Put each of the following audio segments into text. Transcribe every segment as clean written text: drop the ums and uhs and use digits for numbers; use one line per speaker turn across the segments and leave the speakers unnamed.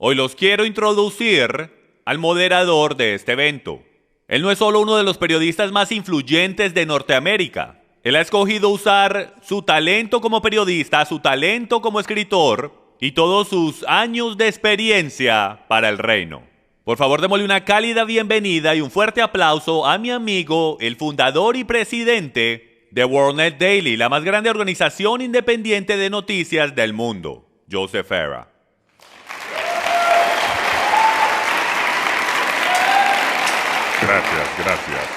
Hoy los quiero introducir al moderador de este evento. Él no es solo uno de los periodistas más influyentes de Norteamérica. Él ha escogido usar su talento como periodista, su talento como escritor y todos sus años de experiencia para el reino. Por favor, démosle una cálida bienvenida y un fuerte aplauso a mi amigo, el fundador y presidente de WorldNet Daily, la más grande organización independiente de noticias del mundo, Joseph Farah.
Gracias.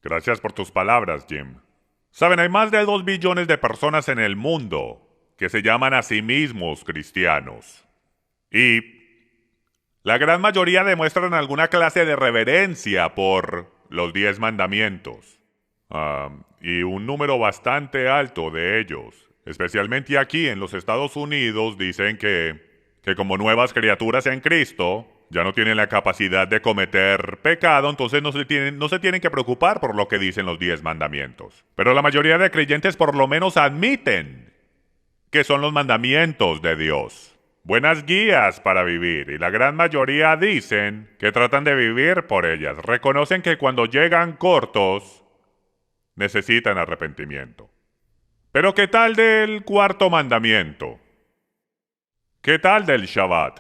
Gracias por tus palabras, Jim. Saben, hay más de 2 billones de personas en el mundo que se llaman a sí mismos cristianos. Y la gran mayoría demuestran alguna clase de reverencia por los 10 mandamientos. Y un número bastante alto de ellos, especialmente aquí en los Estados Unidos, dicen que como nuevas criaturas en Cristo, ya no tienen la capacidad de cometer pecado, entonces no se tienen que preocupar por lo que dicen los 10 mandamientos. Pero la mayoría de creyentes por lo menos admiten que son los mandamientos de Dios. Buenas guías para vivir, y la gran mayoría dicen que tratan de vivir por ellas. Reconocen que cuando llegan cortos, necesitan arrepentimiento. Pero ¿qué tal del 4º mandamiento? ¿Qué tal del Shabbat?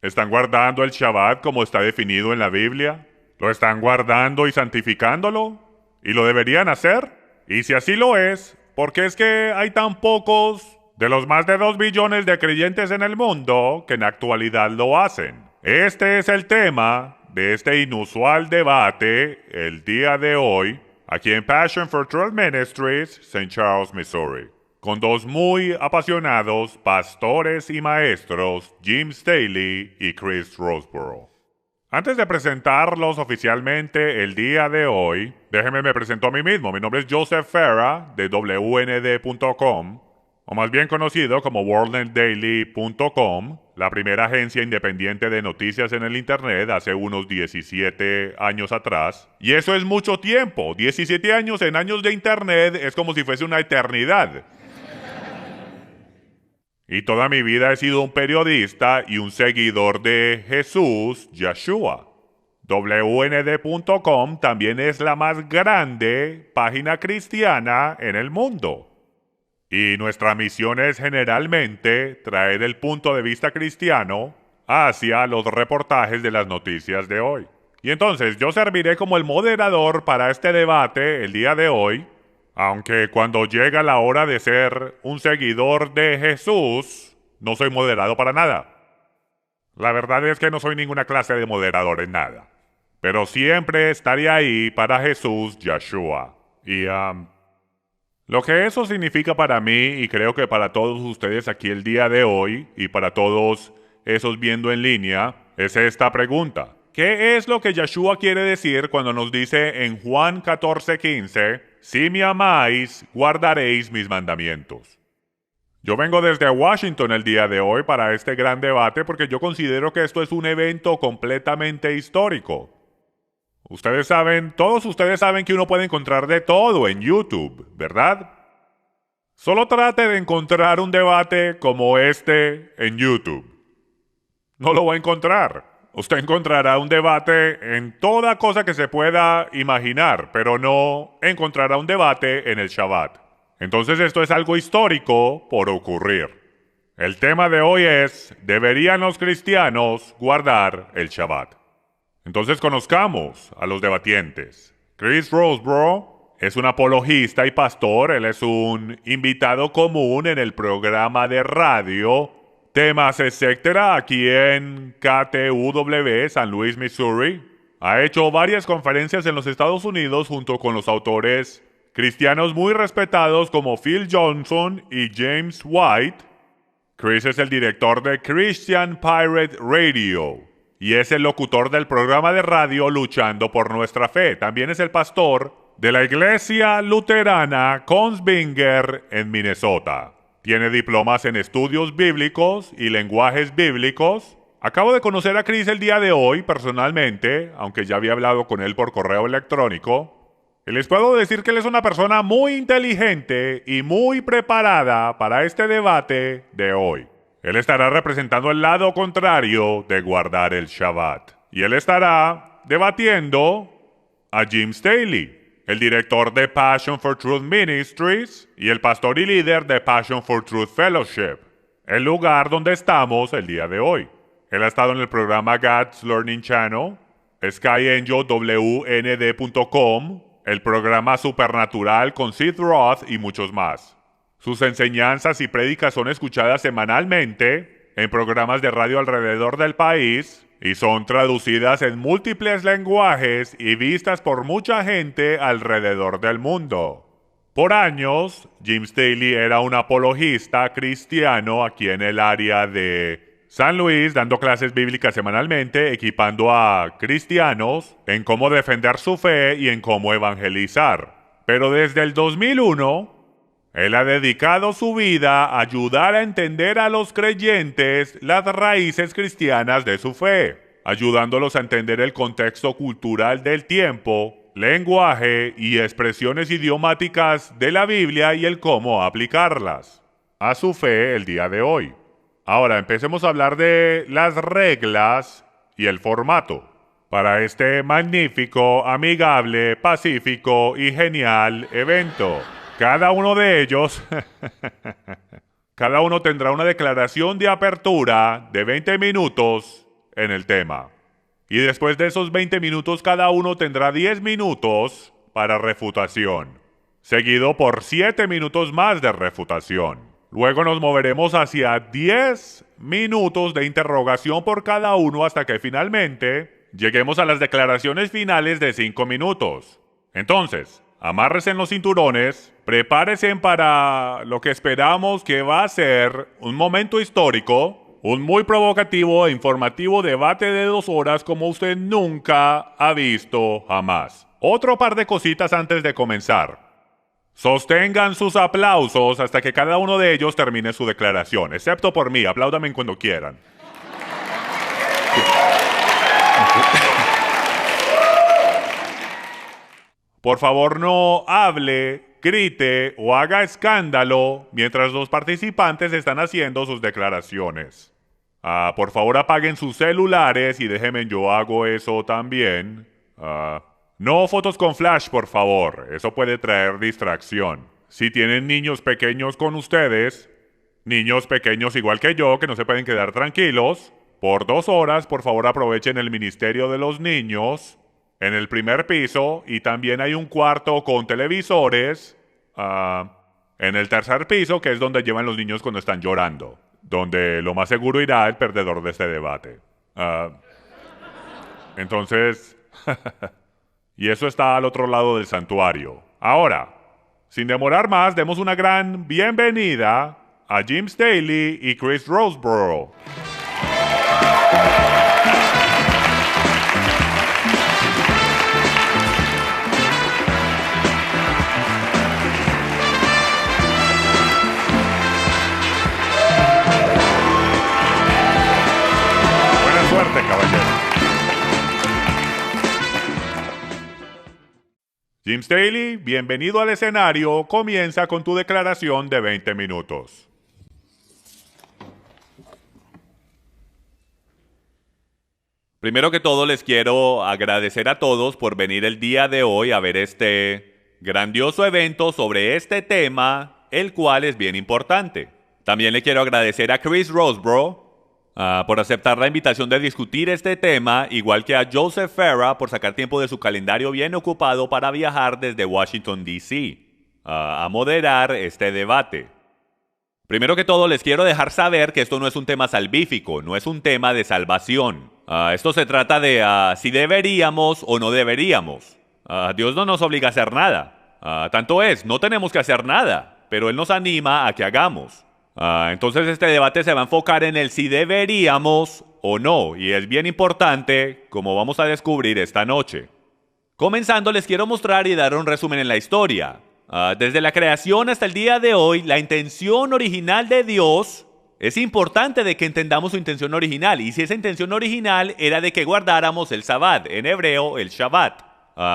¿Están guardando el Shabbat como está definido en la Biblia? ¿Lo están guardando y santificándolo? ¿Y lo deberían hacer? Y si así lo es, ¿por qué es que hay tan pocos de los más de 2 billones de creyentes en el mundo que en la actualidad lo hacen? Este es el tema de este inusual debate el día de hoy, aquí en Passion for Truth Ministries, St. Charles, Missouri, con 2 muy apasionados pastores y maestros, Jim Staley y Chris Roseborough. Antes de presentarlos oficialmente el día de hoy, déjenme me presento a mí mismo. Mi nombre es Joseph Farah de WND.com, o más bien conocido como WorldNetDaily.com, la primera agencia independiente de noticias en el Internet hace unos 17 años atrás. Y eso es mucho tiempo. 17 años en años de Internet es como si fuese una eternidad. Y toda mi vida he sido un periodista y un seguidor de Jesús, Yeshua. WND.com también es la más grande página cristiana en el mundo. Y nuestra misión es generalmente traer el punto de vista cristiano hacia los reportajes de las noticias de hoy. Y entonces yo serviré como el moderador para este debate el día de hoy, aunque cuando llega la hora de ser un seguidor de Jesús, no soy moderado para nada. La verdad es que no soy ninguna clase de moderador en nada. Pero siempre estaré ahí para Jesús, Yeshua. Y lo que eso significa para mí, y creo que para todos ustedes aquí el día de hoy, y para todos esos viendo en línea, es esta pregunta. ¿Qué es lo que Yeshua quiere decir cuando nos dice en Juan 14:15, si me amáis, guardaréis mis mandamientos? Yo vengo desde Washington el día de hoy para este gran debate porque yo considero que esto es un evento completamente histórico. Todos ustedes saben que uno puede encontrar de todo en YouTube, ¿verdad? Solo trate de encontrar un debate como este en YouTube. No lo va a encontrar. Usted encontrará un debate en toda cosa que se pueda imaginar, pero no encontrará un debate en el Shabbat. Entonces esto es algo histórico por ocurrir. El tema de hoy es, ¿deberían los cristianos guardar el Shabbat? Entonces conozcamos a los debatientes. Chris Roseborough es un apologista y pastor. Él es un invitado común en el programa de radio Temas Etcétera aquí en KTUW, San Luis, Missouri. Ha hecho varias conferencias en los Estados Unidos junto con los autores cristianos muy respetados como Phil Johnson y James White. Chris es el director de Christian Pirate Radio y es el locutor del programa de radio Luchando por Nuestra Fe. También es el pastor de la Iglesia Luterana Kongsvinger en Minnesota. Tiene diplomas en estudios bíblicos y lenguajes bíblicos. Acabo de conocer a Chris el día de hoy personalmente, aunque ya había hablado con él por correo electrónico. Y les puedo decir que él es una persona muy inteligente y muy preparada para este debate de hoy. Él estará representando el lado contrario de guardar el Shabbat. Y él estará debatiendo a Jim Staley, el director de Passion for Truth Ministries y el pastor y líder de Passion for Truth Fellowship, el lugar donde estamos el día de hoy. Él ha estado en el programa God's Learning Channel, SkyAngelWND.com, el programa Supernatural con Sid Roth y muchos más. Sus enseñanzas y prédicas son escuchadas semanalmente en programas de radio alrededor del país y son traducidas en múltiples lenguajes y vistas por mucha gente alrededor del mundo. Por años, Jim Staley era un apologista cristiano aquí en el área de San Luis, dando clases bíblicas semanalmente, equipando a cristianos en cómo defender su fe y en cómo evangelizar. Pero desde el 2001, él ha dedicado su vida a ayudar a entender a los creyentes las raíces cristianas de su fe, ayudándolos a entender el contexto cultural del tiempo, lenguaje y expresiones idiomáticas de la Biblia y el cómo aplicarlas a su fe el día de hoy. Ahora empecemos a hablar de las reglas y el formato para este magnífico, amigable, pacífico y genial evento. Cada uno de ellos, cada uno tendrá una declaración de apertura de 20 minutos en el tema. Y después de esos 20 minutos, cada uno tendrá 10 minutos para refutación, seguido por 7 minutos más de refutación. Luego nos moveremos hacia 10 minutos de interrogación por cada uno hasta que finalmente lleguemos a las declaraciones finales de 5 minutos. Entonces, amárrense en los cinturones, prepárense para lo que esperamos que va a ser un momento histórico, un muy provocativo e informativo debate de 2 horas como usted nunca ha visto jamás. Otro par de cositas antes de comenzar. Sostengan sus aplausos hasta que cada uno de ellos termine su declaración, excepto por mí. Apláudame cuando quieran. Por favor, no hable, grite o haga escándalo mientras los participantes están haciendo sus declaraciones. Por favor, apaguen sus celulares y déjenme, yo hago eso también. No fotos con flash, por favor. Eso puede traer distracción. Si tienen niños pequeños con ustedes, niños pequeños igual que yo, que no se pueden quedar tranquilos, por 2 horas, por favor, aprovechen el Ministerio de los Niños en el primer piso, y también hay un cuarto con televisores en el tercer piso, que es donde llevan los niños cuando están llorando, donde lo más seguro irá el perdedor de este debate. Entonces... Y eso está al otro lado del santuario. Ahora, sin demorar más, demos una gran bienvenida a Jim Staley y Chris Roseborough. Buena suerte, caballero. Jim Staley, bienvenido al escenario. Comienza con tu declaración de 20 minutos.
Primero que todo, les quiero agradecer a todos por venir el día de hoy a ver este grandioso evento sobre este tema, el cual es bien importante. También le quiero agradecer a Chris Roseborough por aceptar la invitación de discutir este tema, igual que a Joseph Farah por sacar tiempo de su calendario bien ocupado para viajar desde Washington, D.C. A moderar este debate. Primero que todo, les quiero dejar saber que esto no es un tema salvífico, no es un tema de salvación. Esto se trata de si deberíamos o no deberíamos. Dios no nos obliga a hacer nada. Tanto es, no tenemos que hacer nada, pero Él nos anima a que hagamos. Entonces este debate se va a enfocar en el si deberíamos o no, y es bien importante, como vamos a descubrir esta noche. Comenzando, les quiero mostrar y dar un resumen en la historia. Desde la creación hasta el día de hoy, la intención original de Dios, es importante de que entendamos su intención original, y si esa intención original era de que guardáramos el Sabbat, en hebreo el Shabbat.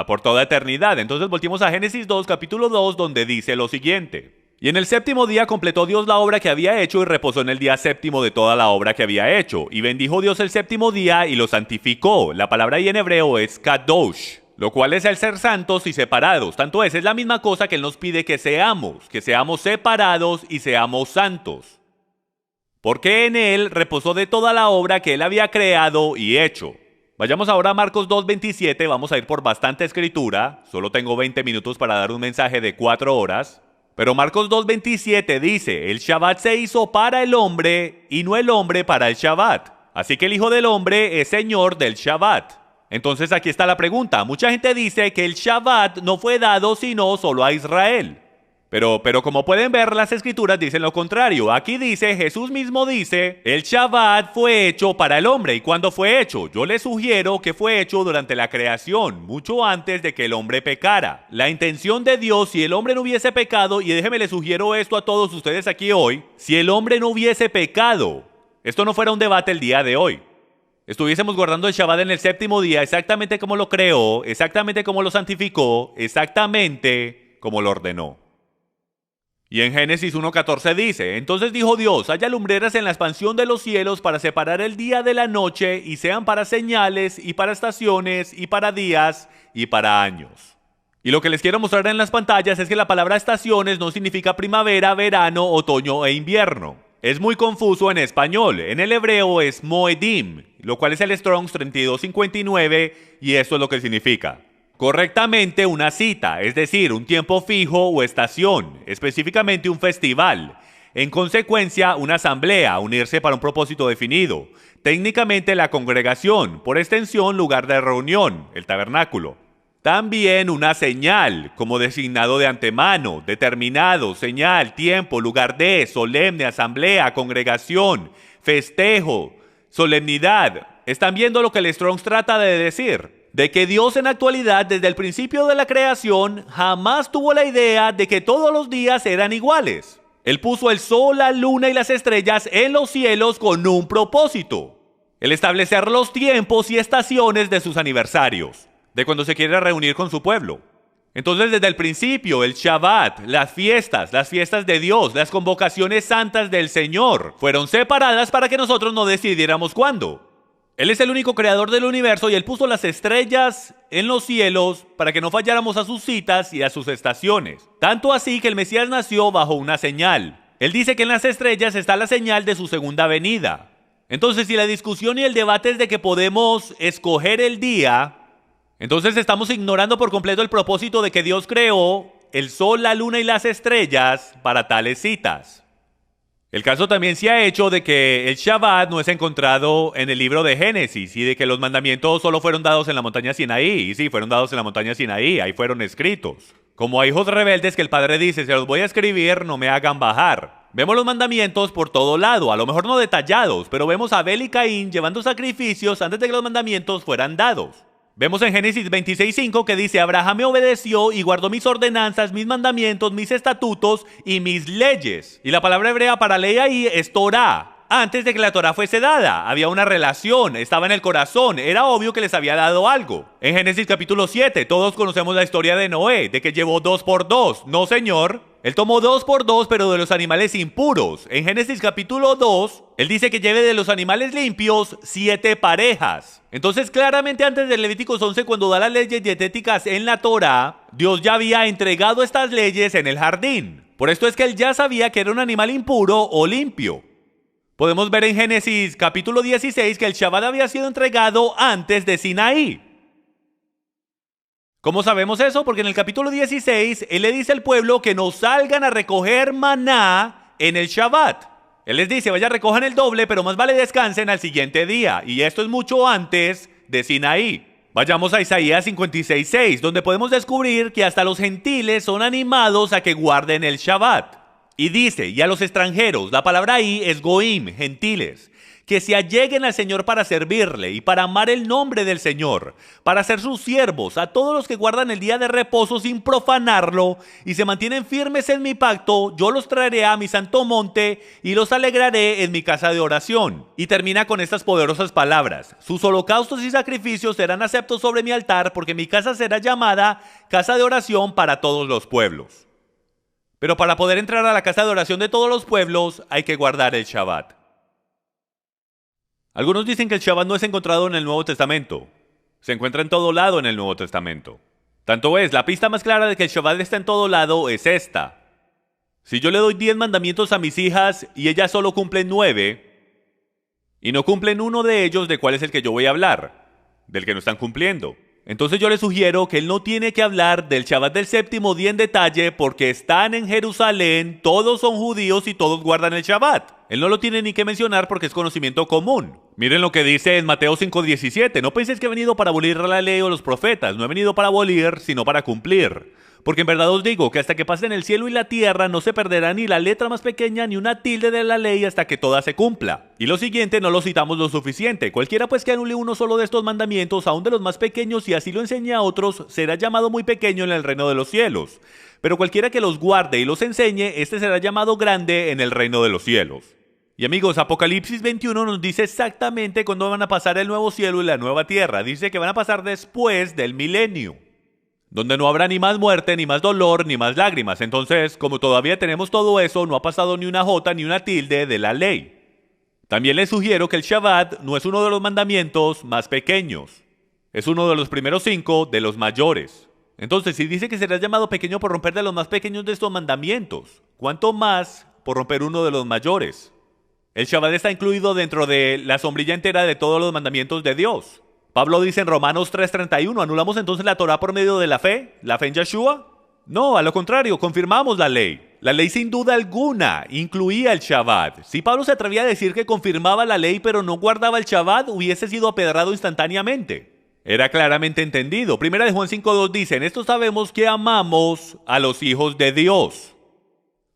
por toda eternidad. Entonces volteemos a Génesis 2, capítulo 2, donde dice lo siguiente. Y en el séptimo día completó Dios la obra que había hecho y reposó en el día séptimo de toda la obra que había hecho. Y bendijo Dios el séptimo día y lo santificó. La palabra ahí en hebreo es kadosh, lo cual es el ser santos y separados. Tanto es la misma cosa que Él nos pide que seamos separados y seamos santos. Porque en Él reposó de toda la obra que Él había creado y hecho. Vayamos ahora a Marcos 2:27, vamos a ir por bastante escritura. Solo tengo 20 minutos para dar un mensaje de 4 horas. Pero Marcos 2:27 dice, el Shabbat se hizo para el hombre y no el hombre para el Shabbat. Así que el Hijo del Hombre es Señor del Shabbat. Entonces aquí está la pregunta. Mucha gente dice que el Shabbat no fue dado sino solo a Israel. Pero como pueden ver, las escrituras dicen lo contrario. Aquí dice, Jesús mismo dice, el Shabbat fue hecho para el hombre. ¿Y cuándo fue hecho? Yo les sugiero que fue hecho durante la creación, mucho antes de que el hombre pecara. La intención de Dios, si el hombre no hubiese pecado, y déjenme les sugiero esto a todos ustedes aquí hoy, si el hombre no hubiese pecado, esto no fuera un debate el día de hoy. Estuviésemos guardando el Shabbat en el séptimo día, exactamente como lo creó, exactamente como lo santificó, exactamente como lo ordenó. Y en Génesis 1:14 dice, entonces dijo Dios, haya lumbreras en la expansión de los cielos para separar el día de la noche y sean para señales y para estaciones y para días y para años. Y lo que les quiero mostrar en las pantallas es que la palabra estaciones no significa primavera, verano, otoño e invierno. Es muy confuso en español. En el hebreo es moedim, lo cual es el Strong's 3259 y eso es lo que significa. Correctamente una cita, es decir, un tiempo fijo o estación, específicamente un festival. En consecuencia, una asamblea, unirse para un propósito definido. Técnicamente la congregación, por extensión lugar de reunión, el tabernáculo. También una señal, como designado de antemano, determinado, señal, tiempo, lugar de, solemne, asamblea, congregación, festejo, solemnidad. ¿Están viendo lo que el Strong's trata de decir? De que Dios en la actualidad, desde el principio de la creación, jamás tuvo la idea de que todos los días eran iguales. Él puso el sol, la luna y las estrellas en los cielos con un propósito: el establecer los tiempos y estaciones de sus aniversarios, de cuando se quiere reunir con su pueblo. Entonces, desde el principio, el Shabbat, las fiestas de Dios, las convocaciones santas del Señor, fueron separadas para que nosotros no decidiéramos cuándo. Él es el único creador del universo y Él puso las estrellas en los cielos para que no falláramos a sus citas y a sus estaciones. Tanto así que el Mesías nació bajo una señal. Él dice que en las estrellas está la señal de su segunda venida. Entonces, si la discusión y el debate es de que podemos escoger el día, entonces estamos ignorando por completo el propósito de que Dios creó el sol, la luna y las estrellas para tales citas. El caso también se ha hecho de que el Shabbat no es encontrado en el libro de Génesis y de que los mandamientos solo fueron dados en la montaña Sinaí. Y sí, fueron dados en la montaña Sinaí, ahí fueron escritos. Como a hijos rebeldes que el padre dice, se los voy a escribir, no me hagan bajar. Vemos los mandamientos por todo lado, a lo mejor no detallados, pero vemos a Abel y Caín llevando sacrificios antes de que los mandamientos fueran dados. Vemos en Génesis 26:5 que dice, Abraham me obedeció y guardó mis ordenanzas, mis mandamientos, mis estatutos y mis leyes. Y la palabra hebrea para ley ahí es Torah. Antes de que la Torah fuese dada, había una relación, estaba en el corazón, era obvio que les había dado algo. En Génesis capítulo 7, todos conocemos la historia de Noé, de que llevó 2 por 2. No, señor. Él tomó 2 por 2, pero de los animales impuros. En Génesis capítulo 2, él dice que lleve de los animales limpios 7 parejas. Entonces, claramente antes del Levíticos 11, cuando da las leyes dietéticas en la Torah, Dios ya había entregado estas leyes en el jardín. Por esto es que él ya sabía que era un animal impuro o limpio. Podemos ver en Génesis capítulo 16 que el Shabbat había sido entregado antes de Sinaí. ¿Cómo sabemos eso? Porque en el capítulo 16, él le dice al pueblo que no salgan a recoger maná en el Shabbat. Él les dice, vaya, recojan el doble, pero más vale descansen al siguiente día. Y esto es mucho antes de Sinaí. Vayamos a Isaías 56:6, donde podemos descubrir que hasta los gentiles son animados a que guarden el Shabbat. Y dice, y a los extranjeros, la palabra ahí es goim, gentiles, que se alleguen al Señor para servirle y para amar el nombre del Señor, para ser sus siervos, a todos los que guardan el día de reposo sin profanarlo y se mantienen firmes en mi pacto, yo los traeré a mi santo monte y los alegraré en mi casa de oración. Y termina con estas poderosas palabras: sus holocaustos y sacrificios serán aceptos sobre mi altar, porque mi casa será llamada casa de oración para todos los pueblos. Pero para poder entrar a la casa de oración de todos los pueblos hay que guardar el Shabbat. Algunos dicen que el Shabbat no es encontrado en el Nuevo Testamento. Se encuentra en todo lado en el Nuevo Testamento. Tanto es, la pista más clara de que el Shabbat está en todo lado es esta. Si yo le doy 10 mandamientos a mis hijas y ellas solo cumplen 9, y no cumplen uno de ellos, ¿de cuál es el que yo voy a hablar? Del que no están cumpliendo. Entonces yo le sugiero que él no tiene que hablar del Shabbat del séptimo día en detalle, porque están en Jerusalén, todos son judíos y todos guardan el Shabbat. Él no lo tiene ni que mencionar porque es conocimiento común. Miren lo que dice en Mateo 5:17. No penséis que he venido para abolir la ley o los profetas. No he venido para abolir, sino para cumplir. Porque en verdad os digo que hasta que pasen el cielo y la tierra no se perderá ni la letra más pequeña ni una tilde de la ley hasta que toda se cumpla. Y lo siguiente no lo citamos lo suficiente. Cualquiera pues que anule uno solo de estos mandamientos, aun de los más pequeños, y así lo enseñe a otros, será llamado muy pequeño en el reino de los cielos. Pero cualquiera que los guarde y los enseñe, este será llamado grande en el reino de los cielos. Y amigos, Apocalipsis 21 nos dice exactamente cuándo van a pasar el nuevo cielo y la nueva tierra. Dice que van a pasar después del milenio, donde no habrá ni más muerte, ni más dolor, ni más lágrimas. Entonces, como todavía tenemos todo eso, no ha pasado ni una jota ni una tilde de la ley. También les sugiero que el Shabbat no es uno de los mandamientos más pequeños. Es uno de los primeros 5 de los mayores. Entonces, si dice que serás llamado pequeño por romper de los más pequeños de estos mandamientos, ¿cuánto más por romper uno de los mayores? El Shabbat está incluido dentro de la sombrilla entera de todos los mandamientos de Dios. Pablo dice en Romanos 3:31, ¿anulamos entonces la Torá por medio de la fe en Yeshua? No, a lo contrario, confirmamos la ley. La ley sin duda alguna incluía el Shabbat. Si Pablo se atrevía a decir que confirmaba la ley pero no guardaba el Shabbat, hubiese sido apedrado instantáneamente. Era claramente entendido. Primera de Juan 5:2 dice, en esto sabemos que amamos a los hijos de Dios,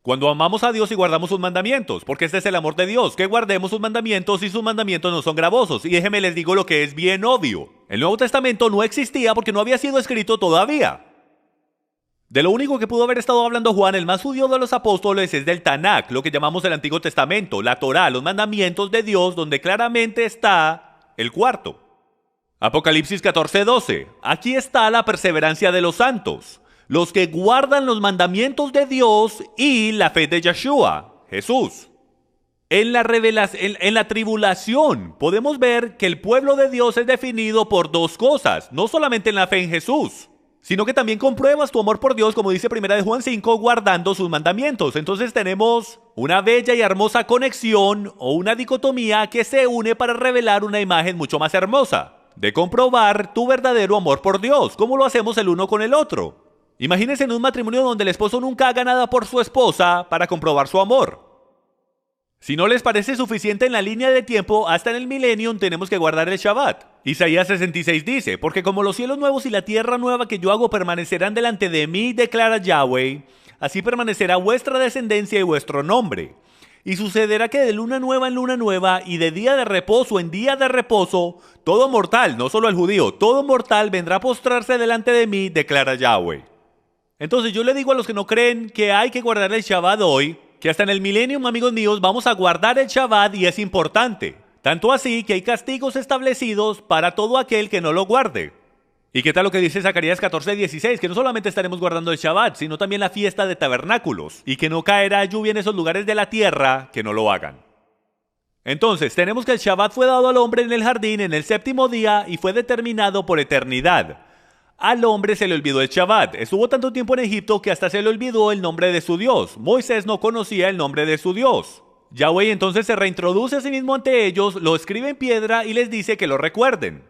cuando amamos a Dios y guardamos sus mandamientos, porque este es el amor de Dios, que guardemos sus mandamientos y sus mandamientos no son gravosos. Y déjenme les digo lo que es bien obvio. El Nuevo Testamento no existía porque no había sido escrito todavía. De lo único que pudo haber estado hablando Juan, el más judío de los apóstoles, es del Tanakh, lo que llamamos el Antiguo Testamento, la Torá, los mandamientos de Dios, donde claramente está el cuarto. Apocalipsis 14:12. Aquí está la perseverancia de los santos, los que guardan los mandamientos de Dios y la fe de Yeshua, Jesús. En la tribulación podemos ver que el pueblo de Dios es definido por dos cosas, no solamente en la fe en Jesús, sino que también compruebas tu amor por Dios, como dice Primera de Juan 5, guardando sus mandamientos. Entonces tenemos una bella y hermosa conexión o una dicotomía que se une para revelar una imagen mucho más hermosa, de comprobar tu verdadero amor por Dios, como lo hacemos el uno con el otro. Imagínense en un matrimonio donde el esposo nunca haga nada por su esposa para comprobar su amor. Si no les parece suficiente en la línea de tiempo, hasta en el millennium tenemos que guardar el Shabbat. Isaías 66 dice, porque como los cielos nuevos y la tierra nueva que yo hago permanecerán delante de mí, declara Yahweh, así permanecerá vuestra descendencia y vuestro nombre. Y sucederá que de luna nueva en luna nueva y de día de reposo en día de reposo, todo mortal, no solo el judío, todo mortal vendrá a postrarse delante de mí, declara Yahweh. Entonces yo le digo a los que no creen que hay que guardar el Shabbat hoy, que hasta en el millennium, amigos míos, vamos a guardar el Shabbat y es importante. Tanto así que hay castigos establecidos para todo aquel que no lo guarde. ¿Y qué tal lo que dice Zacarías 14:16? Que no solamente estaremos guardando el Shabbat, sino también la fiesta de tabernáculos, y que no caerá lluvia en esos lugares de la tierra que no lo hagan. Entonces, tenemos que el Shabbat fue dado al hombre en el jardín en el séptimo día y fue determinado por eternidad. Al hombre se le olvidó el Shabbat. Estuvo tanto tiempo en Egipto que hasta se le olvidó el nombre de su Dios. Moisés no conocía el nombre de su Dios. Yahweh entonces se reintroduce a sí mismo ante ellos, lo escribe en piedra y les dice que lo recuerden.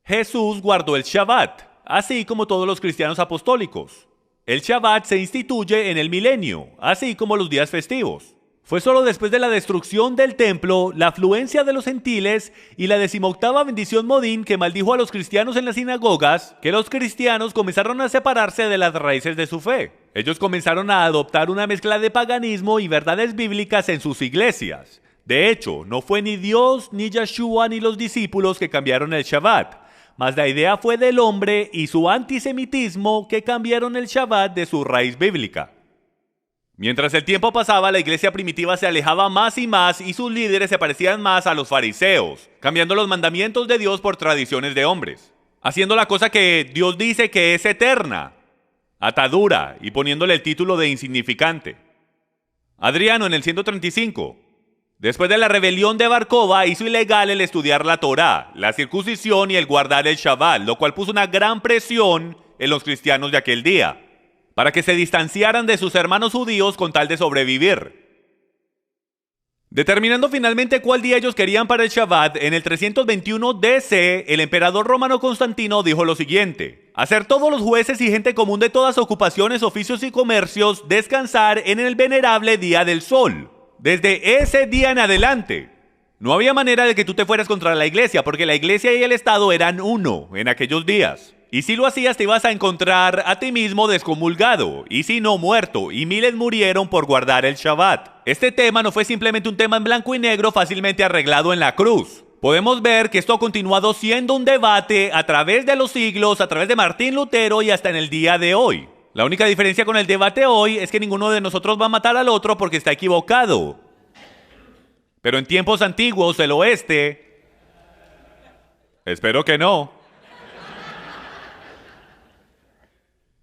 Jesús guardó el Shabbat, así como todos los cristianos apostólicos. El Shabbat se instituye en el milenio, así como los días festivos. Fue solo después de la destrucción del templo, la afluencia de los gentiles y la 18ª bendición Modín que maldijo a los cristianos en las sinagogas, que los cristianos comenzaron a separarse de las raíces de su fe. Ellos comenzaron a adoptar una mezcla de paganismo y verdades bíblicas en sus iglesias. De hecho, no fue ni Dios, ni Yeshua, ni los discípulos que cambiaron el Shabbat, mas la idea fue del hombre y su antisemitismo que cambiaron el Shabbat de su raíz bíblica. Mientras el tiempo pasaba, la iglesia primitiva se alejaba más y más y sus líderes se parecían más a los fariseos, cambiando los mandamientos de Dios por tradiciones de hombres, haciendo la cosa que Dios dice que es eterna, atadura, y poniéndole el título de insignificante. Adriano, en el 135, después de la rebelión de Bar Kokhba, hizo ilegal el estudiar la Torá, la circuncisión y el guardar el Shabbat, lo cual puso una gran presión en los cristianos de aquel día, para que se distanciaran de sus hermanos judíos con tal de sobrevivir. Determinando finalmente cuál día ellos querían para el Shabbat, en el 321 DC, el emperador romano Constantino dijo lo siguiente: hacer todos los jueces y gente común de todas ocupaciones, oficios y comercios descansar en el venerable día del sol. Desde ese día en adelante, no había manera de que tú te fueras contra la iglesia, porque la iglesia y el Estado eran uno en aquellos días. Y si lo hacías, te ibas a encontrar a ti mismo descomulgado, y si no, muerto, y miles murieron por guardar el Shabbat. Este tema no fue simplemente un tema en blanco y negro fácilmente arreglado en la cruz. Podemos ver que esto ha continuado siendo un debate a través de los siglos, a través de Martín Lutero y hasta en el día de hoy. La única diferencia con el debate hoy es que ninguno de nosotros va a matar al otro porque está equivocado. Pero en tiempos antiguos, el oeste, espero que no.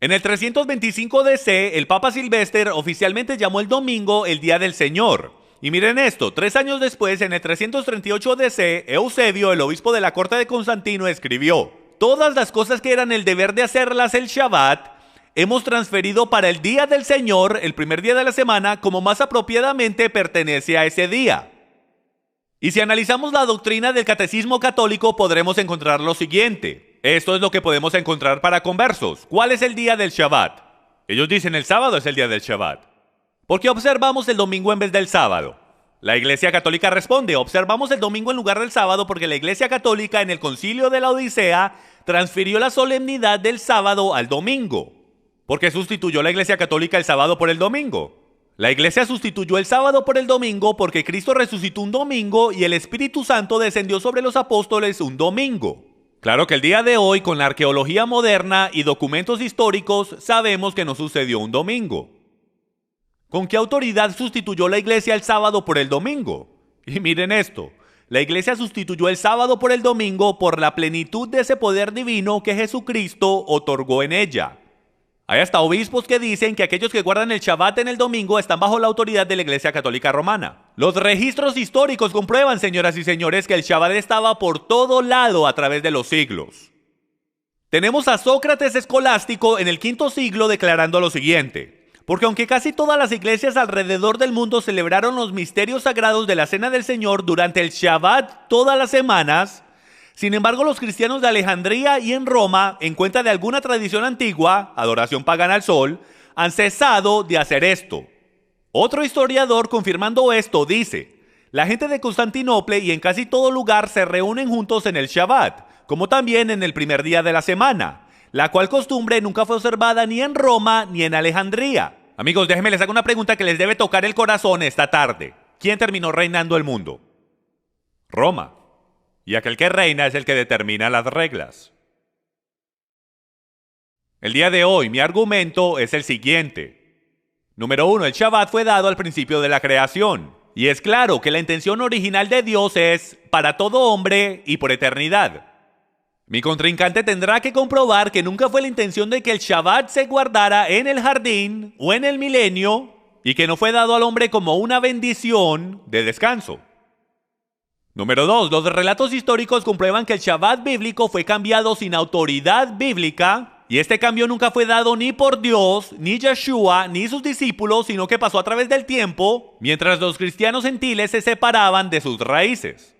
En el 325 DC, el Papa Silvestre oficialmente llamó el domingo el Día del Señor. Y miren esto, 3 años después, en el 338 DC, Eusebio, el obispo de la corte de Constantino, escribió: todas las cosas que eran el deber de hacerlas el Shabbat, hemos transferido para el Día del Señor, el primer día de la semana, como más apropiadamente pertenece a ese día. Y si analizamos la doctrina del catecismo católico, podremos encontrar lo siguiente. Esto es lo que podemos encontrar para conversos. ¿Cuál es el día del Shabbat? Ellos dicen el sábado es el día del Shabbat. ¿Por qué observamos el domingo en vez del sábado? La Iglesia Católica responde: observamos el domingo en lugar del sábado porque la Iglesia Católica en el Concilio de la Odisea transfirió la solemnidad del sábado al domingo. ¿Por qué sustituyó la Iglesia Católica el sábado por el domingo? La Iglesia sustituyó el sábado por el domingo porque Cristo resucitó un domingo y el Espíritu Santo descendió sobre los apóstoles un domingo. Claro que el día de hoy, con la arqueología moderna y documentos históricos, sabemos que no sucedió un domingo. ¿Con qué autoridad sustituyó la Iglesia el sábado por el domingo? Y miren esto, la Iglesia sustituyó el sábado por el domingo por la plenitud de ese poder divino que Jesucristo otorgó en ella. Hay hasta obispos que dicen que aquellos que guardan el Shabbat en el domingo están bajo la autoridad de la Iglesia Católica Romana. Los registros históricos comprueban, señoras y señores, que el Shabbat estaba por todo lado a través de los siglos. Tenemos a Sócrates escolástico en el V siglo declarando lo siguiente: porque aunque casi todas las iglesias alrededor del mundo celebraron los misterios sagrados de la Cena del Señor durante el Shabbat todas las semanas, sin embargo, los cristianos de Alejandría y en Roma, en cuenta de alguna tradición antigua, adoración pagana al sol, han cesado de hacer esto. Otro historiador, confirmando esto, dice: la gente de Constantinopla y en casi todo lugar se reúnen juntos en el Shabbat, como también en el primer día de la semana, la cual costumbre nunca fue observada ni en Roma ni en Alejandría. Amigos, déjenme les hago una pregunta que les debe tocar el corazón esta tarde. ¿Quién terminó reinando el mundo? Roma. Y aquel que reina es el que determina las reglas. El día de hoy mi argumento es el siguiente. Número 1, el Shabbat fue dado al principio de la creación. Y es claro que la intención original de Dios es para todo hombre y por eternidad. Mi contrincante tendrá que comprobar que nunca fue la intención de que el Shabbat se guardara en el jardín o en el milenio y que no fue dado al hombre como una bendición de descanso. Número 2. Los relatos históricos comprueban que el Shabbat bíblico fue cambiado sin autoridad bíblica y este cambio nunca fue dado ni por Dios, ni Yeshua, ni sus discípulos, sino que pasó a través del tiempo mientras los cristianos gentiles se separaban de sus raíces.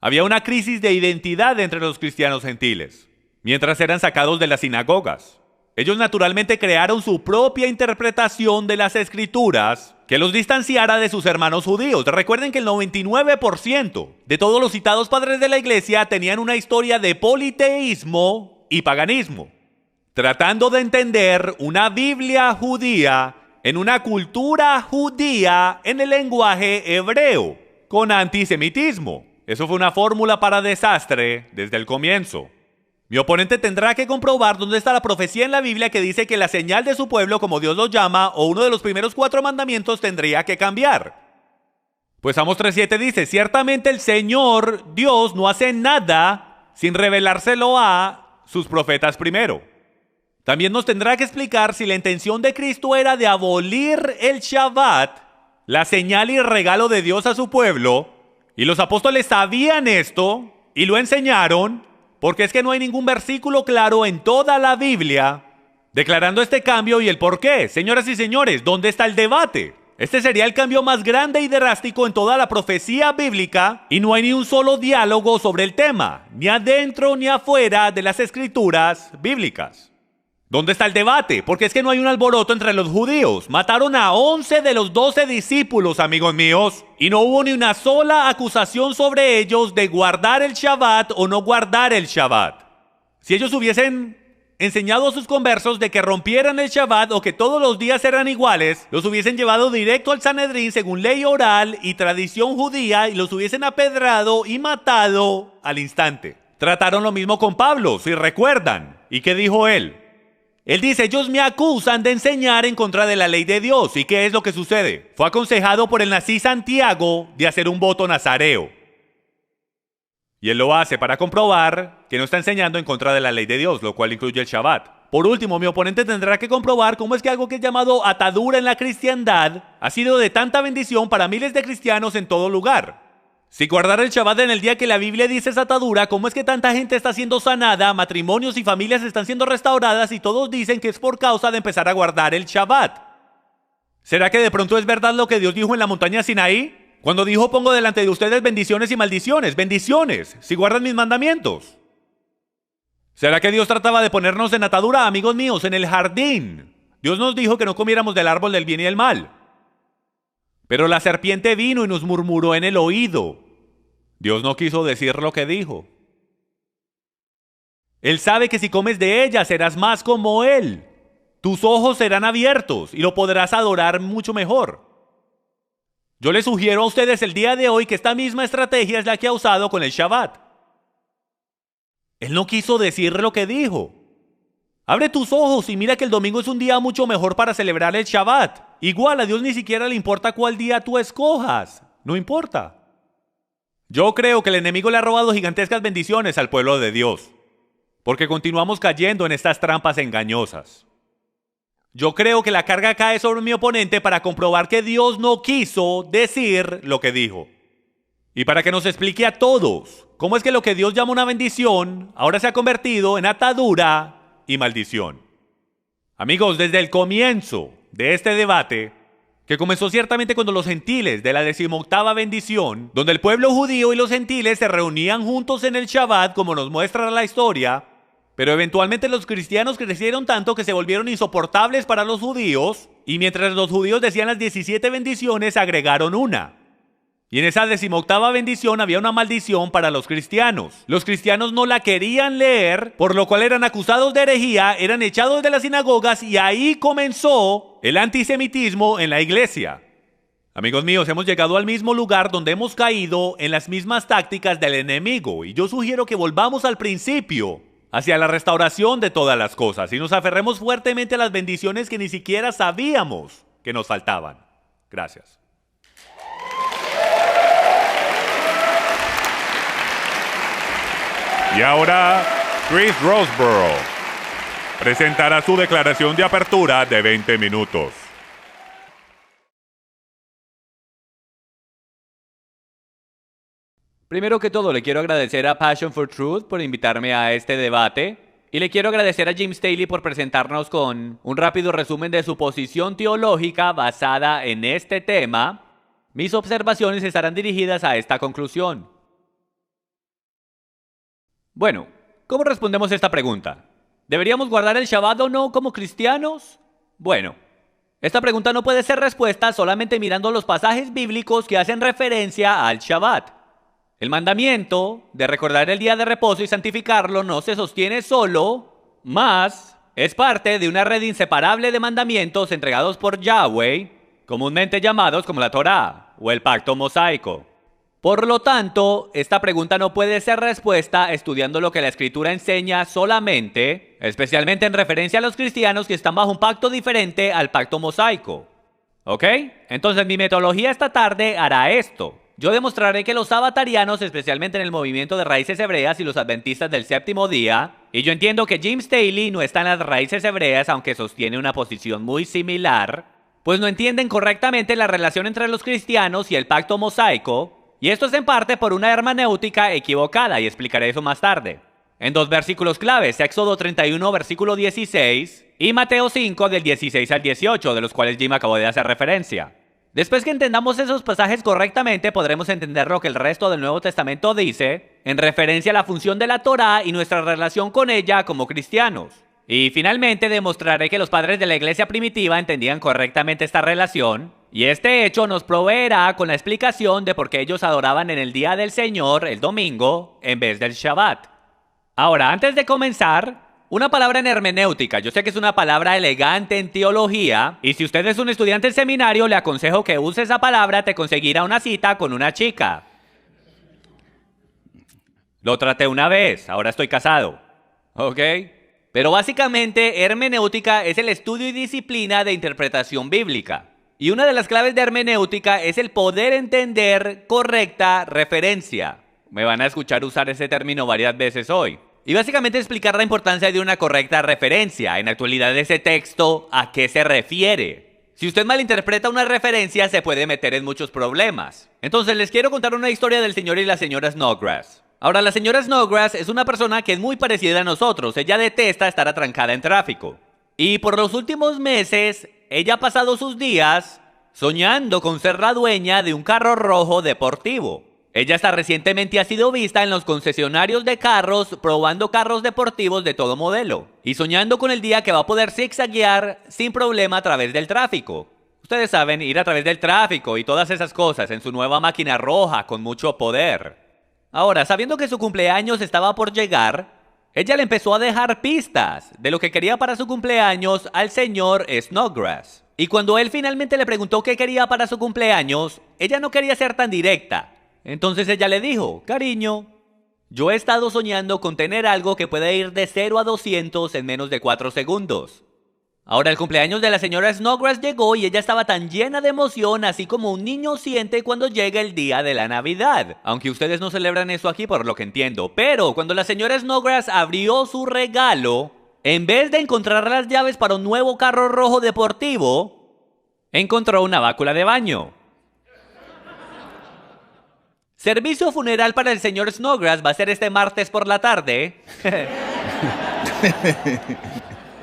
Había una crisis de identidad entre los cristianos gentiles, mientras eran sacados de las sinagogas. Ellos naturalmente crearon su propia interpretación de las escrituras que los distanciara de sus hermanos judíos. Recuerden que el 99% de todos los citados padres de la iglesia tenían una historia de politeísmo y paganismo, tratando de entender una Biblia judía en una cultura judía en el lenguaje hebreo. con antisemitismo. Eso fue una fórmula para desastre desde el comienzo. Mi oponente tendrá que comprobar dónde está la profecía en la Biblia que dice que la señal de su pueblo, como Dios lo llama, o uno de los primeros 4 mandamientos tendría que cambiar. Pues Amos 3:7 dice, ciertamente el Señor Dios no hace nada sin revelárselo a sus profetas primero. También nos tendrá que explicar si la intención de Cristo era de abolir el Shabbat, la señal y regalo de Dios a su pueblo, y los apóstoles sabían esto y lo enseñaron, porque es que no hay ningún versículo claro en toda la Biblia declarando este cambio y el por qué. Señoras y señores, ¿dónde está el debate? Este sería el cambio más grande y drástico en toda la profecía bíblica y no hay ni un solo diálogo sobre el tema, ni adentro ni afuera de las escrituras bíblicas. ¿Dónde está el debate? Porque es que no hay un alboroto entre los judíos. Mataron a 11 de los 12 discípulos, amigos míos, y no hubo ni una sola acusación sobre ellos de guardar el Shabbat o no guardar el Shabbat. Si ellos hubiesen enseñado a sus conversos de que rompieran el Shabbat o que todos los días eran iguales, los hubiesen llevado directo al Sanedrín según ley oral y tradición judía y los hubiesen apedrado y matado al instante. Trataron lo mismo con Pablo, si recuerdan. ¿Y qué dijo él? Él dice, ellos me acusan de enseñar en contra de la ley de Dios. ¿Y qué es lo que sucede? Fue aconsejado por el nazi Santiago de hacer un voto nazareo. Y él lo hace para comprobar que no está enseñando en contra de la ley de Dios, lo cual incluye el Shabbat. Por último, mi oponente tendrá que comprobar cómo es que algo que es llamado atadura en la cristiandad ha sido de tanta bendición para miles de cristianos en todo lugar. Si guardar el Shabbat en el día que la Biblia dice es atadura, ¿cómo es que tanta gente está siendo sanada, matrimonios y familias están siendo restauradas y todos dicen que es por causa de empezar a guardar el Shabbat? ¿Será que de pronto es verdad lo que Dios dijo en la montaña Sinaí? Cuando dijo, pongo delante de ustedes bendiciones y maldiciones, bendiciones, si guardan mis mandamientos. ¿Será que Dios trataba de ponernos en atadura, amigos míos, en el jardín? Dios nos dijo que no comiéramos del árbol del bien y del mal. Pero la serpiente vino y nos murmuró en el oído. Dios no quiso decir lo que dijo. Él sabe que si comes de ella serás más como Él. Tus ojos serán abiertos y lo podrás adorar mucho mejor. Yo les sugiero a ustedes el día de hoy que esta misma estrategia es la que ha usado con el Shabbat. Él no quiso decir lo que dijo. Abre tus ojos y mira que el domingo es un día mucho mejor para celebrar el Shabbat. Igual a Dios ni siquiera le importa cuál día tú escojas. No importa. Yo creo que el enemigo le ha robado gigantescas bendiciones al pueblo de Dios, porque continuamos cayendo en estas trampas engañosas. Yo creo que la carga cae sobre mi oponente para comprobar que Dios no quiso decir lo que dijo. Y para que nos explique a todos cómo es que lo que Dios llama una bendición ahora se ha convertido en atadura y maldición. Amigos, desde el comienzo de este debate, que comenzó ciertamente cuando los gentiles de la 18ª bendición, donde el pueblo judío y los gentiles se reunían juntos en el Shabbat, como nos muestra la historia, pero eventualmente los cristianos crecieron tanto que se volvieron insoportables para los judíos, y mientras los judíos decían las 17 bendiciones, agregaron una. Y en esa 18ª bendición había una maldición para los cristianos. Los cristianos no la querían leer, por lo cual eran acusados de herejía, eran echados de las sinagogas y ahí comenzó el antisemitismo en la iglesia. Amigos míos, hemos llegado al mismo lugar donde hemos caído en las mismas tácticas del enemigo y yo sugiero que volvamos al principio, hacia la restauración de todas las cosas y nos aferremos fuertemente a las bendiciones que ni siquiera sabíamos que nos faltaban. Gracias.
Y ahora, Chris Roseborough presentará su declaración de apertura de 20 minutos.
Primero que todo, le quiero agradecer a Passion for Truth por invitarme a este debate. Y le quiero agradecer a Jim Staley por presentarnos con un rápido resumen de su posición teológica basada en este tema. Mis observaciones estarán dirigidas a esta conclusión. Bueno, ¿cómo respondemos a esta pregunta? ¿Deberíamos guardar el Shabbat o no como cristianos? Bueno, esta pregunta no puede ser respuesta solamente mirando los pasajes bíblicos que hacen referencia al Shabbat. El mandamiento de recordar el día de reposo y santificarlo no se sostiene solo, más es parte de una red inseparable de mandamientos entregados por Yahweh, comúnmente llamados como la Torá o el pacto mosaico. Por lo tanto, esta pregunta no puede ser respuesta estudiando lo que la Escritura enseña solamente, especialmente en referencia a los cristianos que están bajo un pacto diferente al pacto mosaico. ¿Ok? Entonces mi metodología esta tarde hará esto. Yo demostraré que los sabatarianos, especialmente en el movimiento de raíces hebreas y los adventistas del séptimo día, y yo entiendo que James Staley no está en las raíces hebreas, aunque sostiene una posición muy similar, pues no entienden correctamente la relación entre los cristianos y el pacto mosaico, y esto es en parte por una hermenéutica equivocada, y explicaré eso más tarde. En dos versículos claves, Éxodo 31, versículo 16, y Mateo 5, del 16 al 18, de los cuales Jim acabó de hacer referencia. Después que entendamos esos pasajes correctamente, podremos entender lo que el resto del Nuevo Testamento dice en referencia a la función de la Torá y nuestra relación con ella como cristianos. Y finalmente demostraré que los padres de la iglesia primitiva entendían correctamente esta relación, y este hecho nos proveerá con la explicación de por qué ellos adoraban en el día del Señor, el domingo, en vez del Shabbat. Ahora, antes de comenzar, una palabra en hermenéutica. Yo sé que es una palabra elegante en teología, y si usted es un estudiante en seminario, le aconsejo que use esa palabra, te conseguirá una cita con una chica. Lo traté una vez, ahora estoy casado. ¿Ok? Pero básicamente, hermenéutica es el estudio y disciplina de interpretación bíblica. Y una de las claves de hermenéutica es el poder entender correcta referencia. Me van a escuchar usar ese término varias veces hoy. Y básicamente explicar la importancia de una correcta referencia, en actualidad de ese texto, a qué se refiere. Si usted malinterpreta una referencia, se puede meter en muchos problemas. Entonces les quiero contar una historia del señor y la señora Snodgrass. Ahora, la señora Snodgrass es una persona que es muy parecida a nosotros. Ella detesta estar atrancada en tráfico. Y por los últimos meses, ella ha pasado sus días soñando con ser la dueña de un carro rojo deportivo. Ella hasta recientemente ha sido vista en los concesionarios de carros probando carros deportivos de todo modelo y soñando con el día que va a poder zigzaguear sin problema a través del tráfico. Ustedes saben, ir a través del tráfico y todas esas cosas en su nueva máquina roja con mucho poder. Ahora, sabiendo que su cumpleaños estaba por llegar, ella le empezó a dejar pistas de lo que quería para su cumpleaños al señor Snodgrass. Y cuando él finalmente le preguntó qué quería para su cumpleaños, ella no quería ser tan directa. Entonces ella le dijo, cariño, yo he estado soñando con tener algo que pueda ir de 0 a 200 en menos de 4 segundos. Ahora el cumpleaños de la señora Snodgrass llegó y ella estaba tan llena de emoción, así como un niño siente cuando llega el día de la Navidad. Aunque ustedes no celebran eso aquí por lo que entiendo. Pero cuando la señora Snodgrass abrió su regalo, en vez de encontrar las llaves para un nuevo carro rojo deportivo, encontró una bácula de baño. Servicio funeral para el señor Snodgrass va a ser este martes por la tarde.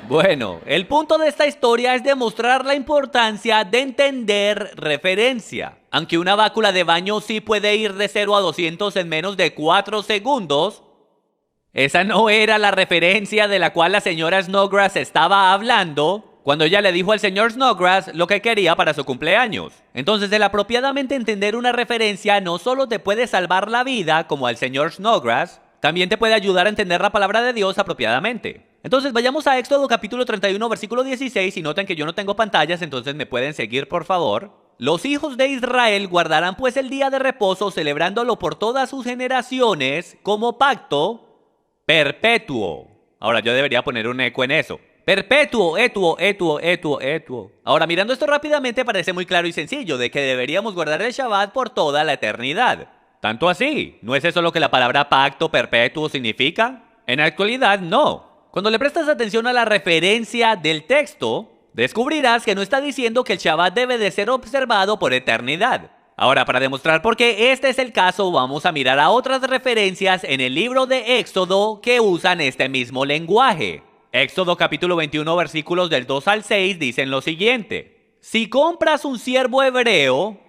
Bueno, el punto de esta historia es demostrar la importancia de entender referencia. Aunque una bácula de baño sí puede ir de 0 a 200 en menos de 4 segundos, esa no era la referencia de la cual la señora Snodgrass estaba hablando cuando ella le dijo al señor Snodgrass lo que quería para su cumpleaños. Entonces, el apropiadamente entender una referencia no solo te puede salvar la vida, como al señor Snodgrass, también te puede ayudar a entender la palabra de Dios apropiadamente. Entonces, vayamos a Éxodo capítulo 31, versículo 16, y noten que yo no tengo pantallas, entonces me pueden seguir, por favor. Los hijos de Israel guardarán pues el día de reposo, celebrándolo por todas sus generaciones, como pacto perpetuo. Ahora, yo debería poner un eco en eso. Perpetuo, etuo. Ahora, mirando esto rápidamente, parece muy claro y sencillo, de que deberíamos guardar el Shabbat por toda la eternidad. Tanto así, ¿no es eso lo que la palabra pacto perpetuo significa? En la actualidad, no. Cuando le prestas atención a la referencia del texto, descubrirás que no está diciendo que el Shabbat debe de ser observado por eternidad. Ahora, para demostrar por qué este es el caso, vamos a mirar a otras referencias en el libro de Éxodo que usan este mismo lenguaje. Éxodo capítulo 21 versículos del 2 al 6 dicen lo siguiente. Si compras un siervo hebreo,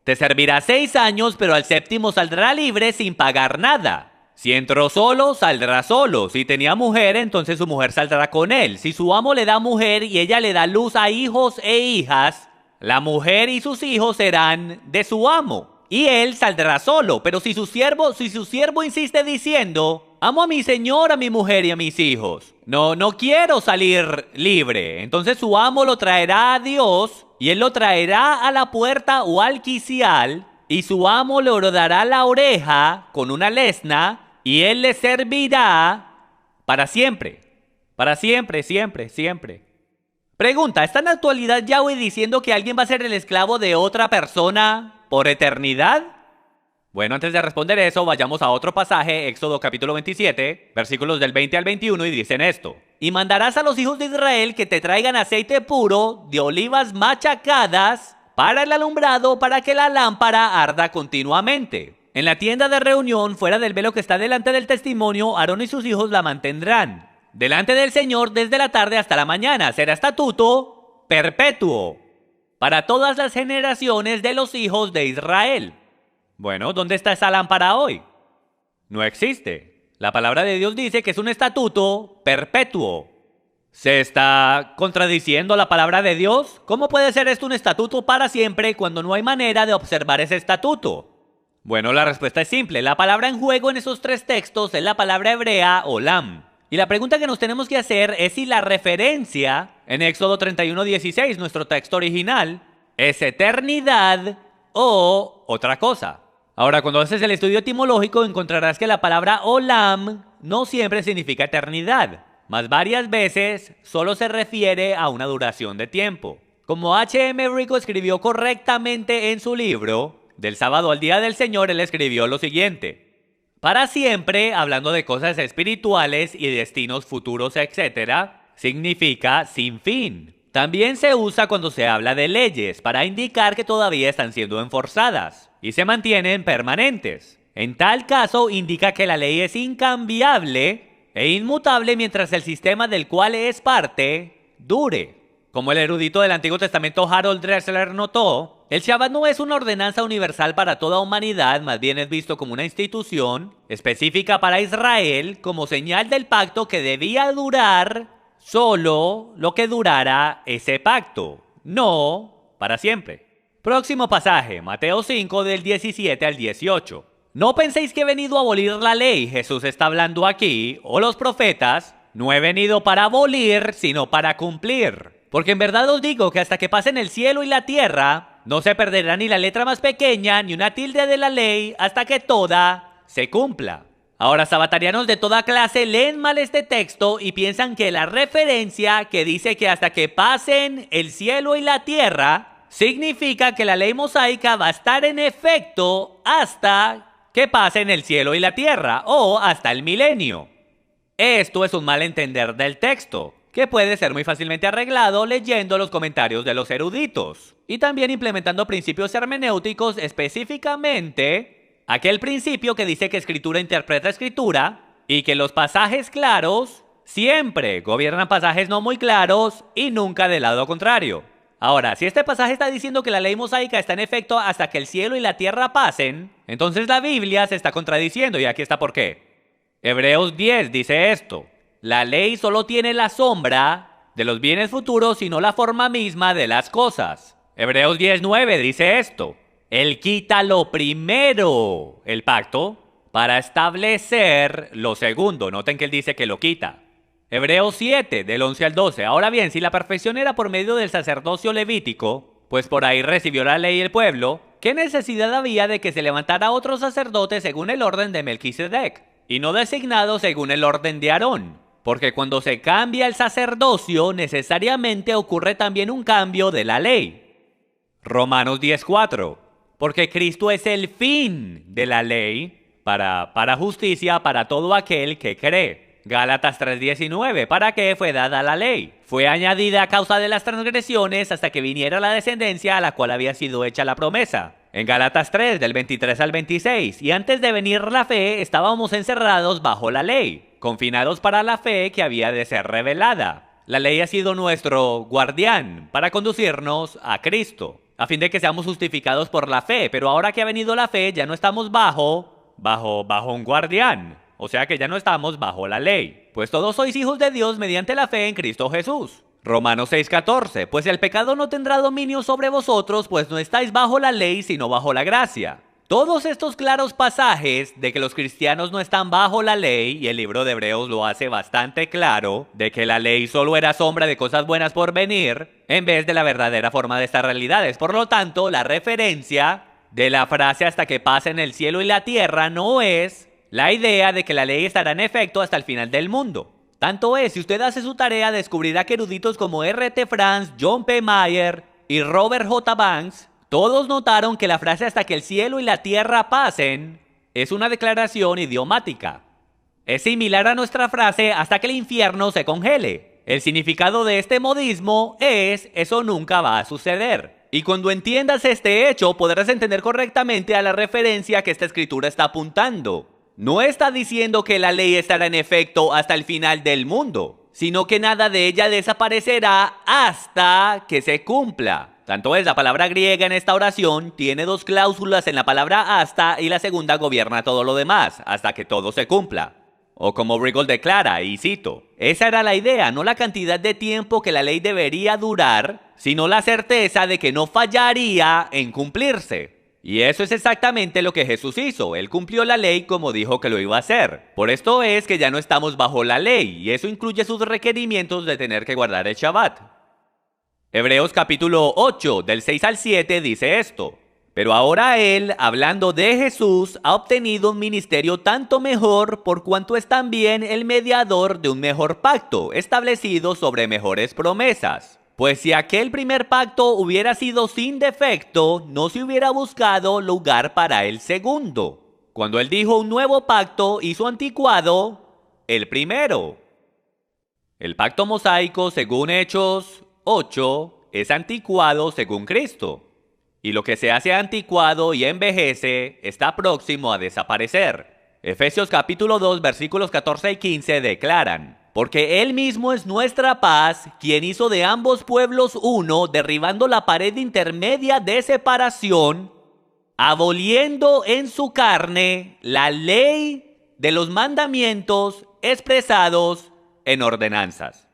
te servirá 6 años, pero al séptimo saldrá libre sin pagar nada. Si entró solo, saldrá solo. Si tenía mujer, entonces su mujer saldrá con él. Si su amo le da mujer y ella le da luz a hijos e hijas, la mujer y sus hijos serán de su amo. Y él saldrá solo. Pero si su siervo insiste diciendo, amo a mi señor, a mi mujer y a mis hijos, no quiero salir libre, entonces su amo lo traerá a Dios y él lo traerá a la puerta o al quicial y su amo le hordará la oreja con una lesna, y él le servirá para siempre. Para siempre, siempre, siempre. Pregunta, ¿está en la actualidad Yahweh diciendo que alguien va a ser el esclavo de otra persona por eternidad? Bueno, antes de responder eso, vayamos a otro pasaje, Éxodo capítulo 27, versículos del 20 al 21, y dicen esto. Y mandarás a los hijos de Israel que te traigan aceite puro de olivas machacadas para el alumbrado, para que la lámpara arda continuamente. En la tienda de reunión, fuera del velo que está delante del testimonio, Aarón y sus hijos la mantendrán delante del Señor desde la tarde hasta la mañana. Será estatuto perpetuo para todas las generaciones de los hijos de Israel. Bueno, ¿dónde está esa lámpara hoy? No existe. La palabra de Dios dice que es un estatuto perpetuo. ¿Se está contradiciendo la palabra de Dios? ¿Cómo puede ser esto un estatuto para siempre cuando no hay manera de observar ese estatuto? Bueno, la respuesta es simple. La palabra en juego en esos tres textos es la palabra hebrea olam. Y la pregunta que nos tenemos que hacer es si la referencia en Éxodo 31:16, nuestro texto original, es eternidad o otra cosa. Ahora, cuando haces el estudio etimológico, encontrarás que la palabra olam no siempre significa eternidad, mas varias veces solo se refiere a una duración de tiempo. Como H.M. Rico escribió correctamente en su libro, Del sábado al día del Señor, él escribió lo siguiente. Para siempre, hablando de cosas espirituales y destinos futuros, etc., significa sin fin. También se usa cuando se habla de leyes, para indicar que todavía están siendo enforzadas y se mantienen permanentes. En tal caso, indica que la ley es incambiable e inmutable mientras el sistema del cual es parte dure. Como el erudito del Antiguo Testamento Harold Dressler notó, el Shabbat no es una ordenanza universal para toda humanidad, más bien es visto como una institución específica para Israel, como señal del pacto que debía durar solo lo que durara ese pacto, no para siempre. Próximo pasaje, Mateo 5 del 17 al 18. No penséis que he venido a abolir la ley, Jesús está hablando aquí, o los profetas. No he venido para abolir, sino para cumplir. Porque en verdad os digo que hasta que pasen el cielo y la tierra, no se perderá ni la letra más pequeña, ni una tilde de la ley, hasta que toda se cumpla. Ahora, sabatarianos de toda clase leen mal este texto y piensan que la referencia que dice que hasta que pasen el cielo y la tierra, significa que la ley mosaica va a estar en efecto hasta que pasen el cielo y la tierra, o hasta el milenio. Esto es un mal entender del texto, que puede ser muy fácilmente arreglado leyendo los comentarios de los eruditos, y también implementando principios hermenéuticos, específicamente aquel principio que dice que escritura interpreta escritura, y que los pasajes claros siempre gobiernan pasajes no muy claros y nunca del lado contrario. Ahora, si este pasaje está diciendo que la ley mosaica está en efecto hasta que el cielo y la tierra pasen, entonces la Biblia se está contradiciendo, y aquí está por qué. Hebreos 10 dice esto: la ley solo tiene la sombra de los bienes futuros y no la forma misma de las cosas. Hebreos 10:9 dice esto: él quita lo primero, el pacto, para establecer lo segundo. Noten que él dice que lo quita. Hebreos 7, del 11 al 12. Ahora bien, si la perfección era por medio del sacerdocio levítico, pues por ahí recibió la ley el pueblo, ¿qué necesidad había de que se levantara otro sacerdote según el orden de Melquisedec, y no designado según el orden de Aarón? Porque cuando se cambia el sacerdocio, necesariamente ocurre también un cambio de la ley. Romanos 10:4. Porque Cristo es el fin de la ley para justicia para todo aquel que cree. Gálatas 3:19. ¿Para qué fue dada la ley? Fue añadida a causa de las transgresiones hasta que viniera la descendencia a la cual había sido hecha la promesa. En Gálatas 3, del 23 al 26. Y antes de venir la fe, estábamos encerrados bajo la ley, confinados para la fe que había de ser revelada. La ley ha sido nuestro guardián para conducirnos a Cristo, a fin de que seamos justificados por la fe. Pero ahora que ha venido la fe, ya no estamos bajo un guardián. O sea que ya no estamos bajo la ley, pues todos sois hijos de Dios mediante la fe en Cristo Jesús. Romanos 6:14. Pues el pecado no tendrá dominio sobre vosotros, pues no estáis bajo la ley, sino bajo la gracia. Todos estos claros pasajes de que los cristianos no están bajo la ley, y el libro de Hebreos lo hace bastante claro, de que la ley solo era sombra de cosas buenas por venir, en vez de la verdadera forma de estas realidades. Por lo tanto, la referencia de la frase hasta que pasen el cielo y la tierra no es la idea de que la ley estará en efecto hasta el final del mundo. Tanto es, si usted hace su tarea, descubrirá que eruditos como R.T. France, John P. Mayer y Robert J. Banks, todos notaron que la frase hasta que el cielo y la tierra pasen es una declaración idiomática. Es similar a nuestra frase hasta que el infierno se congele. El significado de este modismo es eso nunca va a suceder. Y cuando entiendas este hecho, podrás entender correctamente a la referencia que esta escritura está apuntando. No está diciendo que la ley estará en efecto hasta el final del mundo, sino que nada de ella desaparecerá hasta que se cumpla. Tanto es, la palabra griega en esta oración tiene dos cláusulas en la palabra hasta y la segunda gobierna todo lo demás, hasta que todo se cumpla. O como Riggle declara, y cito, esa era la idea, no la cantidad de tiempo que la ley debería durar, sino la certeza de que no fallaría en cumplirse. Y eso es exactamente lo que Jesús hizo. Él cumplió la ley como dijo que lo iba a hacer. Por esto es que ya no estamos bajo la ley, y eso incluye sus requerimientos de tener que guardar el Shabbat. Hebreos capítulo 8, del 6 al 7 dice esto. Pero ahora él, hablando de Jesús, ha obtenido un ministerio tanto mejor por cuanto es también el mediador de un mejor pacto, establecido sobre mejores promesas. Pues si aquel primer pacto hubiera sido sin defecto, no se hubiera buscado lugar para el segundo. Cuando él dijo un nuevo pacto, hizo anticuado el primero. El pacto mosaico, según Hechos 8, es anticuado según Cristo. Y lo que se hace anticuado y envejece está próximo a desaparecer. Efesios capítulo 2, versículos 14 y 15 declaran: porque Él mismo es nuestra paz, quien hizo de ambos pueblos uno, derribando la pared intermedia de separación, aboliendo en su carne la ley de los mandamientos expresados en ordenanzas.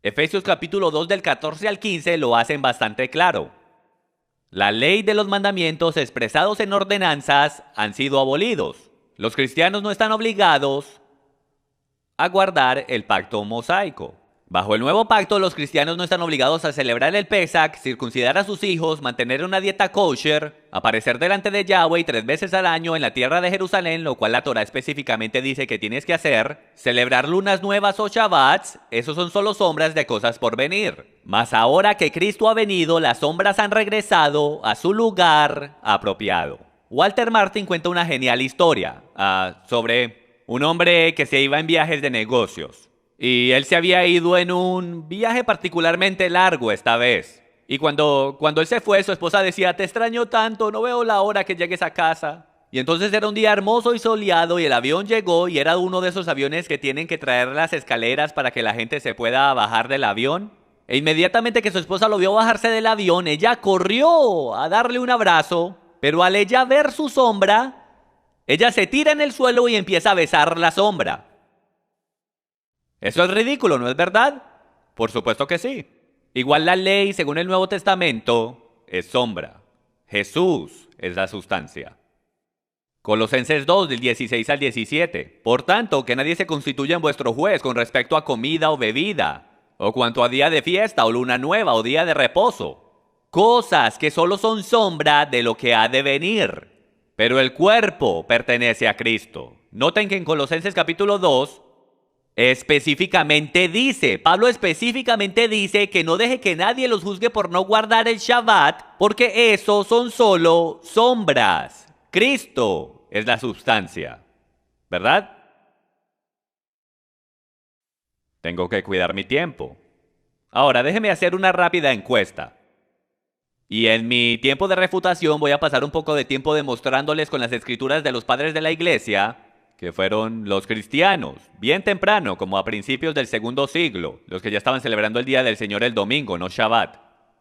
Efesios capítulo 2 del 14 al 15 lo hacen bastante claro. La ley de los mandamientos expresados en ordenanzas han sido abolidos. Los cristianos no están obligados a guardar el pacto mosaico. Bajo el nuevo pacto, los cristianos no están obligados a celebrar el Pesach, circuncidar a sus hijos, mantener una dieta kosher, aparecer delante de Yahweh 3 veces al año en la tierra de Jerusalén, lo cual la Torah específicamente dice que tienes que hacer, celebrar lunas nuevas o Shabbats. Esos son solo sombras de cosas por venir. Mas ahora que Cristo ha venido, las sombras han regresado a su lugar apropiado. Walter Martin cuenta una genial historia sobre un hombre que se iba en viajes de negocios. Y él se había ido en un viaje particularmente largo esta vez. Y cuando él se fue, su esposa decía: te extraño tanto, no veo la hora que llegues a casa. Y entonces era un día hermoso y soleado y el avión llegó, y era uno de esos aviones que tienen que traer las escaleras para que la gente se pueda bajar del avión. E inmediatamente que su esposa lo vio bajarse del avión, ella corrió a darle un abrazo, pero al ella ver su sombra, ella se tira en el suelo y empieza a besar la sombra. Eso es ridículo, ¿no es verdad? Por supuesto que sí. Igual la ley, según el Nuevo Testamento, es sombra. Jesús es la sustancia. Colosenses 2, del 16 al 17. Por tanto, que nadie se constituya en vuestro juez con respecto a comida o bebida, o cuanto a día de fiesta, o luna nueva, o día de reposo. Cosas que solo son sombra de lo que ha de venir. Pero el cuerpo pertenece a Cristo. Noten que en Colosenses capítulo 2, Pablo específicamente dice que no deje que nadie los juzgue por no guardar el Shabbat, porque eso son solo sombras. Cristo es la sustancia, ¿verdad? Tengo que cuidar mi tiempo. Ahora, déjeme hacer una rápida encuesta. Y en mi tiempo de refutación voy a pasar un poco de tiempo demostrándoles con las escrituras de los padres de la iglesia, que fueron los cristianos, bien temprano, como a principios del segundo siglo, los que ya estaban celebrando el Día del Señor el domingo, no Shabbat.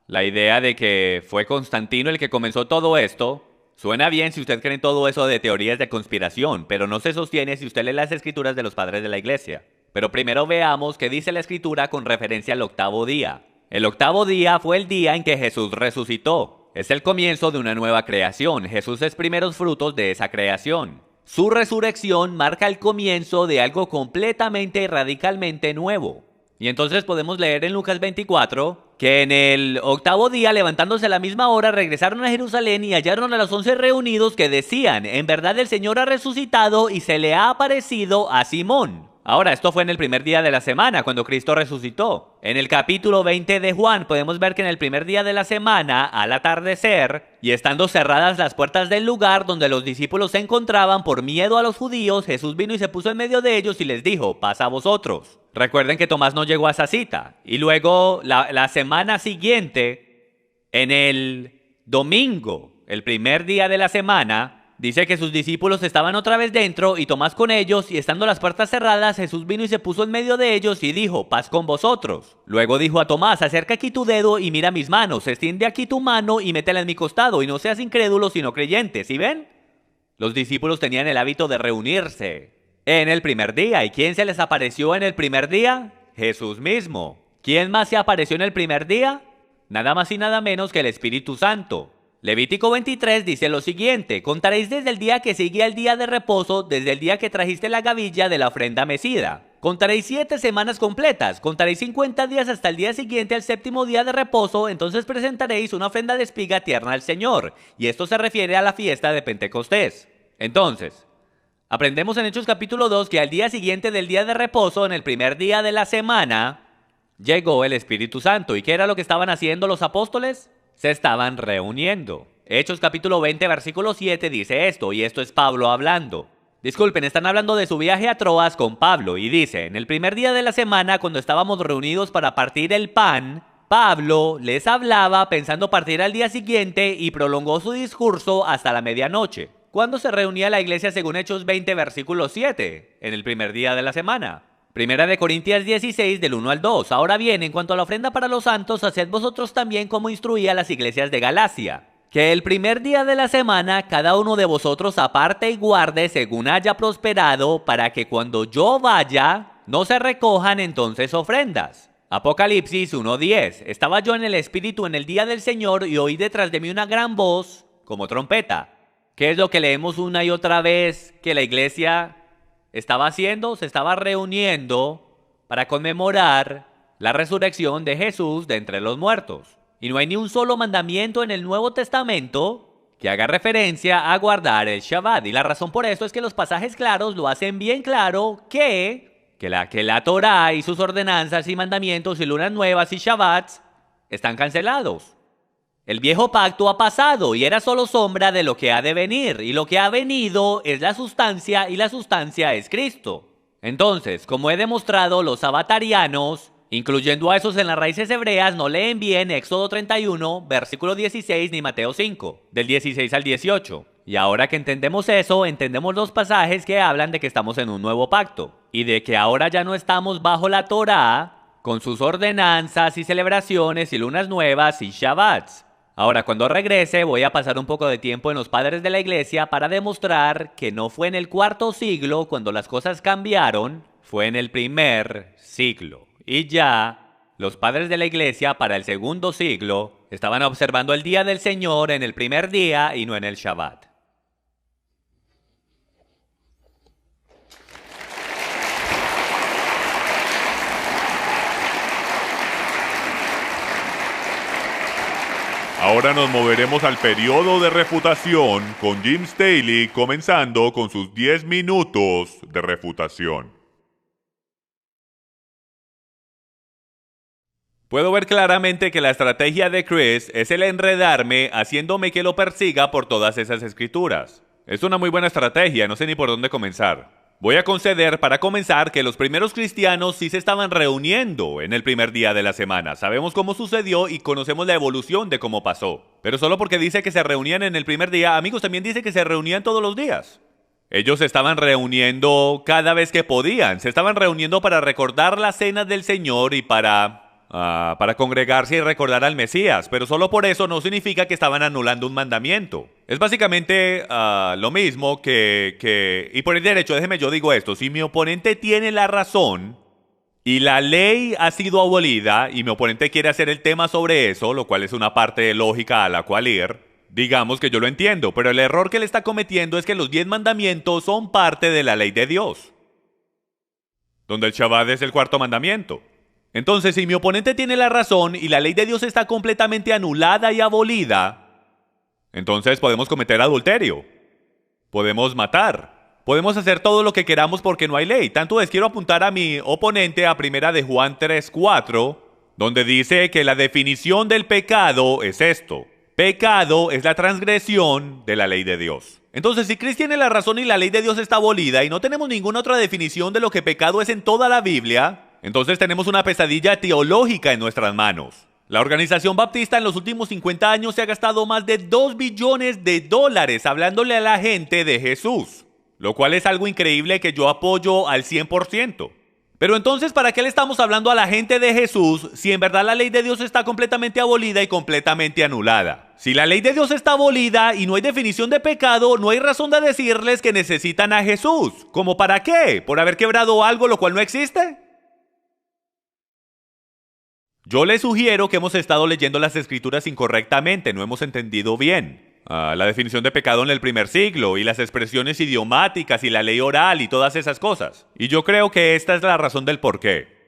La idea de que fue Constantino el que comenzó todo esto suena bien si usted cree en todo eso de teorías de conspiración, pero no se sostiene si usted lee las escrituras de los padres de la iglesia. Pero primero veamos qué dice la escritura con referencia al octavo día. El octavo día fue el día en que Jesús resucitó. Es el comienzo de una nueva creación. Jesús es primeros frutos de esa creación. Su resurrección marca el comienzo de algo completamente y radicalmente nuevo. Y entonces podemos leer en Lucas 24 que en el octavo día, levantándose a la misma hora, regresaron a Jerusalén y hallaron a los 11 reunidos que decían: en verdad el Señor ha resucitado y se le ha aparecido a Simón. Ahora, esto fue en el primer día de la semana, cuando Cristo resucitó. En el capítulo 20 de Juan podemos ver que en el primer día de la semana, al atardecer, y estando cerradas las puertas del lugar donde los discípulos se encontraban por miedo a los judíos, Jesús vino y se puso en medio de ellos y les dijo: paz a vosotros. Recuerden que Tomás no llegó a esa cita. Y luego, la semana siguiente, en el domingo, el primer día de la semana, dice que sus discípulos estaban otra vez dentro y Tomás con ellos, y estando las puertas cerradas, Jesús vino y se puso en medio de ellos y dijo: paz con vosotros. Luego dijo a Tomás: acerca aquí tu dedo y mira mis manos, extiende aquí tu mano y métela en mi costado, y no seas incrédulo sino creyente. ¿Sí ven? Los discípulos tenían el hábito de reunirse en el primer día. ¿Y quién se les apareció en el primer día? Jesús mismo. ¿Quién más se apareció en el primer día? Nada más y nada menos que el Espíritu Santo. Levítico 23 dice lo siguiente: contaréis desde el día que sigue al día de reposo, desde el día que trajiste la gavilla de la ofrenda mecida. Contaréis 7 semanas completas, contaréis 50 días hasta el día siguiente al séptimo día de reposo, entonces presentaréis una ofrenda de espiga tierna al Señor. Y esto se refiere a la fiesta de Pentecostés. Entonces, aprendemos en Hechos capítulo 2 que al día siguiente del día de reposo, en el primer día de la semana, llegó el Espíritu Santo. ¿Y qué era lo que estaban haciendo los apóstoles? Se estaban reuniendo. Hechos capítulo 20 versículo 7 dice esto, y esto es Pablo hablando. Disculpen, están hablando de su viaje a Troas con Pablo, y dice: en el primer día de la semana, cuando estábamos reunidos para partir el pan, Pablo les hablaba pensando partir al día siguiente y prolongó su discurso hasta la medianoche. ¿Cuándo se reunía la iglesia según Hechos 20 versículo 7? En el primer día de la semana. Primera de Corintios 16 del 1 al 2. Ahora bien, en cuanto a la ofrenda para los santos, haced vosotros también como instruía a las iglesias de Galacia, que el primer día de la semana cada uno de vosotros aparte y guarde según haya prosperado, para que cuando yo vaya no se recojan entonces ofrendas. Apocalipsis 1:10. Estaba yo en el Espíritu en el día del Señor y oí detrás de mí una gran voz como trompeta. ¿Qué es lo que leemos una y otra vez que la iglesia estaba haciendo? Se estaba reuniendo para conmemorar la resurrección de Jesús de entre los muertos. Y no hay ni un solo mandamiento en el Nuevo Testamento que haga referencia a guardar el Shabbat. Y la razón por esto es que los pasajes claros lo hacen bien claro que la Torá y sus ordenanzas y mandamientos y lunas nuevas y Shabbats están cancelados. El viejo pacto ha pasado y era solo sombra de lo que ha de venir, y lo que ha venido es la sustancia, y la sustancia es Cristo. Entonces, como he demostrado, los sabatarianos, incluyendo a esos en las raíces hebreas, no leen bien Éxodo 31, versículo 16, ni Mateo 5, del 16 al 18. Y ahora que entendemos eso, entendemos los pasajes que hablan de que estamos en un nuevo pacto, y de que ahora ya no estamos bajo la Torá, con sus ordenanzas y celebraciones y lunas nuevas y Shabbats. Ahora, cuando regrese, voy a pasar un poco de tiempo en los padres de la iglesia para demostrar que no fue en el cuarto siglo cuando las cosas cambiaron, fue en el primer siglo. Y ya, los padres de la iglesia para el segundo siglo estaban observando el día del Señor en el primer día y no en el Shabbat.
Ahora nos moveremos al periodo de refutación con Jim Staley, comenzando con sus 10 minutos de refutación.
Puedo ver claramente que la estrategia de Chris es el enredarme haciéndome que lo persiga por todas esas escrituras. Es una muy buena estrategia, no sé ni por dónde comenzar. Voy a conceder para comenzar que los primeros cristianos sí se estaban reuniendo en el primer día de la semana. Sabemos cómo sucedió y conocemos la evolución de cómo pasó. Pero solo porque dice que se reunían en el primer día, amigos, también dice que se reunían todos los días. Ellos se estaban reuniendo cada vez que podían. Se estaban reuniendo para recordar la cena del Señor y para congregarse y recordar al Mesías, pero solo por eso no significa que estaban anulando un mandamiento. Es básicamente lo mismo y por el derecho, déjeme yo digo esto, si mi oponente tiene la razón y la ley ha sido abolida y mi oponente quiere hacer el tema sobre eso, lo cual es una parte lógica a la cual ir, digamos que yo lo entiendo, pero el error que él está cometiendo es que los 10 mandamientos son parte de la ley de Dios, donde el Shabbat es el cuarto mandamiento. Entonces, si mi oponente tiene la razón y la ley de Dios está completamente anulada y abolida, entonces podemos cometer adulterio, podemos matar, podemos hacer todo lo que queramos porque no hay ley. Tanto es, quiero apuntar a mi oponente a primera de Juan 3:4, donde dice que la definición del pecado es esto: pecado es la transgresión de la ley de Dios. Entonces, si Cristo tiene la razón y la ley de Dios está abolida y no tenemos ninguna otra definición de lo que pecado es en toda la Biblia, entonces tenemos una pesadilla teológica en nuestras manos. La Organización Baptista en los últimos 50 años se ha gastado más de $2 billones hablándole a la gente de Jesús, lo cual es algo increíble que yo apoyo al 100%. Pero entonces, ¿para qué le estamos hablando a la gente de Jesús si en verdad la ley de Dios está completamente abolida y completamente anulada? Si la ley de Dios está abolida y no hay definición de pecado, no hay razón de decirles que necesitan a Jesús. ¿Cómo para qué? ¿Por haber quebrado algo lo cual no existe? Yo les sugiero que hemos estado leyendo las escrituras incorrectamente, no hemos entendido bien la definición de pecado en el primer siglo y las expresiones idiomáticas y la ley oral y todas esas cosas. Y yo creo que esta es la razón del por qué.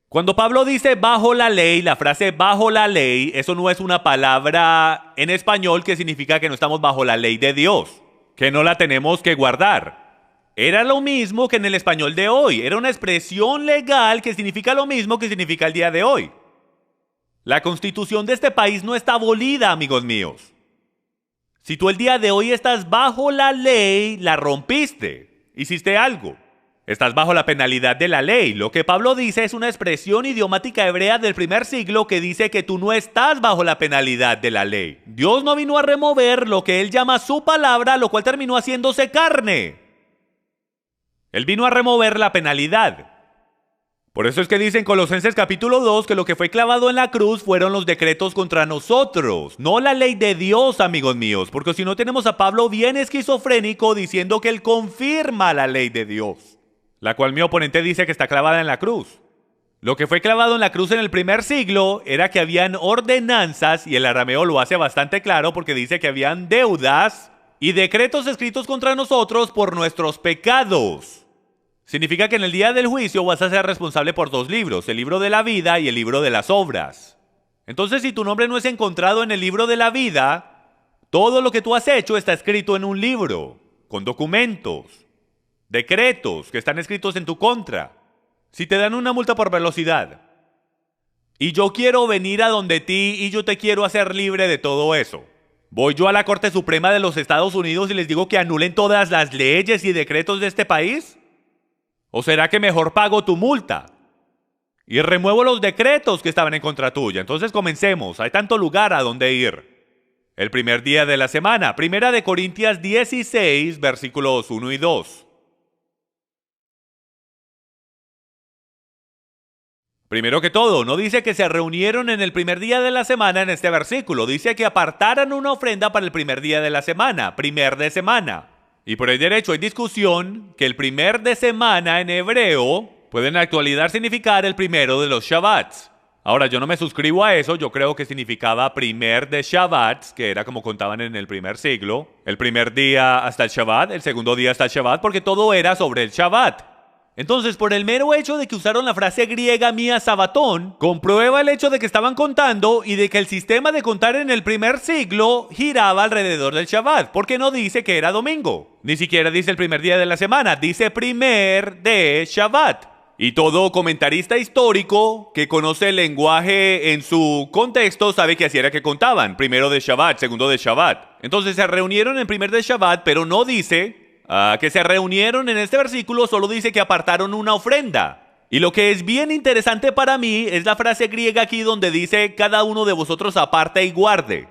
Cuando Pablo dice bajo la ley, la frase bajo la ley, eso no es una palabra en español que significa que no estamos bajo la ley de Dios, que no la tenemos que guardar. Era lo mismo que en el español de hoy, era una expresión legal que significa lo mismo que significa el día de hoy. La constitución de este país no está abolida, amigos míos. Si tú el día de hoy estás bajo la ley, la rompiste, hiciste algo. Estás bajo la penalidad de la ley. Lo que Pablo dice es una expresión idiomática hebrea del primer siglo que dice que tú no estás bajo la penalidad de la ley. Dios no vino a remover lo que él llama su palabra, lo cual terminó haciéndose carne. Él vino a remover la penalidad. Por eso es que dice en Colosenses capítulo 2 que lo que fue clavado en la cruz fueron los decretos contra nosotros, no la ley de Dios, amigos míos, porque si no tenemos a Pablo bien esquizofrénico diciendo que él confirma la ley de Dios, la cual mi oponente dice que está clavada en la cruz. Lo que fue clavado en la cruz en el primer siglo era que habían ordenanzas, y el arameo lo hace bastante claro porque dice que habían deudas y decretos escritos contra nosotros por nuestros pecados. Significa que en el día del juicio vas a ser responsable por 2 libros, el libro de la vida y el libro de las obras. Entonces, si tu nombre no es encontrado en el libro de la vida, todo lo que tú has hecho está escrito en un libro, con documentos, decretos que están escritos en tu contra. Si te dan una multa por velocidad, y yo quiero venir a donde ti y yo te quiero hacer libre de todo eso, ¿voy yo a la Corte Suprema de los Estados Unidos y les digo que anulen todas las leyes y decretos de este país? ¿O será que mejor pago tu multa y remuevo los decretos que estaban en contra tuya? Entonces comencemos, hay tanto lugar a donde ir. El primer día de la semana, Primera de Corintios 16, versículos 1 y 2. Primero que todo, no dice que se reunieron en el primer día de la semana en este versículo, dice que apartaran una ofrenda para el primer día de la semana, primer de semana. Y por el derecho hay discusión que el primer de semana en hebreo puede en la actualidad significar el primero de los Shabbats. Ahora, yo no me suscribo a eso, yo creo que significaba primer de Shabbats, que era como contaban en el primer siglo. El primer día hasta el Shabbat, el segundo día hasta el Shabbat, porque todo era sobre el Shabbat. Entonces, por el mero hecho de que usaron la frase griega mía sabatón, comprueba el hecho de que estaban contando y de que el sistema de contar en el primer siglo giraba alrededor del Shabbat, porque no dice que era domingo. Ni siquiera dice el primer día de la semana, dice primer de Shabbat. Y todo comentarista histórico que conoce el lenguaje en su contexto sabe que así era que contaban, primero de Shabbat, segundo de Shabbat. Entonces se reunieron en primer de Shabbat, pero no dice que se reunieron en este versículo, solo dice que apartaron una ofrenda. Y lo que es bien interesante para mí es la frase griega aquí donde dice cada uno de vosotros aparte y guarde.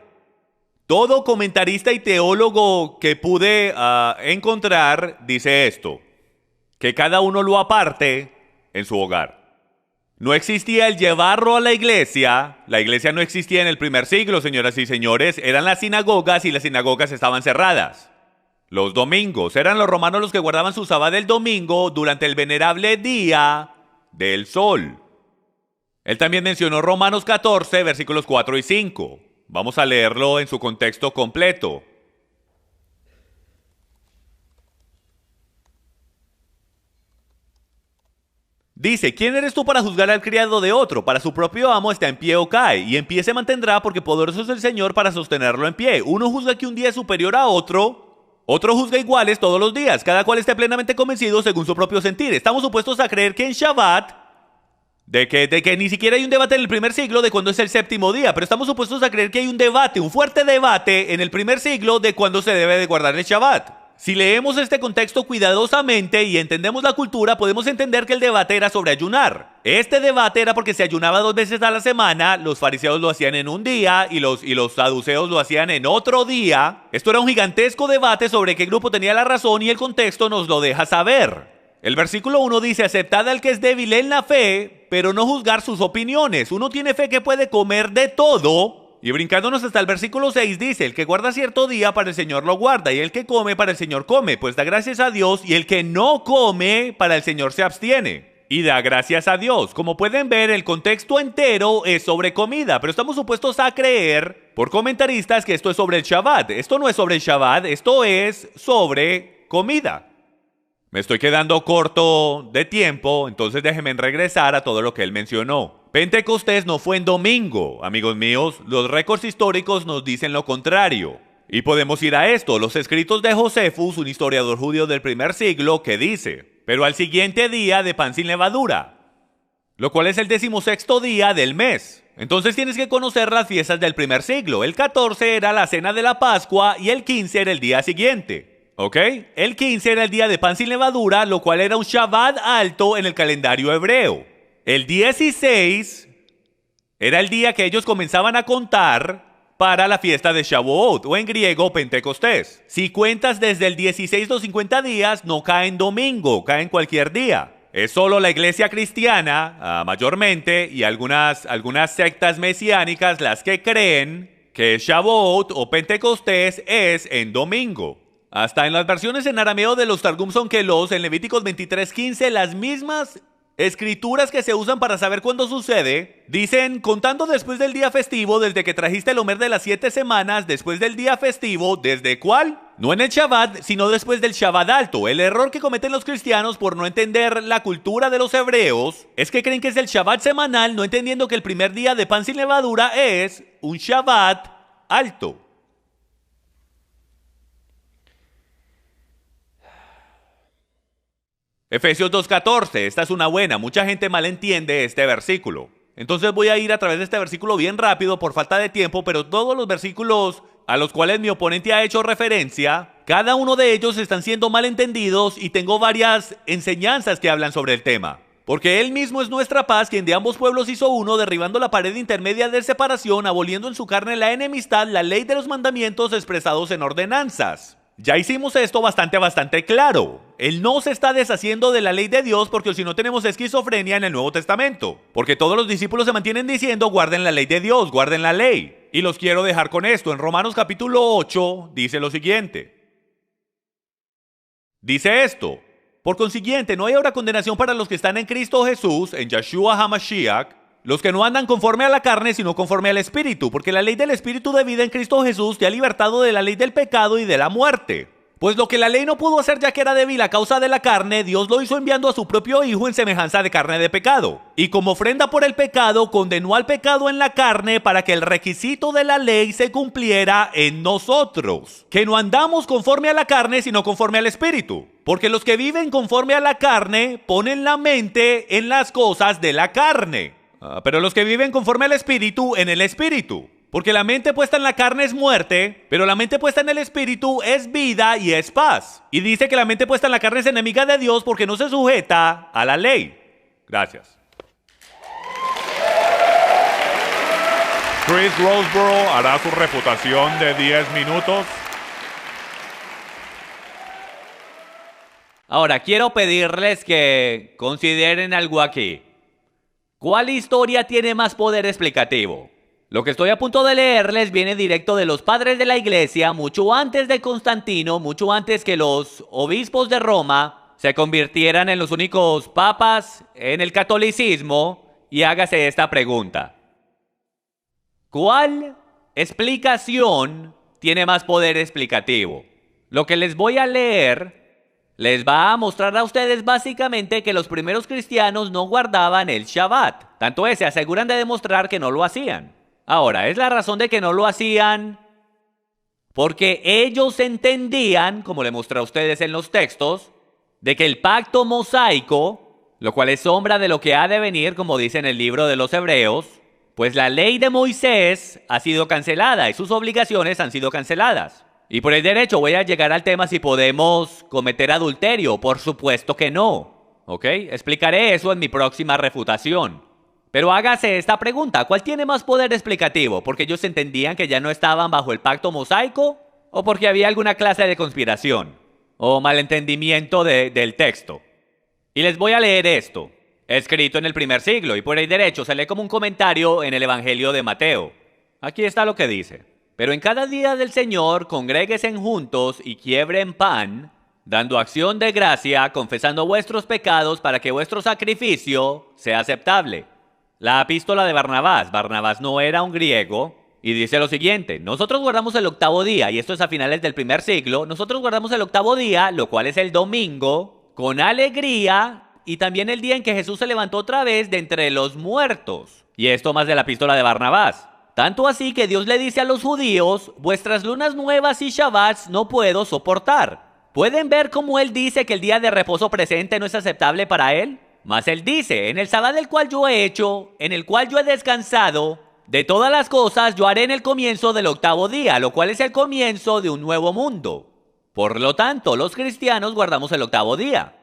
Todo comentarista y teólogo que pude encontrar dice esto, que cada uno lo aparte en su hogar. No existía el llevarlo a la iglesia no existía en el primer siglo, señoras y señores, eran las sinagogas y las sinagogas estaban cerradas. Los domingos, eran los romanos los que guardaban su sabbat del domingo durante el venerable día del sol. Él también mencionó Romanos 14, versículos 4 y 5. Vamos a leerlo en su contexto completo. Dice, ¿quién eres tú para juzgar al criado de otro? Para su propio amo está en pie o cae, y en pie se mantendrá porque poderoso es el Señor para sostenerlo en pie. Uno juzga que un día es superior a otro juzga iguales todos los días, cada cual esté plenamente convencido según su propio sentir. Estamos supuestos a creer que en Shabbat, de que ni siquiera hay un debate en el primer siglo de cuándo es el séptimo día, pero estamos supuestos a creer que hay un debate, un fuerte debate en el primer siglo de cuándo se debe de guardar el Shabbat. Si leemos este contexto cuidadosamente y entendemos la cultura, podemos entender que el debate era sobre ayunar. Este debate era porque se ayunaba 2 veces a la semana, los fariseos lo hacían en un día y los saduceos lo hacían en otro día. Esto era un gigantesco debate sobre qué grupo tenía la razón y el contexto nos lo deja saber. El versículo 1 dice, aceptad al que es débil en la fe, pero no juzgar sus opiniones. Uno tiene fe que puede comer de todo. Y brincándonos hasta el versículo 6 dice, el que guarda cierto día para el Señor lo guarda, y el que come para el Señor come, pues da gracias a Dios, y el que no come para el Señor se abstiene, y da gracias a Dios. Como pueden ver, el contexto entero es sobre comida, pero estamos supuestos a creer, por comentaristas, que esto es sobre el Shabbat. Esto no es sobre el Shabbat, esto es sobre comida. Me estoy quedando corto de tiempo, entonces déjenme regresar a todo lo que él mencionó. Pentecostés no fue en domingo, amigos míos. Los récords históricos nos dicen lo contrario. Y podemos ir a esto, los escritos de Josefus, un historiador judío del primer siglo, que dice, pero al siguiente día de pan sin levadura, lo cual es el 16º día del mes. Entonces tienes que conocer las fiestas del primer siglo. El 14 era la cena de la Pascua y el 15 era el día siguiente. ¿Ok? El 15 era el día de pan sin levadura, lo cual era un Shabbat alto en el calendario hebreo. El 16 era el día que ellos comenzaban a contar para la fiesta de Shavuot, o en griego Pentecostés. Si cuentas desde el 16 los 50 días, no cae en domingo, cae en cualquier día. Es solo la iglesia cristiana, mayormente, y algunas sectas mesiánicas las que creen que Shavuot o Pentecostés es en domingo. Hasta en las versiones en arameo de los Targum Onkelos, en Levíticos 23:15, las mismas escrituras que se usan para saber cuándo sucede, dicen, contando después del día festivo, desde que trajiste el Omer de las 7 semanas, después del día festivo, ¿desde cuál? No en el Shabbat, sino después del Shabbat alto. El error que cometen los cristianos por no entender la cultura de los hebreos es que creen que es el Shabbat semanal, no entendiendo que el primer día de pan sin levadura es un Shabbat alto. Efesios 2:14, esta es una buena, mucha gente malentiende este versículo. Entonces voy a ir a través de este versículo bien rápido por falta de tiempo, pero todos los versículos a los cuales mi oponente ha hecho referencia, cada uno de ellos están siendo malentendidos y tengo varias enseñanzas que hablan sobre el tema. Porque Él mismo es nuestra paz, quien de ambos pueblos hizo uno, derribando la pared intermedia de separación, aboliendo en su carne la enemistad, la ley de los mandamientos expresados en ordenanzas. Ya hicimos esto bastante claro. Él no se está deshaciendo de la ley de Dios porque si no tenemos esquizofrenia en el Nuevo Testamento. Porque todos los discípulos se mantienen diciendo guarden la ley de Dios, guarden la ley. Y los quiero dejar con esto. En Romanos capítulo 8 dice lo siguiente. Dice esto. Por consiguiente, no hay ahora condenación para los que están en Cristo Jesús, en Yeshua HaMashiach, los que no andan conforme a la carne, sino conforme al Espíritu, porque la ley del Espíritu de vida en Cristo Jesús te ha libertado de la ley del pecado y de la muerte. Pues lo que la ley no pudo hacer ya que era débil a causa de la carne, Dios lo hizo enviando a su propio Hijo en semejanza de carne de pecado. Y como ofrenda por el pecado, condenó al pecado en la carne para que el requisito de la ley se cumpliera en nosotros. Que no andamos conforme a la carne, sino conforme al Espíritu. Porque los que viven conforme a la carne ponen la mente en las cosas de la carne. Pero los que viven conforme al Espíritu, en el Espíritu. Porque la mente puesta en la carne es muerte, pero la mente puesta en el Espíritu es vida y es paz. Y dice que la mente puesta en la carne es enemiga de Dios porque no se sujeta a la ley. Gracias.
Chris Roseborough hará su refutación de 10 minutos.
Ahora, quiero pedirles que consideren algo aquí. ¿Cuál historia tiene más poder explicativo? Lo que estoy a punto de leerles viene directo de los padres de la iglesia, mucho antes de Constantino, mucho antes que los obispos de Roma se convirtieran en los únicos papas en el catolicismo, y hágase esta pregunta. ¿Cuál explicación tiene más poder explicativo? Lo que les voy a leer les va a mostrar a ustedes básicamente que los primeros cristianos no guardaban el Shabbat. Tanto es, se aseguran de demostrar que no lo hacían. Ahora, ¿es la razón de que no lo hacían? Porque ellos entendían, como le mostré a ustedes en los textos, de que el pacto mosaico, lo cual es sombra de lo que ha de venir, como dice en el libro de los Hebreos, pues la ley de Moisés ha sido cancelada y sus obligaciones han sido canceladas. Y por el derecho voy a llegar al tema si podemos cometer adulterio. Por supuesto que no. ¿Ok? Explicaré eso en mi próxima refutación. Pero hágase esta pregunta, ¿cuál tiene más poder explicativo? ¿Porque ellos entendían que ya no estaban bajo el pacto mosaico? ¿O porque había alguna clase de conspiración? ¿O malentendimiento del texto? Y les voy a leer esto, escrito en el primer siglo, y por el derecho se lee como un comentario en el Evangelio de Mateo. Aquí está lo que dice. Pero en cada día del Señor congréguesen juntos y quiebren pan, dando acción de gracia, confesando vuestros pecados para que vuestro sacrificio sea aceptable. La epístola de Barnabás. Barnabás no era un griego y dice lo siguiente: nosotros guardamos el octavo día, y esto es a finales del primer siglo, nosotros guardamos el octavo día, lo cual es el domingo, con alegría, y también el día en que Jesús se levantó otra vez de entre los muertos. Y esto más de la epístola de Barnabás. Tanto así que Dios le dice a los judíos: vuestras lunas nuevas y shabbats no puedo soportar. ¿Pueden ver cómo él dice que el día de reposo presente no es aceptable para él? Mas él dice: en el sábado del cual yo he hecho, en el cual yo he descansado, de todas las cosas yo haré en el comienzo del octavo día, lo cual es el comienzo de un nuevo mundo. Por lo tanto, los cristianos guardamos el octavo día.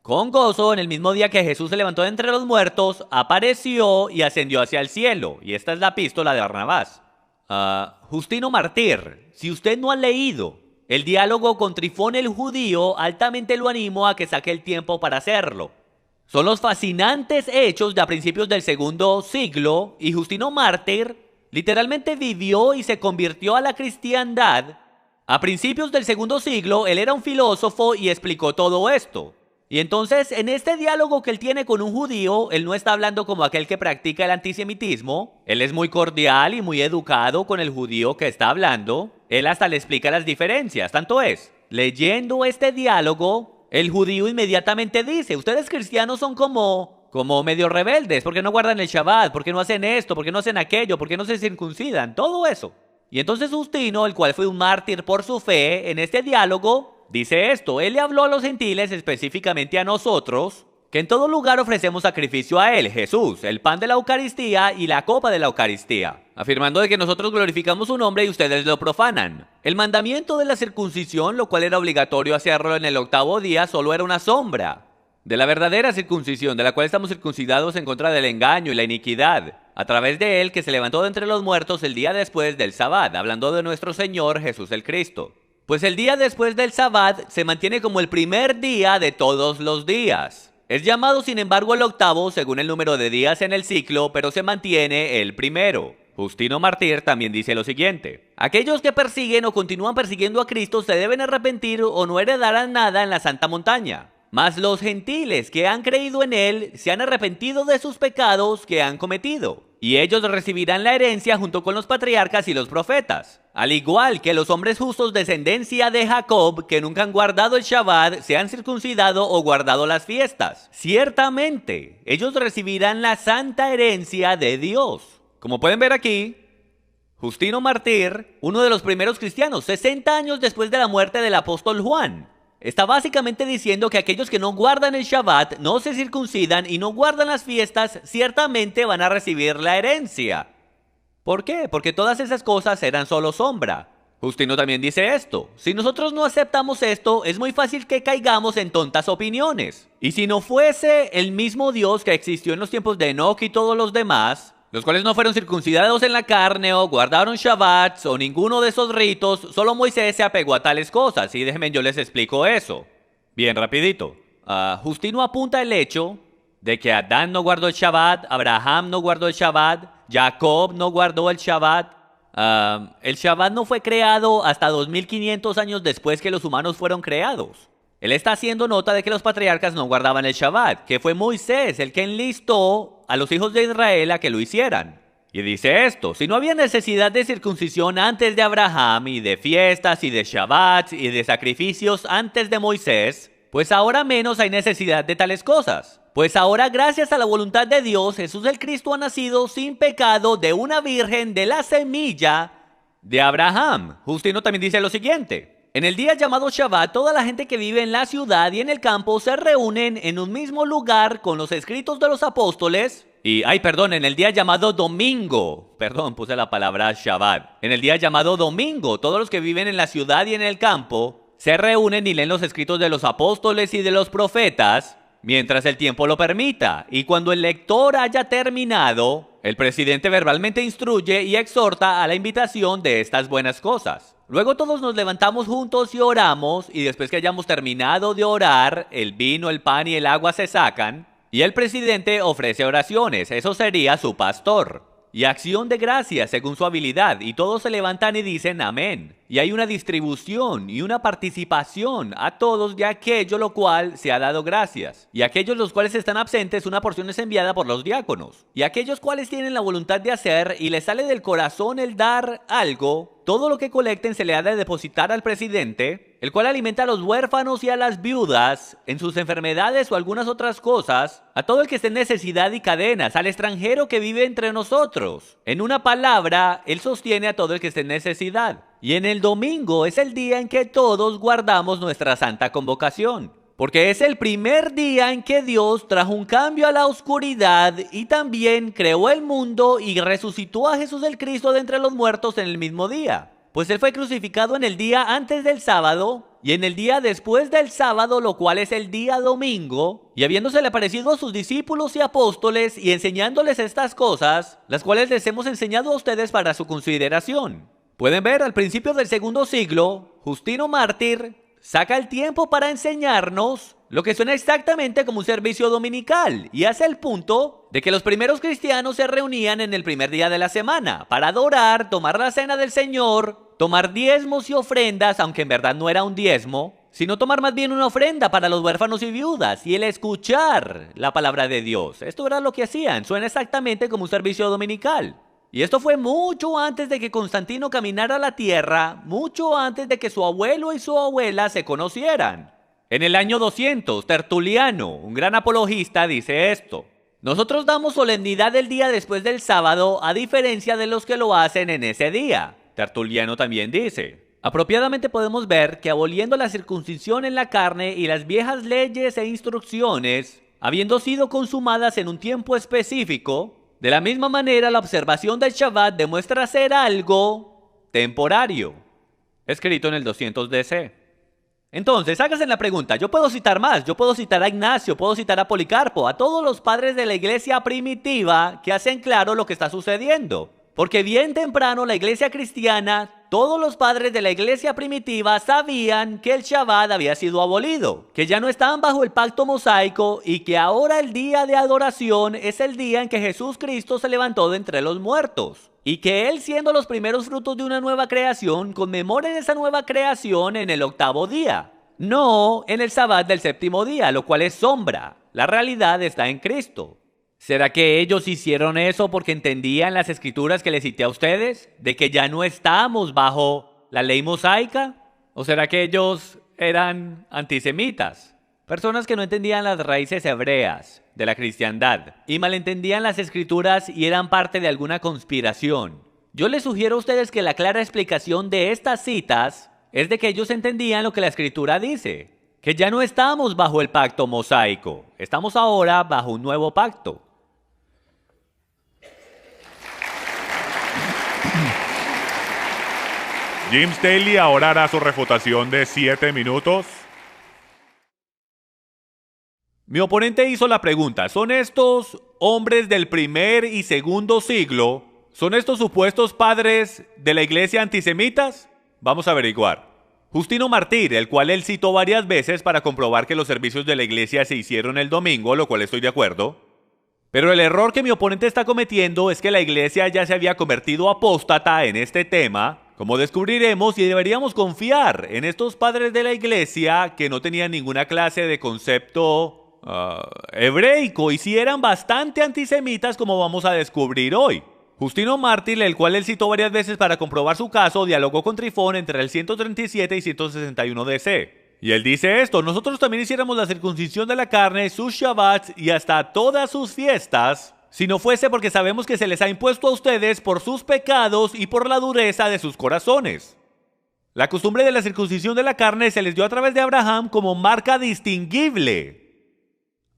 Con gozo, en el mismo día que Jesús se levantó de entre los muertos, apareció y ascendió hacia el cielo. Y esta es la epístola de Barnabás. Justino Martir, si usted no ha leído el diálogo con Trifón el judío, altamente lo animo a que saque el tiempo para hacerlo. Son los fascinantes hechos de a principios del segundo siglo, y Justino Mártir literalmente vivió y se convirtió a la cristiandad. A principios del segundo siglo, él era un filósofo y explicó todo esto. Y entonces, en este diálogo que él tiene con un judío, él no está hablando como aquel que practica el antisemitismo. Él es muy cordial y muy educado con el judío que está hablando. Él hasta le explica las diferencias. Tanto es, leyendo este diálogo, el judío inmediatamente dice: ustedes cristianos son como medio rebeldes, porque no guardan el Shabbat, porque no hacen esto, porque no hacen aquello, porque no se circuncidan, todo eso. Y entonces Justino, el cual fue un mártir por su fe, en este diálogo dice esto: él le habló a los gentiles, específicamente a nosotros, que en todo lugar ofrecemos sacrificio a él, Jesús, el pan de la Eucaristía y la copa de la Eucaristía, afirmando de que nosotros glorificamos su nombre y ustedes lo profanan. El mandamiento de la circuncisión, lo cual era obligatorio hacerlo en el octavo día, solo era una sombra de la verdadera circuncisión, de la cual estamos circuncidados en contra del engaño y la iniquidad, a través de él que se levantó de entre los muertos el día después del Sabbat, hablando de nuestro Señor Jesús el Cristo. Pues el día después del Sabbat se mantiene como el primer día de todos los días. Es llamado, sin embargo, el octavo según el número de días en el ciclo, pero se mantiene el primero. Justino Mártir también dice lo siguiente: aquellos que persiguen o continúan persiguiendo a Cristo se deben arrepentir o no heredarán nada en la santa montaña. Mas los gentiles que han creído en él se han arrepentido de sus pecados que han cometido, y ellos recibirán la herencia junto con los patriarcas y los profetas. Al igual que los hombres justos descendencia de Jacob, que nunca han guardado el Shabbat, se han circuncidado o guardado las fiestas. Ciertamente, ellos recibirán la santa herencia de Dios. Como pueden ver aquí, Justino Mártir, uno de los primeros cristianos, 60 años después de la muerte del apóstol Juan, está básicamente diciendo que aquellos que no guardan el Shabbat, no se circuncidan y no guardan las fiestas, ciertamente van a recibir la herencia. ¿Por qué? Porque todas esas cosas eran solo sombra. Justino también dice esto: si nosotros no aceptamos esto, es muy fácil que caigamos en tontas opiniones. Y si no fuese el mismo Dios que existió en los tiempos de Enoc y todos los demás, los cuales no fueron circuncidados en la carne o guardaron Shabbats o ninguno de esos ritos, solo Moisés se apegó a tales cosas. Y déjenme, yo les explico eso. Bien, rapidito. Justino apunta el hecho de que Adán no guardó el Shabbat, Abraham no guardó el Shabbat, Jacob no guardó el Shabbat. El Shabbat no fue creado hasta 2500 años después que los humanos fueron creados. Él está haciendo nota de que los patriarcas no guardaban el Shabbat, que fue Moisés el que enlistó a los hijos de Israel a que lo hicieran. Y dice esto: si no había necesidad de circuncisión antes de Abraham, y de fiestas, y de Shabbats, y de sacrificios antes de Moisés, pues ahora menos hay necesidad de tales cosas. Pues ahora, gracias a la voluntad de Dios, Jesús el Cristo ha nacido sin pecado de una virgen de la semilla de Abraham. Justino también dice lo siguiente: en el día llamado Shabbat, toda la gente que vive en la ciudad y en el campo se reúnen en un mismo lugar con los escritos de los apóstoles. En el día llamado domingo, puse la palabra Shabbat. En el día llamado domingo, todos los que viven en la ciudad y en el campo se reúnen y leen los escritos de los apóstoles y de los profetas, mientras el tiempo lo permita. Y cuando el lector haya terminado, el presidente verbalmente instruye y exhorta a la invitación de estas buenas cosas. Luego todos nos levantamos juntos y oramos, y después que hayamos terminado de orar, el vino, el pan y el agua se sacan, y el presidente ofrece oraciones, eso sería su pastor, y acción de gracias según su habilidad, y todos se levantan y dicen amén. Y hay una distribución y una participación a todos de aquello lo cual se ha dado gracias. Y aquellos los cuales están absentes, una porción es enviada por los diáconos. Y aquellos cuales tienen la voluntad de hacer y les sale del corazón el dar algo, todo lo que colecten se le ha de depositar al presidente, el cual alimenta a los huérfanos y a las viudas en sus enfermedades o algunas otras cosas, a todo el que esté en necesidad y cadenas, al extranjero que vive entre nosotros. En una palabra, él sostiene a todo el que esté en necesidad. Y en el domingo es el día en que todos guardamos nuestra santa convocación, porque es el primer día en que Dios trajo un cambio a la oscuridad y también creó el mundo y resucitó a Jesús el Cristo de entre los muertos en el mismo día. Pues Él fue crucificado en el día antes del sábado y en el día después del sábado, lo cual es el día domingo, y habiéndosele aparecido a sus discípulos y apóstoles y enseñándoles estas cosas, las cuales les hemos enseñado a ustedes para su consideración. Pueden ver, al principio del segundo siglo, Justino Mártir saca el tiempo para enseñarnos lo que suena exactamente como un servicio dominical, y hace el punto de que los primeros cristianos se reunían en el primer día de la semana para adorar, tomar la cena del Señor, tomar diezmos y ofrendas, aunque en verdad no era un diezmo, sino tomar más bien una ofrenda para los huérfanos y viudas, y el escuchar la palabra de Dios. Esto era lo que hacían, suena exactamente como un servicio dominical. Y esto fue mucho antes de que Constantino caminara la tierra, mucho antes de que su abuelo y su abuela se conocieran. En el año 200, Tertuliano, un gran apologista, dice esto: nosotros damos solemnidad el día después del sábado, a diferencia de los que lo hacen en ese día. Tertuliano también dice: apropiadamente podemos ver que aboliendo la circuncisión en la carne y las viejas leyes e instrucciones, habiendo sido consumadas en un tiempo específico, de la misma manera la observación del Shabbat demuestra ser algo temporario. Escrito en el 200 DC. Entonces, hágase la pregunta, yo puedo citar más, yo puedo citar a Ignacio, puedo citar a Policarpo, a todos los padres de la iglesia primitiva que hacen claro lo que está sucediendo. Porque bien temprano la iglesia cristiana, todos los padres de la iglesia primitiva sabían que el Shabbat había sido abolido, que ya no estaban bajo el pacto mosaico y que ahora el día de adoración es el día en que Jesús Cristo se levantó de entre los muertos. Y que Él, siendo los primeros frutos de una nueva creación, conmemoren esa nueva creación en el octavo día, no en el Shabbat del séptimo día, lo cual es sombra. La realidad está en Cristo. ¿Será que ellos hicieron eso porque entendían las escrituras que les cité a ustedes? ¿De que ya no estamos bajo la ley mosaica? ¿O será que ellos eran antisemitas? Personas que no entendían las raíces hebreas de la cristiandad y malentendían las escrituras y eran parte de alguna conspiración. Yo les sugiero a ustedes que la clara explicación de estas citas es de que ellos entendían lo que la escritura dice, que ya no estamos bajo el pacto mosaico, estamos ahora bajo un nuevo pacto.
James Daly ahora hará su refutación de 7 minutos.
Mi oponente hizo la pregunta: ¿son estos hombres del primer y segundo siglo? ¿Son estos supuestos padres de la iglesia antisemitas? Vamos a averiguar. Justino Mártir, el cual él citó varias veces para comprobar que los servicios de la iglesia se hicieron el domingo, lo cual estoy de acuerdo. Pero el error que mi oponente está cometiendo es que la iglesia ya se había convertido apóstata en este tema, como descubriremos, y deberíamos confiar en estos padres de la iglesia que no tenían ninguna clase de concepto hebreico y sí eran bastante antisemitas, como vamos a descubrir hoy. Justino Mártir, el cual él citó varias veces para comprobar su caso, dialogó con Trifón entre el 137 y 161 DC. Y él dice esto: nosotros también hiciéramos la circuncisión de la carne, sus Shabbats y hasta todas sus fiestas, si no fuese porque sabemos que se les ha impuesto a ustedes por sus pecados y por la dureza de sus corazones. La costumbre de la circuncisión de la carne se les dio a través de Abraham como marca distinguible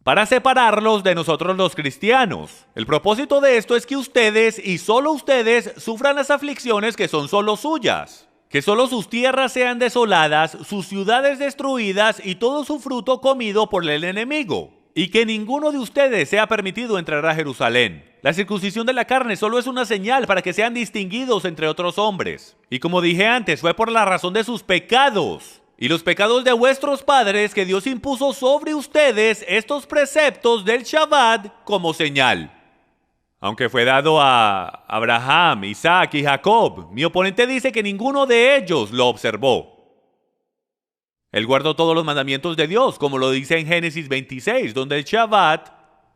para separarlos de nosotros los cristianos. El propósito de esto es que ustedes y solo ustedes sufran las aflicciones que son solo suyas. Que solo sus tierras sean desoladas, sus ciudades destruidas y todo su fruto comido por el enemigo. Y que ninguno de ustedes sea permitido entrar a Jerusalén. La circuncisión de la carne solo es una señal para que sean distinguidos entre otros hombres. Y como dije antes, fue por la razón de sus pecados y los pecados de vuestros padres que Dios impuso sobre ustedes estos preceptos del Shabbat como señal. Aunque fue dado a Abraham, Isaac y Jacob, mi oponente dice que ninguno de ellos lo observó. Él guardó todos los mandamientos de Dios, como lo dice en Génesis 26, donde el Shabbat,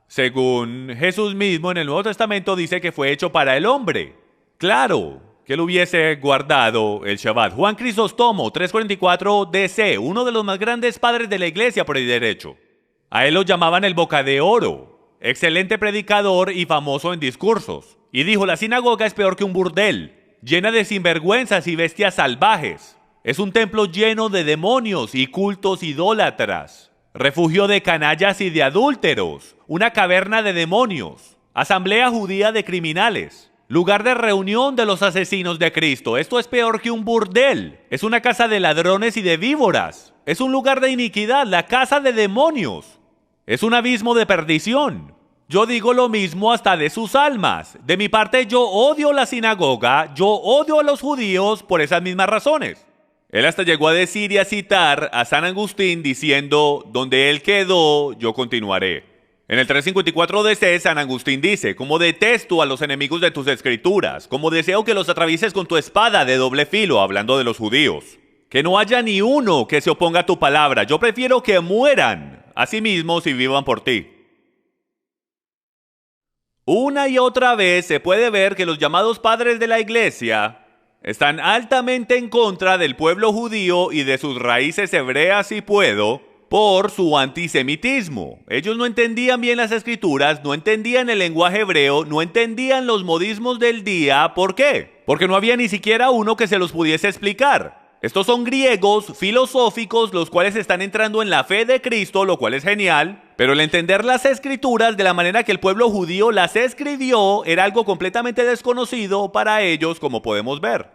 según Jesús mismo en el Nuevo Testamento, dice que fue hecho para el hombre. Claro que él hubiese guardado el Shabbat. Juan Crisóstomo, 344 DC, uno de los más grandes padres de la iglesia por el derecho. A él lo llamaban el Boca de Oro, excelente predicador y famoso en discursos. Y dijo: la sinagoga es peor que un burdel, llena de sinvergüenzas y bestias salvajes. Es un templo lleno de demonios y cultos idólatras, refugio de canallas y de adúlteros, una caverna de demonios, asamblea judía de criminales, lugar de reunión de los asesinos de Cristo. Esto es peor que un burdel, es una casa de ladrones y de víboras, es un lugar de iniquidad, la casa de demonios, es un abismo de perdición. Yo digo lo mismo hasta de sus almas. De mi parte, yo odio la sinagoga, yo odio a los judíos por esas mismas razones. Él hasta llegó a decir y a citar a San Agustín diciendo: donde él quedó, yo continuaré. En el 354 DC, San Agustín dice: como detesto a los enemigos de tus escrituras, como deseo que los atravieses con tu espada de doble filo, hablando de los judíos. Que no haya ni uno que se oponga a tu palabra. Yo prefiero que mueran a sí mismos y vivan por ti. Una y otra vez se puede ver que los llamados padres de la iglesia están altamente en contra del pueblo judío y de sus raíces hebreas, si puedo, por su antisemitismo. Ellos no entendían bien las escrituras, no entendían el lenguaje hebreo, no entendían los modismos del día. ¿Por qué? Porque no había ni siquiera uno que se los pudiese explicar. Estos son griegos filosóficos, los cuales están entrando en la fe de Cristo, lo cual es genial, pero el entender las escrituras de la manera que el pueblo judío las escribió era algo completamente desconocido para ellos, como podemos ver.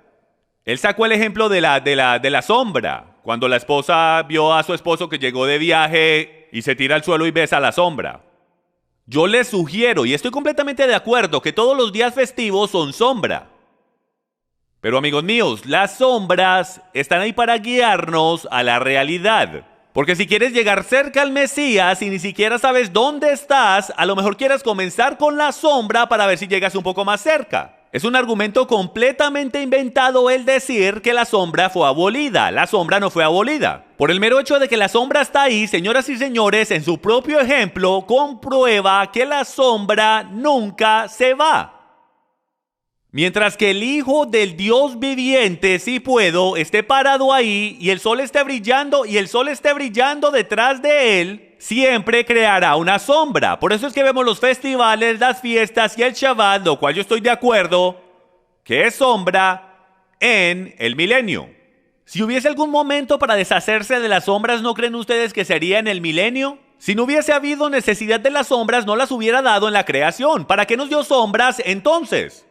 Él sacó el ejemplo de la sombra, cuando la esposa vio a su esposo que llegó de viaje y se tira al suelo y besa la sombra. Yo les sugiero, y estoy completamente de acuerdo, que todos los días festivos son sombra. Pero amigos míos, las sombras están ahí para guiarnos a la realidad. Porque si quieres llegar cerca al Mesías y ni siquiera sabes dónde estás, a lo mejor quieras comenzar con la sombra para ver si llegas un poco más cerca. Es un argumento completamente inventado el decir que la sombra fue abolida. La sombra no fue abolida. Por el mero hecho de que la sombra está ahí, señoras y señores, en su propio ejemplo, comprueba que la sombra nunca se va. Mientras que el Hijo del Dios viviente, si puedo, esté parado ahí y el sol esté brillando detrás de él, siempre creará una sombra. Por eso es que vemos los festivales, las fiestas y el Shabbat, lo cual yo estoy de acuerdo, que es sombra en el milenio. Si hubiese algún momento para deshacerse de las sombras, ¿no creen ustedes que sería en el milenio? Si no hubiese habido necesidad de las sombras, no las hubiera dado en la creación. ¿Para qué nos dio sombras entonces?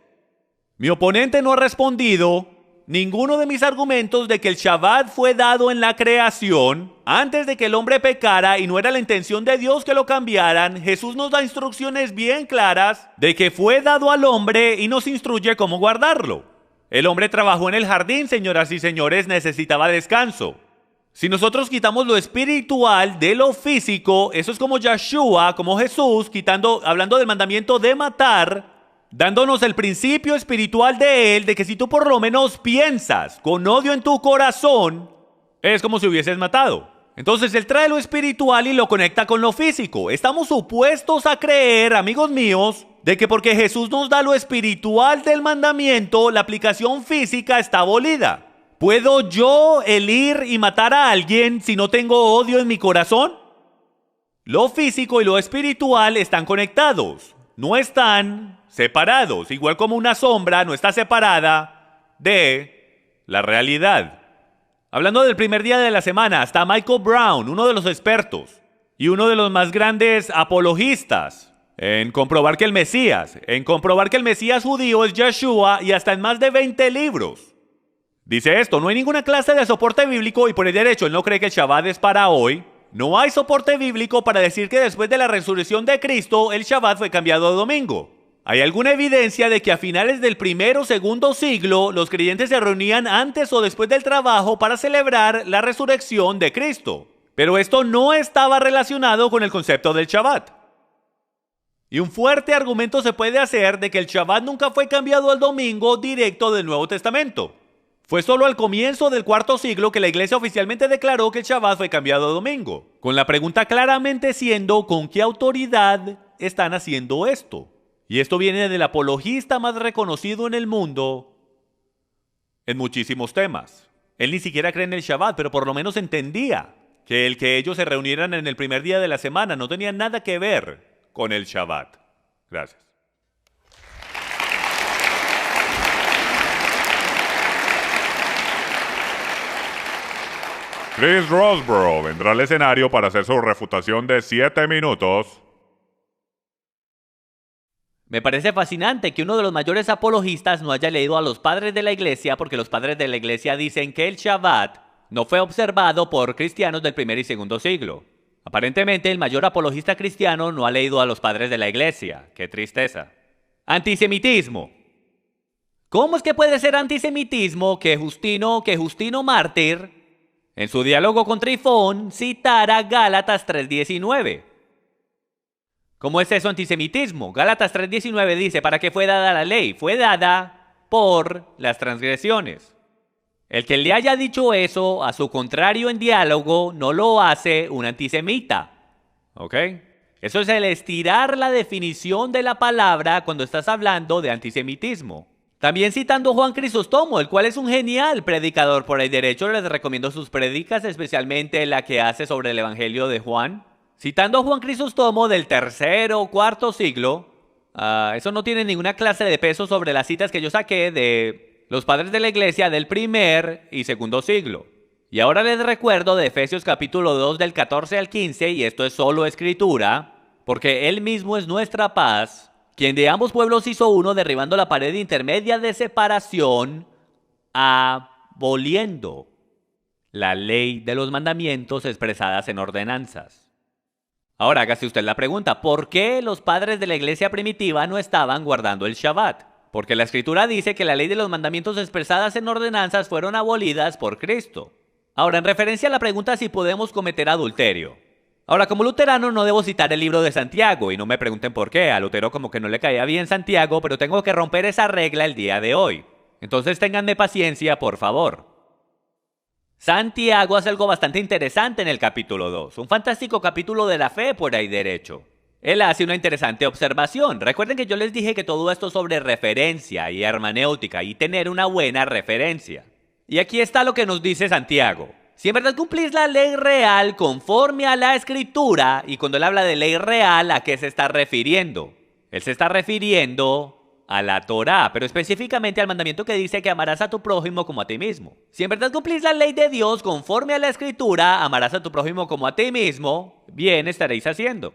Mi oponente no ha respondido ninguno de mis argumentos de que el Shabbat fue dado en la creación antes de que el hombre pecara y no era la intención de Dios que lo cambiaran. Jesús nos da instrucciones bien claras de que fue dado al hombre y nos instruye cómo guardarlo. El hombre trabajó en el jardín, señoras y señores, necesitaba descanso. Si nosotros quitamos lo espiritual de lo físico, eso es como Yeshua, como Jesús, hablando del mandamiento de matar, dándonos el principio espiritual de él, de que si tú por lo menos piensas con odio en tu corazón, es como si hubieses matado. Entonces él trae lo espiritual y lo conecta con lo físico. Estamos supuestos a creer, amigos míos, de que porque Jesús nos da lo espiritual del mandamiento, la aplicación física está abolida. ¿Puedo yo el ir y matar a alguien si no tengo odio en mi corazón? Lo físico y lo espiritual están conectados, no están separados, igual como una sombra no está separada de la realidad. Hablando del primer día de la semana, está Michael Brown, uno de los expertos y uno de los más grandes apologistas en comprobar que el Mesías judío es Yeshua, y hasta en más de 20 libros. Dice esto: no hay ninguna clase de soporte bíblico, y por el derecho él no cree que el Shabbat es para hoy. No hay soporte bíblico para decir que después de la resurrección de Cristo el Shabbat fue cambiado a domingo. ¿Hay alguna evidencia de que a finales del primero o segundo siglo los creyentes se reunían antes o después del trabajo para celebrar la resurrección de Cristo? Pero esto no estaba relacionado con el concepto del Shabbat. Y un fuerte argumento se puede hacer de que el Shabbat nunca fue cambiado al domingo directo del Nuevo Testamento. Fue solo al comienzo del cuarto siglo que la iglesia oficialmente declaró que el Shabbat fue cambiado a domingo, con la pregunta claramente siendo: ¿con qué autoridad están haciendo esto? Y esto viene del apologista más reconocido en el mundo en muchísimos temas. Él ni siquiera cree en el Shabbat, pero por lo menos entendía que el que ellos se reunieran en el primer día de la semana no tenía nada que ver con el Shabbat. Gracias.
Chris Roseborough vendrá al escenario para hacer su refutación de 7 minutos.
Me parece fascinante que uno de los mayores apologistas no haya leído a los padres de la iglesia, porque los padres de la iglesia dicen que el Shabbat no fue observado por cristianos del primer y segundo siglo. Aparentemente el mayor apologista cristiano no ha leído a los padres de la iglesia. ¡Qué tristeza! Antisemitismo. ¿Cómo es que puede ser antisemitismo que Justino Mártir, en su diálogo con Trifón, citara Gálatas 3:19? ¿Cómo es eso antisemitismo? Gálatas 3:19 dice: ¿para qué fue dada la ley? Fue dada por las transgresiones. El que le haya dicho eso a su contrario en diálogo no lo hace un antisemita. ¿Ok? Eso es el estirar la definición de la palabra cuando estás hablando de antisemitismo. También citando Juan Crisóstomo, el cual es un genial predicador. Por el derecho les recomiendo sus prédicas, especialmente la que hace sobre el Evangelio de Juan. Citando a Juan Crisóstomo del tercero o cuarto siglo, eso no tiene ninguna clase de peso sobre las citas que yo saqué de los padres de la iglesia del primer y segundo siglo. Y ahora les recuerdo de Efesios capítulo 2 del 14 al 15, y esto es solo escritura, porque Él mismo es nuestra paz, quien de ambos pueblos hizo uno, derribando la pared intermedia de separación, aboliendo la ley de los mandamientos expresadas en ordenanzas. Ahora hágase usted la pregunta: ¿por qué los padres de la iglesia primitiva no estaban guardando el Shabbat? Porque la escritura dice que la ley de los mandamientos expresadas en ordenanzas fueron abolidas por Cristo. Ahora, en referencia a la pregunta si podemos cometer adulterio. Ahora, como luterano no debo citar el libro de Santiago, y no me pregunten por qué. A Lutero como que no le caía bien Santiago, pero tengo que romper esa regla el día de hoy. Entonces ténganme paciencia, por favor. Santiago hace algo bastante interesante en el capítulo 2, un fantástico capítulo de la fe por ahí derecho. Él hace una interesante observación. Recuerden que yo les dije que todo esto es sobre referencia y hermenéutica y tener una buena referencia. Y aquí está lo que nos dice Santiago. Si en verdad cumplís la ley real conforme a la escritura, y cuando él habla de ley real, ¿a qué se está refiriendo? Él se está refiriendo a la Torá, pero específicamente al mandamiento que dice que amarás a tu prójimo como a ti mismo. Si en verdad cumplís la ley de Dios conforme a la escritura, amarás a tu prójimo como a ti mismo, bien estaréis haciendo.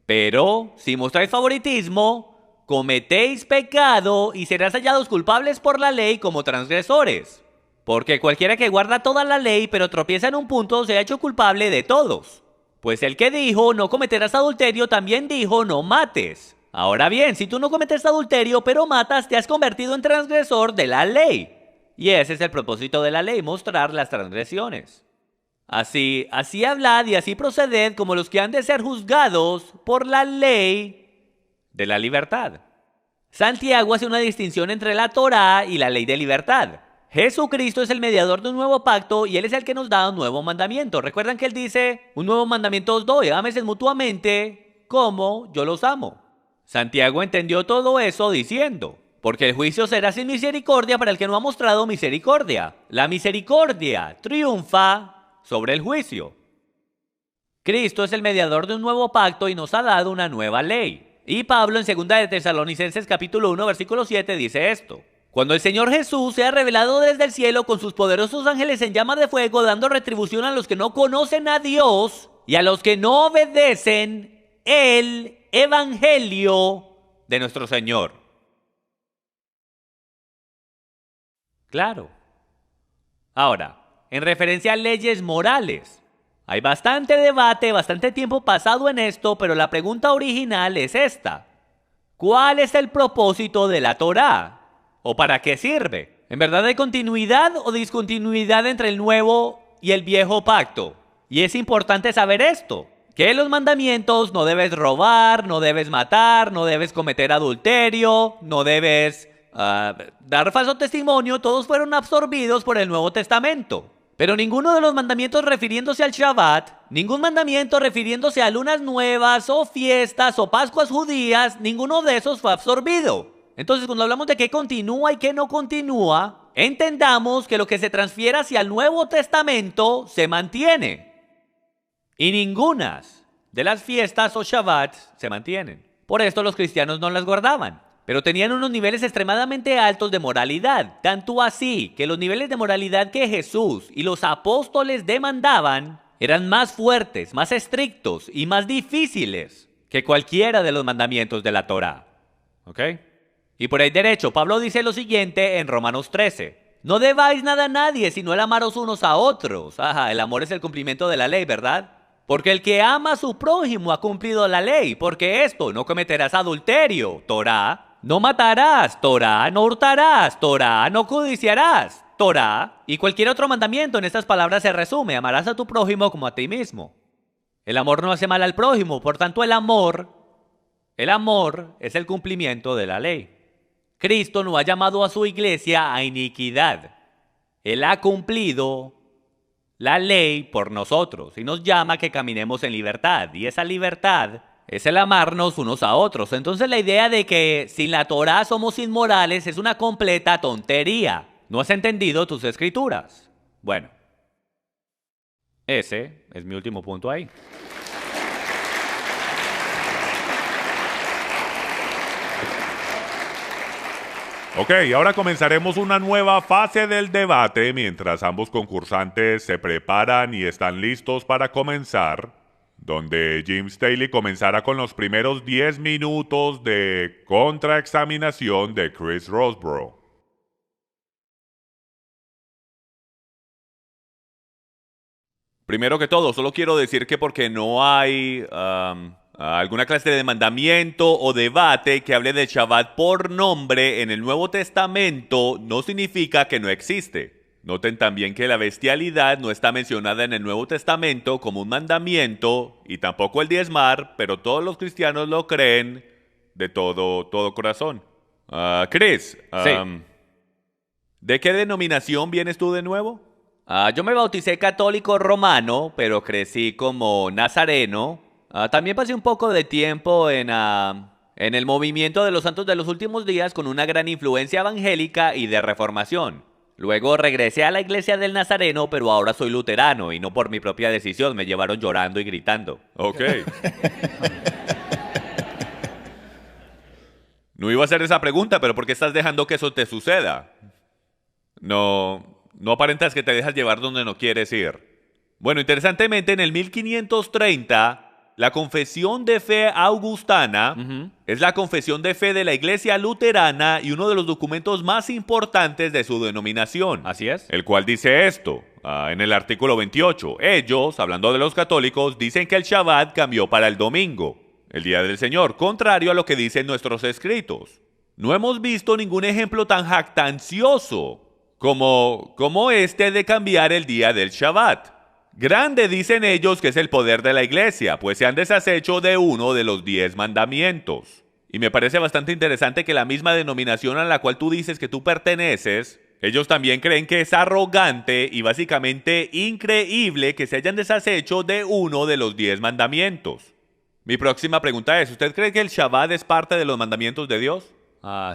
Pero si mostráis favoritismo, cometéis pecado y serás hallados culpables por la ley como transgresores. Porque cualquiera que guarda toda la ley pero tropieza en un punto se ha hecho culpable de todos. Pues el que dijo no cometerás adulterio también dijo no mates. Ahora bien, si tú no cometes adulterio pero matas, te has convertido en transgresor de la ley. Y ese es el propósito de la ley, mostrar las transgresiones. Así hablad y así proceded como los que han de ser juzgados por la ley de la libertad. Santiago hace una distinción entre la Torá y la ley de libertad. Jesucristo es el mediador de un nuevo pacto y Él es el que nos da un nuevo mandamiento. Recuerdan que Él dice: un nuevo mandamiento os doy, ámense mutuamente como yo los amo. Santiago entendió todo eso diciendo: Porque el juicio será sin misericordia para el que no ha mostrado misericordia. La misericordia triunfa sobre el juicio. Cristo es el mediador de un nuevo pacto y nos ha dado una nueva ley. Y Pablo en 2 de Tesalonicenses capítulo 1 versículo 7 dice esto: cuando el Señor Jesús sea revelado desde el cielo con sus poderosos ángeles en llama de fuego, dando retribución a los que no conocen a Dios y a los que no obedecen el evangelio de nuestro Señor. Claro. Ahora, en referencia a leyes morales, hay bastante debate, bastante tiempo pasado en esto, pero la pregunta original es esta: ¿cuál es el propósito de la Torá? ¿O para qué sirve? ¿En verdad hay continuidad o discontinuidad entre el nuevo y el viejo pacto? Y es importante saber esto, que en los mandamientos no debes robar, no debes matar, no debes cometer adulterio, no debes dar falso testimonio, todos fueron absorbidos por el Nuevo Testamento. Pero ninguno de los mandamientos refiriéndose al Shabbat, ningún mandamiento refiriéndose a lunas nuevas o fiestas o Pascuas judías, ninguno de esos fue absorbido. Entonces, cuando hablamos de qué continúa y qué no continúa, entendamos que lo que se transfiere hacia el Nuevo Testamento se mantiene. Y ninguna de las fiestas o Shabbats se mantienen. Por esto los cristianos no las guardaban. Pero tenían unos niveles extremadamente altos de moralidad, tanto así que los niveles de moralidad que Jesús y los apóstoles demandaban eran más fuertes, más estrictos y más difíciles que cualquiera de los mandamientos de la Torá. ¿Ok? Y por ahí derecho, Pablo dice lo siguiente en Romanos 13. No debáis nada a nadie, sino el amaros unos a otros. Ajá, el amor es el cumplimiento de la ley, ¿verdad? Porque el que ama a su prójimo ha cumplido la ley. Porque esto, no cometerás adulterio, Torá. No matarás, Torá. No hurtarás, Torá. No codiciarás, Torá. Y cualquier otro mandamiento en estas palabras se resume: amarás a tu prójimo como a ti mismo. El amor no hace mal al prójimo, por tanto el amor es el cumplimiento de la ley. Cristo no ha llamado a su iglesia a iniquidad. Él ha cumplido la ley por nosotros y nos llama a que caminemos en libertad. Y esa libertad es el amarnos unos a otros. Entonces la idea de que sin la Torá somos inmorales es una completa tontería. ¿No has entendido tus escrituras? Bueno, ese es mi último punto ahí.
Ok, ahora comenzaremos una nueva fase del debate mientras ambos concursantes se preparan y están listos para comenzar, donde Jim Staley comenzará con los primeros 10 minutos de contraexaminación de Chris Roseborough.
Primero que todo, solo quiero decir que porque no hay alguna clase de mandamiento o debate que hable del Shabbat por nombre en el Nuevo Testamento, no significa que no existe. Noten también que la bestialidad no está mencionada en el Nuevo Testamento como un mandamiento, y tampoco el diezmar, pero todos los cristianos lo creen de todo corazón. Chris,
Sí.
¿de qué denominación vienes tú de nuevo? Yo me bauticé católico romano, pero crecí como nazareno. También pasé un poco de tiempo en el movimiento de los santos de los últimos días con una gran influencia evangélica y de reformación. Luego regresé a la iglesia del Nazareno, pero ahora soy luterano y no por mi propia decisión, me llevaron llorando y gritando.
Ok.
No iba a hacer esa pregunta, pero ¿por qué estás dejando que eso te suceda? No aparentas que te dejas llevar donde no quieres ir. Bueno, interesantemente, en el 1530, la confesión de fe augustana es la confesión de fe de la iglesia luterana y uno de los documentos más importantes de su denominación.
Así es.
El cual dice esto, en el artículo 28. Ellos, hablando de los católicos, dicen que el Shabbat cambió para el domingo, el día del Señor, contrario a lo que dicen nuestros escritos. No hemos visto ningún ejemplo tan jactancioso como este de cambiar el día del Shabbat. Grande dicen ellos que es el poder de la iglesia, pues se han deshecho de uno de los 10 mandamientos. Y me parece bastante interesante que la misma denominación a la cual tú dices que tú perteneces, ellos también creen que es arrogante y básicamente increíble que se hayan deshecho de uno de los 10 mandamientos. Mi próxima pregunta es, ¿usted cree que el Shabbat es parte de los mandamientos de Dios?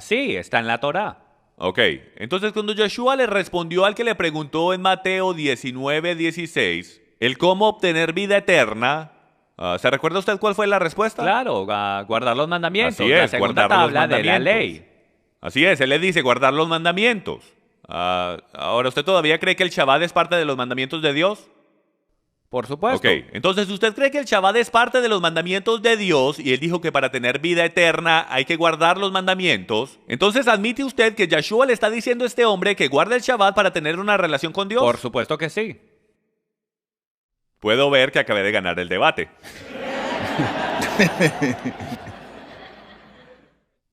Sí, está en la Torá.
Ok, entonces cuando Yeshua le respondió al que le preguntó en Mateo 19:16 el cómo obtener vida eterna, ¿se recuerda usted cuál fue la respuesta?
Claro, guardar los mandamientos.
Así es,
la segunda
guardar los
tabla de la
mandamientos.
ley.
Así es, él le dice guardar los mandamientos. Ahora, ¿usted todavía cree que el Shabbat es parte de los mandamientos de Dios?
Por supuesto.
Ok, entonces usted cree que el Shabbat es parte de los mandamientos de Dios y él dijo que para tener vida eterna hay que guardar los mandamientos. Entonces admite usted que Yeshua le está diciendo a este hombre que guarde el Shabbat para tener una relación con Dios.
Por supuesto que sí.
Puedo ver que acabé de ganar el debate.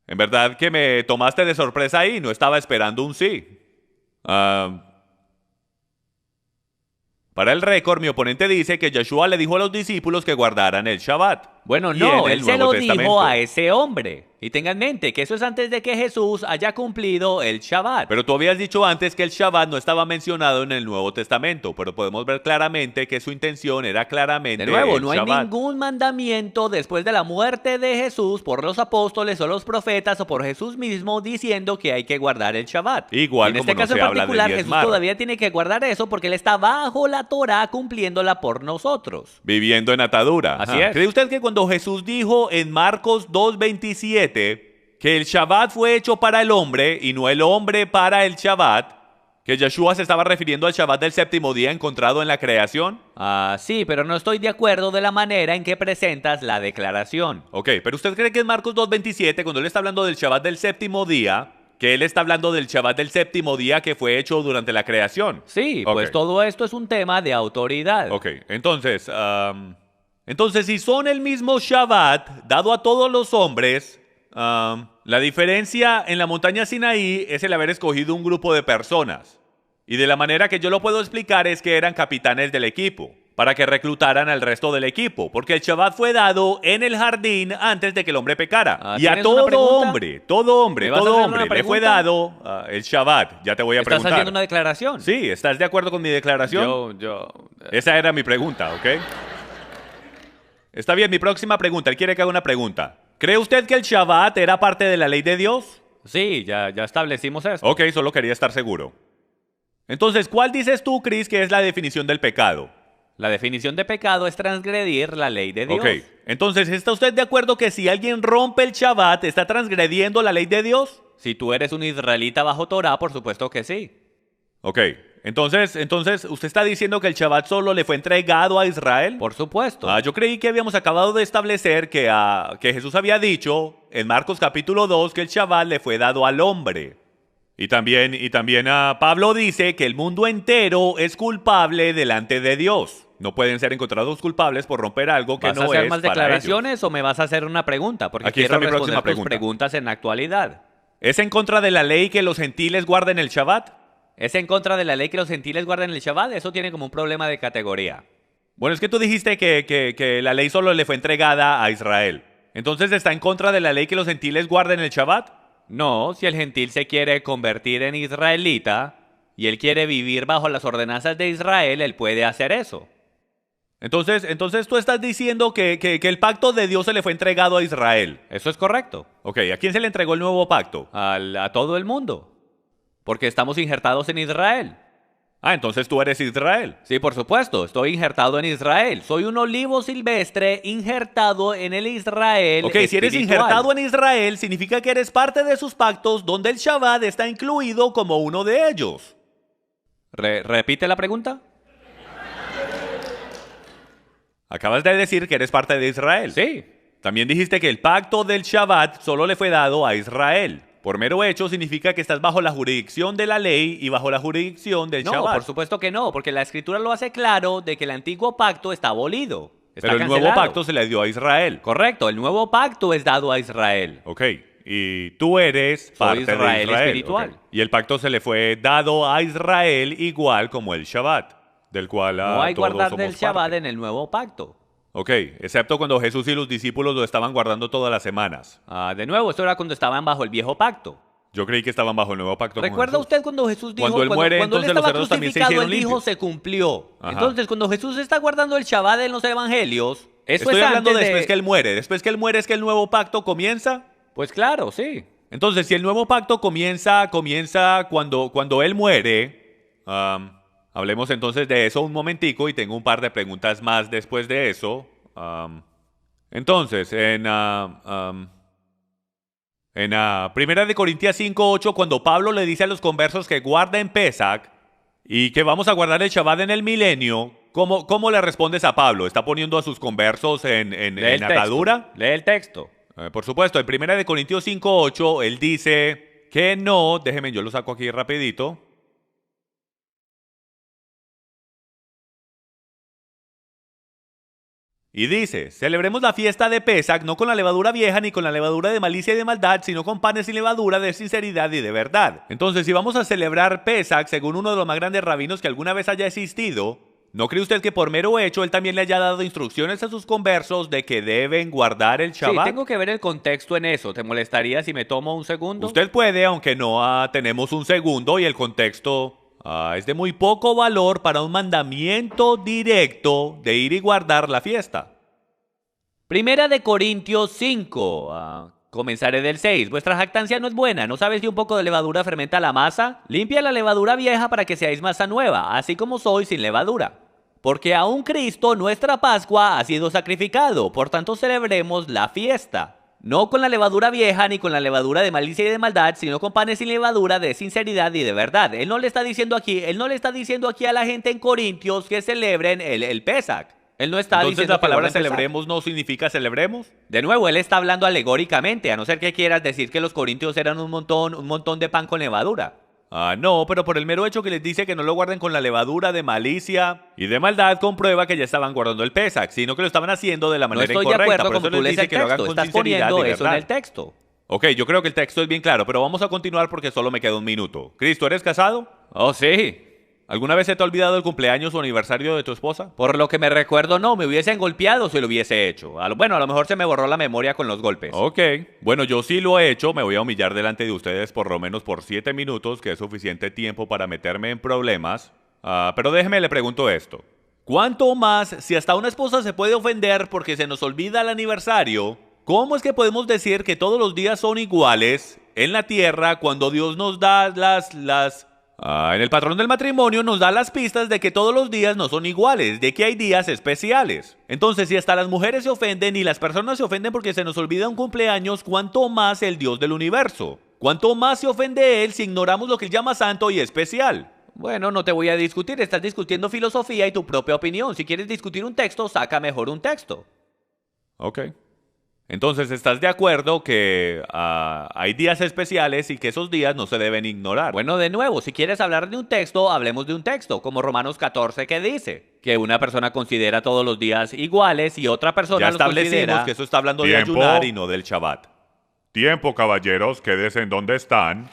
En verdad que me tomaste de sorpresa ahí, no estaba esperando un sí. Para el récord, mi oponente dice que Yeshua le dijo a los discípulos que guardaran el Shabbat.
Bueno,
Y
no,
en el
él se
Nuevo
lo dijo
Testamento.
a ese hombre. Y tenga en mente que eso es antes de que Jesús haya cumplido el Shabbat.
Pero tú habías dicho antes que el Shabbat no estaba mencionado en el Nuevo Testamento, pero podemos ver claramente que su intención era claramente
De nuevo,
el
no hay
Shabbat.
ningún mandamiento después de la muerte de Jesús por los apóstoles o los profetas o por Jesús mismo diciendo que hay que guardar el Shabbat.
Igual
en
como
este
no
caso
se
en
habla de
particular, Jesús
diezmar.
todavía tiene que guardar eso porque él está bajo la Torá cumpliéndola por nosotros.
Viviendo en atadura.
Así
Ajá.
es.
¿Cree usted que cuando Jesús dijo en Marcos 2:27 que el Shabbat fue hecho para el hombre y no el hombre para el Shabbat, que Yeshua se estaba refiriendo al Shabbat del séptimo día encontrado en la creación?
Sí, pero no estoy de acuerdo de la manera en que presentas la declaración.
Ok, pero ¿usted cree que en Marcos 2:27, cuando él está hablando del Shabbat del séptimo día, que él está hablando del Shabbat del séptimo día que fue hecho durante la creación?
Sí,
Ok.
pues todo esto es un tema de autoridad.
Ok, entonces, si son el mismo Shabbat dado a todos los hombres, la diferencia en la montaña Sinaí es el haber escogido un grupo de personas. Y de la manera que yo lo puedo explicar es que eran capitanes del equipo, para que reclutaran al resto del equipo, porque el Shabbat fue dado en el jardín antes de que el hombre pecara. Y a
¿tienes una pregunta?
todo hombre
¿Me vas a hacer una
le fue
pregunta?
dado el Shabbat. Ya te voy a
¿Estás
preguntar.
haciendo una declaración?
Sí, ¿estás de acuerdo con mi declaración? Esa era mi pregunta, ¿ok? Está bien, mi próxima pregunta. Él quiere que haga una pregunta. ¿Cree usted que el Shabbat era parte de la ley de Dios?
Sí, ya establecimos esto.
Ok, solo quería estar seguro. Entonces, ¿cuál dices tú, Chris, que es la definición del pecado?
La definición de pecado es transgredir la ley de Dios.
Ok, entonces, ¿está usted de acuerdo que si alguien rompe el Shabbat, está transgrediendo la ley de Dios?
Si tú eres un israelita bajo Torah, por supuesto que sí.
Ok, entonces, ¿usted está diciendo que el Shabbat solo le fue entregado a Israel?
Por supuesto.
Yo creí que habíamos acabado de establecer que Jesús había dicho en Marcos capítulo 2 que el Shabbat le fue dado al hombre. Y también Pablo dice que el mundo entero es culpable delante de Dios. No pueden ser encontrados culpables por romper algo que
¿Vas
no
a hacer
es
más
para
declaraciones o me vas a hacer una pregunta? Porque
Aquí
quiero
está mi
responder
próxima
tus
pregunta.
preguntas en la actualidad.
ellos. ¿Es en contra de la ley que los gentiles guarden el Shabbat?
¿Es en contra de la ley que los gentiles guarden el Shabbat? Eso tiene como un problema de categoría.
Bueno, es que tú dijiste que la ley solo le fue entregada a Israel. Entonces, ¿está en contra de la ley que los gentiles guarden el Shabbat?
No, si el gentil se quiere convertir en israelita y él quiere vivir bajo las ordenanzas de Israel, él puede hacer eso.
Entonces tú estás diciendo que el pacto de Dios se le fue entregado a Israel.
Eso es correcto.
Ok, ¿a quién se le entregó el nuevo pacto?
A todo el mundo. Porque estamos injertados en Israel.
Entonces tú eres Israel.
Sí, por supuesto, estoy injertado en Israel. Soy un olivo silvestre injertado en el Israel
Ok, si eres
espiritual.
injertado en Israel, significa que eres parte de sus pactos donde el Shabbat está incluido como uno de ellos.
¿Repite la pregunta?
Acabas de decir que eres parte de Israel.
Sí.
También dijiste que el pacto del Shabbat solo le fue dado a Israel. Por mero hecho significa que estás bajo la jurisdicción de la ley y bajo la jurisdicción del
No,
Shabbat.
por supuesto que no, porque la Escritura lo hace claro de que el antiguo pacto está abolido. Está
Pero el nuevo
cancelado.
pacto se le dio a Israel.
Correcto, el nuevo pacto es dado a Israel.
Ok, y tú eres
Soy
parte
Israel
de Israel.
espiritual.
Ok. Y el pacto se le fue dado a Israel igual como el Shabbat, del cual
No hay
todos
guardar
somos
del Shabbat
parte.
en el nuevo pacto.
Ok, excepto cuando Jesús y los discípulos lo estaban guardando todas las semanas.
De nuevo, esto era cuando estaban bajo el viejo pacto.
Yo creí que estaban bajo el nuevo pacto con
¿Recuerda
Jesús.
usted cuando Jesús dijo,
Cuando él muere,
cuando él
entonces los
estaba
cerdos también se
crucificado,
hicieron
él dijo,
limpios.
se cumplió?
Ajá.
Entonces, cuando Jesús está guardando el Shabbat en los evangelios, eso
Estoy
es
hablando
antes
después
de...
que él muere. Después que él muere es que el nuevo pacto comienza.
Pues claro, sí.
Entonces, si el nuevo pacto comienza cuando Él muere, hablemos entonces de eso un momentico y tengo un par de preguntas más después de eso. Entonces, en Primera de Corintios 5:8, cuando Pablo le dice a los conversos que guarden Pesach y que vamos a guardar el Shabbat en el milenio, ¿cómo le respondes a Pablo? ¿Está poniendo a sus conversos en atadura?
Lee el texto.
Por supuesto, en Primera de Corintios 5:8, él dice que no, déjenme, yo lo saco aquí rapidito. Y dice, celebremos la fiesta de Pesach no con la levadura vieja ni con la levadura de malicia y de maldad, sino con panes sin levadura de sinceridad y de verdad. Entonces, si vamos a celebrar Pesach según uno de los más grandes rabinos que alguna vez haya existido, ¿no cree usted que por mero hecho él también le haya dado instrucciones a sus conversos de que deben guardar el Shabbat?
Sí, tengo que ver el contexto en eso. ¿Te molestaría si me tomo un segundo?
Usted puede, aunque no tenemos un segundo y el contexto es de muy poco valor para un mandamiento directo de ir y guardar la fiesta.
Primera de Corintios 5. Comenzaré del 6. Vuestra jactancia no es buena. ¿No sabéis que un poco de levadura fermenta la masa? Limpia la levadura vieja para que seáis masa nueva, así como sois sin levadura. Porque aún Cristo, nuestra Pascua, ha sido sacrificado. Por tanto, celebremos la fiesta. No con la levadura vieja ni con la levadura de malicia y de maldad, sino con panes sin levadura de sinceridad y de verdad. Él no le está diciendo aquí a la gente en Corintios que celebren el Pesach. Él no está
Entonces
diciendo
la palabra
que guarden
celebremos no significa celebremos.
De nuevo, él está hablando alegóricamente, a no ser que quieras decir que los corintios eran un montón de pan con levadura.
No, pero por el mero hecho que les dice que no lo guarden con la levadura de malicia y de maldad, comprueba que ya estaban guardando el Pesach, sino que lo estaban haciendo de la manera incorrecta.
No estoy de acuerdo
por
como
eso
tú
les
lees
dice
el
que lo hagan
texto,
con
estás
sinceridad
poniendo
y
eso en
verdad.
el texto.
Ok, yo creo que el texto es bien claro, pero vamos a continuar porque solo me queda un minuto. Cristo, ¿eres casado?
Oh, sí.
¿Alguna vez se te ha olvidado el cumpleaños o aniversario de tu esposa?
Por lo que me recuerdo, no, me hubiesen golpeado si lo hubiese hecho. Bueno, a lo mejor se me borró la memoria con los golpes.
Ok, bueno, yo sí lo he hecho, me voy a humillar delante de ustedes por lo menos por 7 minutos, que es suficiente tiempo para meterme en problemas. Pero déjeme, le pregunto esto. ¿Cuánto más, si hasta una esposa se puede ofender porque se nos olvida el aniversario, cómo es que podemos decir que todos los días son iguales en la tierra cuando Dios nos da en el patrón del matrimonio nos da las pistas de que todos los días no son iguales, de que hay días especiales? Entonces, si hasta las mujeres se ofenden y las personas se ofenden porque se nos olvida un cumpleaños, ¿cuánto más el Dios del universo? ¿Cuánto más se ofende Él si ignoramos lo que Él llama santo y especial?
Bueno, no te voy a discutir, estás discutiendo filosofía y tu propia opinión. Si quieres discutir un texto, saca mejor un texto.
Ok. Entonces, ¿estás de acuerdo que hay días especiales y que esos días no se deben ignorar?
Bueno, de nuevo, si quieres hablar de un texto, hablemos de un texto, como Romanos 14 que dice que una persona considera todos los días iguales y otra persona
ya
los
establecimos
considera...
que eso está hablando de
Tiempo.
ayunar y no del Shabbat.
Tiempo, caballeros, quédense en donde están.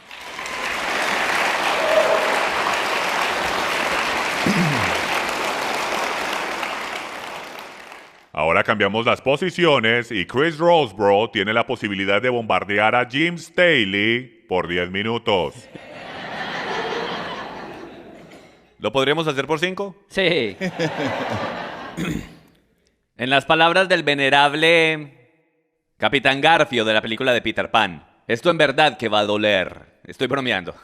Ahora cambiamos las posiciones y Chris Roseborough tiene la posibilidad de bombardear a Jim Staley por 10 minutos.
¿Lo podríamos hacer por 5?
Sí. En las palabras del venerable Capitán Garfio de la película de Peter Pan, esto en verdad que va a doler. Estoy bromeando.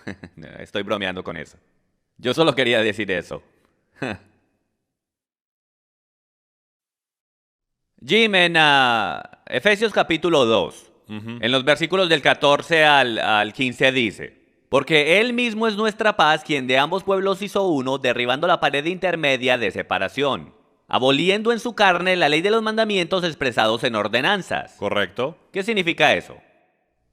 Estoy bromeando con eso. Yo solo quería decir eso. Jim, en Efesios capítulo 2, en los versículos del 14 al 15 dice: porque Él mismo es nuestra paz, quien de ambos pueblos hizo uno, derribando la pared intermedia de separación, aboliendo en su carne la ley de los mandamientos expresados en ordenanzas.
¿Correcto?
¿Qué significa eso?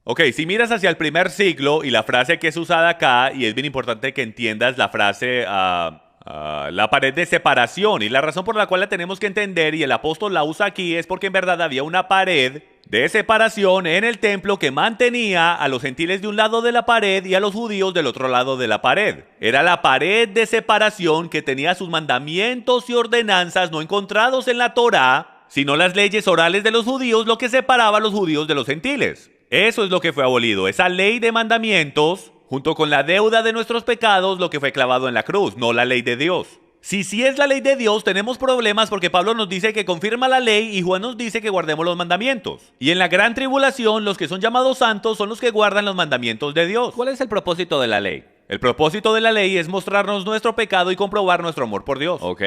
Ok, si miras hacia el primer siglo y la frase que es usada acá, y es bien importante que entiendas la frase, la pared de separación, y la razón por la cual la tenemos que entender, y el apóstol la usa aquí, es porque en verdad había una pared de separación en el templo que mantenía a los gentiles de un lado de la pared y a los judíos del otro lado de la pared. Era la pared de separación que tenía sus mandamientos y ordenanzas no encontrados en la Torá, sino las leyes orales de los judíos, lo que separaba a los judíos de los gentiles. Eso es lo que fue abolido, esa ley de mandamientos, junto con la deuda de nuestros pecados, lo que fue clavado en la cruz, no la ley de Dios. Si sí es la ley de Dios, tenemos problemas porque Pablo nos dice que confirma la ley y Juan nos dice que guardemos los mandamientos. Y en la gran tribulación, los que son llamados santos son los que guardan los mandamientos de Dios.
¿Cuál es el propósito de la ley?
El propósito de la ley es mostrarnos nuestro pecado y comprobar nuestro amor por Dios.
Ok.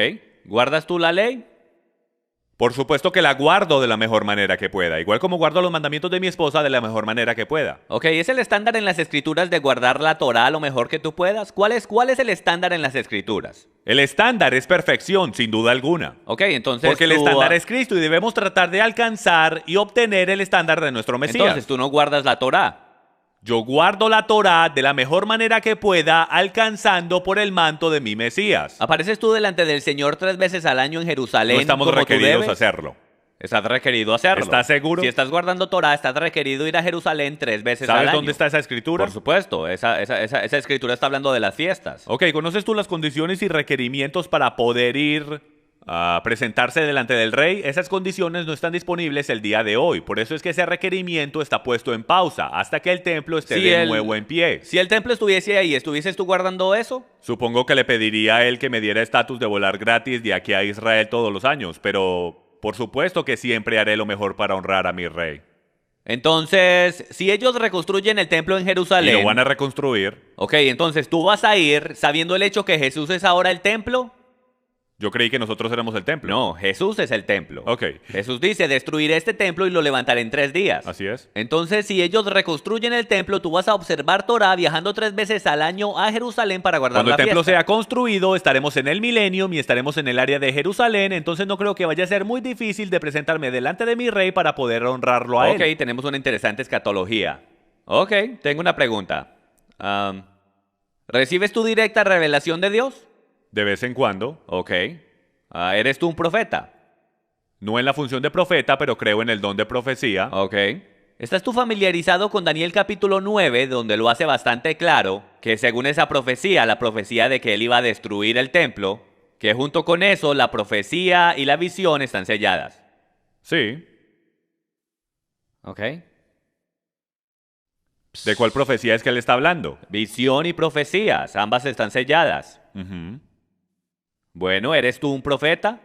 ¿Guardas tú la ley?
Por supuesto que la guardo de la mejor manera que pueda, igual como guardo los mandamientos de mi esposa de la mejor manera que pueda.
Ok, ¿es el estándar en las escrituras de guardar la Torá lo mejor que tú puedas? ¿Cuál es el estándar en las escrituras?
El estándar es perfección, sin duda alguna.
Ok, entonces
Porque el estándar es Cristo y debemos tratar de alcanzar y obtener el estándar de nuestro Mesías.
Entonces tú no guardas la Torá.
Yo guardo la Torá de la mejor manera que pueda, alcanzando por el manto de mi Mesías.
¿Apareces tú delante del Señor 3 veces al año en Jerusalén?
No estamos
como tú
requeridos
debes?
a hacerlo.
Estás requerido hacerlo.
¿Estás seguro?
Si estás guardando Torá, estás requerido ir a Jerusalén 3 veces al
¿Sabes
año.
dónde está esa escritura?
Por supuesto, esa escritura está hablando de las fiestas.
Ok, ¿conoces tú las condiciones y requerimientos para poder ir a presentarse delante del rey? Esas condiciones no están disponibles el día de hoy. Por eso es que ese requerimiento está puesto en pausa hasta que el templo esté de nuevo en pie.
Si el templo estuviese ahí, ¿estuvieses tú guardando eso?
Supongo que le pediría a él que me diera estatus de volar gratis de aquí a Israel todos los años, pero por supuesto que siempre haré lo mejor para honrar a mi rey.
Entonces, si ellos reconstruyen el templo en Jerusalén...
¿Y lo van a reconstruir?
Ok, entonces tú vas a ir sabiendo el hecho que Jesús es ahora el templo.
Yo creí que nosotros éramos el templo.
No, Jesús es el templo.
Ok.
Jesús dice, destruiré este templo y lo levantaré en 3 días.
Así es.
Entonces, si ellos reconstruyen el templo, tú vas a observar Torá viajando 3 veces al año a Jerusalén para guardar
Cuando
la
el templo
fiesta.
sea construido, estaremos en el milenio y estaremos en el área de Jerusalén, entonces no creo que vaya a ser muy difícil de presentarme delante de mi rey para poder honrarlo a
Ok,
él.
tenemos una interesante escatología. Ok, tengo una pregunta. ¿Recibes tu directa revelación de Dios?
De vez en cuando.
Ok. ¿Eres tú un profeta?
No en la función de profeta, pero creo en el don de profecía.
Ok. ¿Estás tú familiarizado con Daniel capítulo 9, donde lo hace bastante claro que según esa profecía, la profecía de que él iba a destruir el templo, que junto con eso la profecía y la visión están selladas?
Sí.
Ok.
¿De cuál profecía es que él está hablando?
Visión y profecías, ambas están selladas.
Ujú.
Bueno, ¿eres tú un profeta?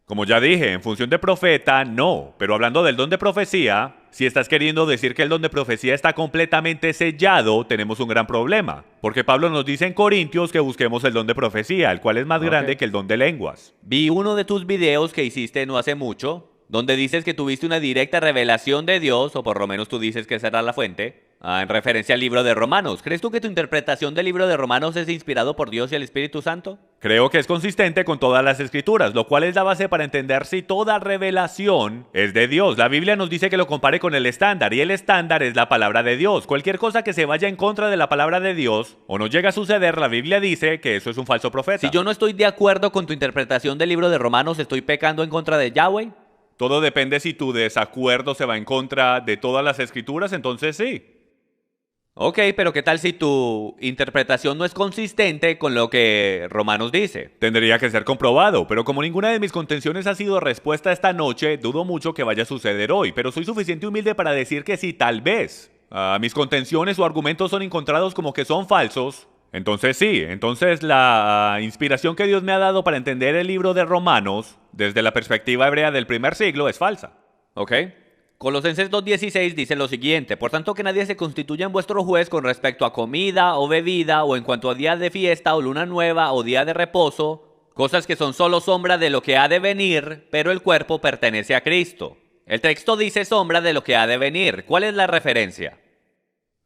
Como ya dije, en función de profeta, no. Pero hablando del don de profecía, si estás queriendo decir que el don de profecía está completamente sellado, tenemos un gran problema. Porque Pablo nos dice en Corintios que busquemos el don de profecía, el cual es más grande que el don de lenguas.
Vi uno de tus videos que hiciste no hace mucho, donde dices que tuviste una directa revelación de Dios, o por lo menos tú dices que esa era la fuente, en referencia al libro de Romanos. ¿Crees tú que tu interpretación del libro de Romanos es inspirado por Dios y el Espíritu Santo?
Creo que es consistente con todas las escrituras, lo cual es la base para entender si toda revelación es de Dios. La Biblia nos dice que lo compare con el estándar, y el estándar es la palabra de Dios. Cualquier cosa que se vaya en contra de la palabra de Dios, o no llega a suceder, la Biblia dice que eso es un falso profeta.
Si yo no estoy de acuerdo con tu interpretación del libro de Romanos, ¿estoy pecando en contra de Yahweh?
Todo depende si tu desacuerdo se va en contra de todas las escrituras, entonces sí.
Ok, pero ¿qué tal si tu interpretación no es consistente con lo que Romanos dice?
Tendría que ser comprobado, pero como ninguna de mis contenciones ha sido respuesta esta noche, dudo mucho que vaya a suceder hoy, pero soy suficiente humilde para decir que si tal vez mis contenciones o argumentos son encontrados como que son falsos, entonces sí, entonces la inspiración que Dios me ha dado para entender el libro de Romanos, desde la perspectiva hebrea del primer siglo, es falsa.
Ok. Colosenses 2:16 dice lo siguiente: por tanto que nadie se constituya en vuestro juez con respecto a comida o bebida, o en cuanto a día de fiesta o luna nueva o día de reposo, cosas que son solo sombra de lo que ha de venir, pero el cuerpo pertenece a Cristo. El texto dice sombra de lo que ha de venir. ¿Cuál es la referencia?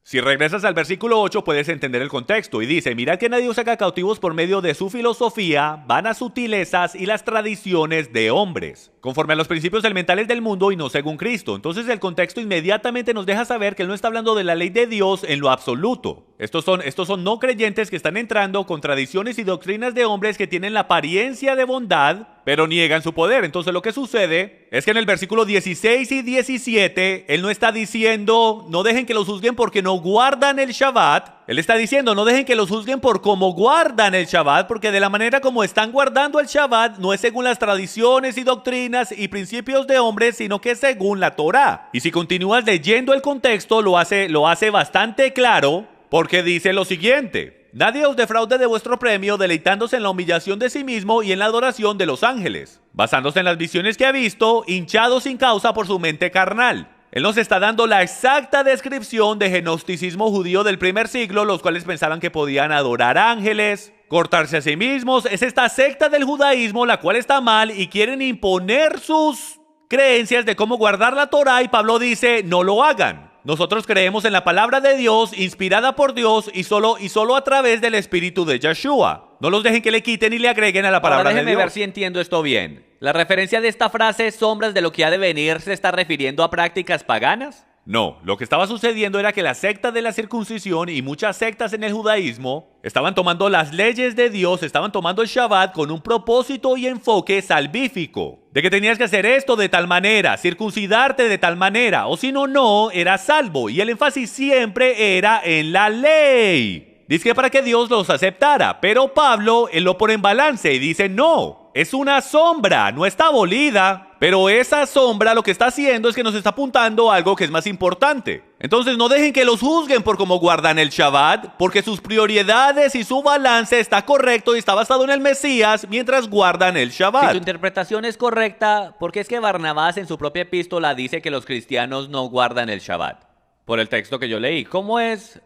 Si regresas al versículo 8 puedes entender el contexto y dice: mirad que nadie os saca cautivos por medio de su filosofía, vanas sutilezas y las tradiciones de hombres, conforme a los principios elementales del mundo y no según Cristo. Entonces el contexto inmediatamente nos deja saber que él no está hablando de la ley de Dios en lo absoluto. Estos son no creyentes que están entrando con tradiciones y doctrinas de hombres que tienen la apariencia de bondad, pero niegan su poder. Entonces lo que sucede es que en el versículo 16 y 17, él no está diciendo no dejen que los juzguen porque no guardan el Shabbat. Él está diciendo no dejen que los juzguen por cómo guardan el Shabbat, porque de la manera como están guardando el Shabbat no es según las tradiciones y doctrinas y principios de hombres, sino que es según la Torá. Y si continúas leyendo el contexto, lo hace bastante claro, porque dice lo siguiente. nadie os defraude de vuestro premio deleitándose en la humillación de sí mismo y en la adoración de los ángeles, basándose en las visiones que ha visto, hinchado sin causa por su mente carnal. Él nos está dando la exacta descripción de gnosticismo judío del primer siglo, los cuales pensaban que podían adorar ángeles, cortarse a sí mismos. Es esta secta del judaísmo la cual está mal y quieren imponer sus creencias de cómo guardar la Torá, y Pablo dice, no lo hagan. Nosotros creemos en la palabra de Dios, inspirada por Dios y solo a través del espíritu de Yeshua. No los dejen que le quiten y le agreguen a la palabra de Dios.
Déjeme ver si entiendo esto bien. ¿La referencia de esta frase, sombras de lo que ha de venir, se está refiriendo a prácticas paganas?
No, lo que estaba sucediendo era que la secta de la circuncisión y muchas sectas en el judaísmo estaban tomando las leyes de Dios, estaban tomando el Shabbat con un propósito y enfoque salvífico. De que tenías que hacer esto de tal manera, circuncidarte de tal manera, o si no, no, eras salvo. Y el énfasis siempre era en la ley. Dice que para que Dios los aceptara, pero Pablo, él lo pone en balance y dice, no, es una sombra, no está abolida, pero esa sombra lo que está haciendo es que nos está apuntando a algo que es más importante. Entonces no dejen que los juzguen por cómo guardan el Shabbat, porque sus prioridades y su balance está correcto y está basado en el Mesías mientras guardan el Shabbat.
Si tu interpretación es correcta, ¿por qué es que Barnabás en su propia epístola dice que los cristianos no guardan el Shabbat? Por el texto que yo leí. ¿Cómo es?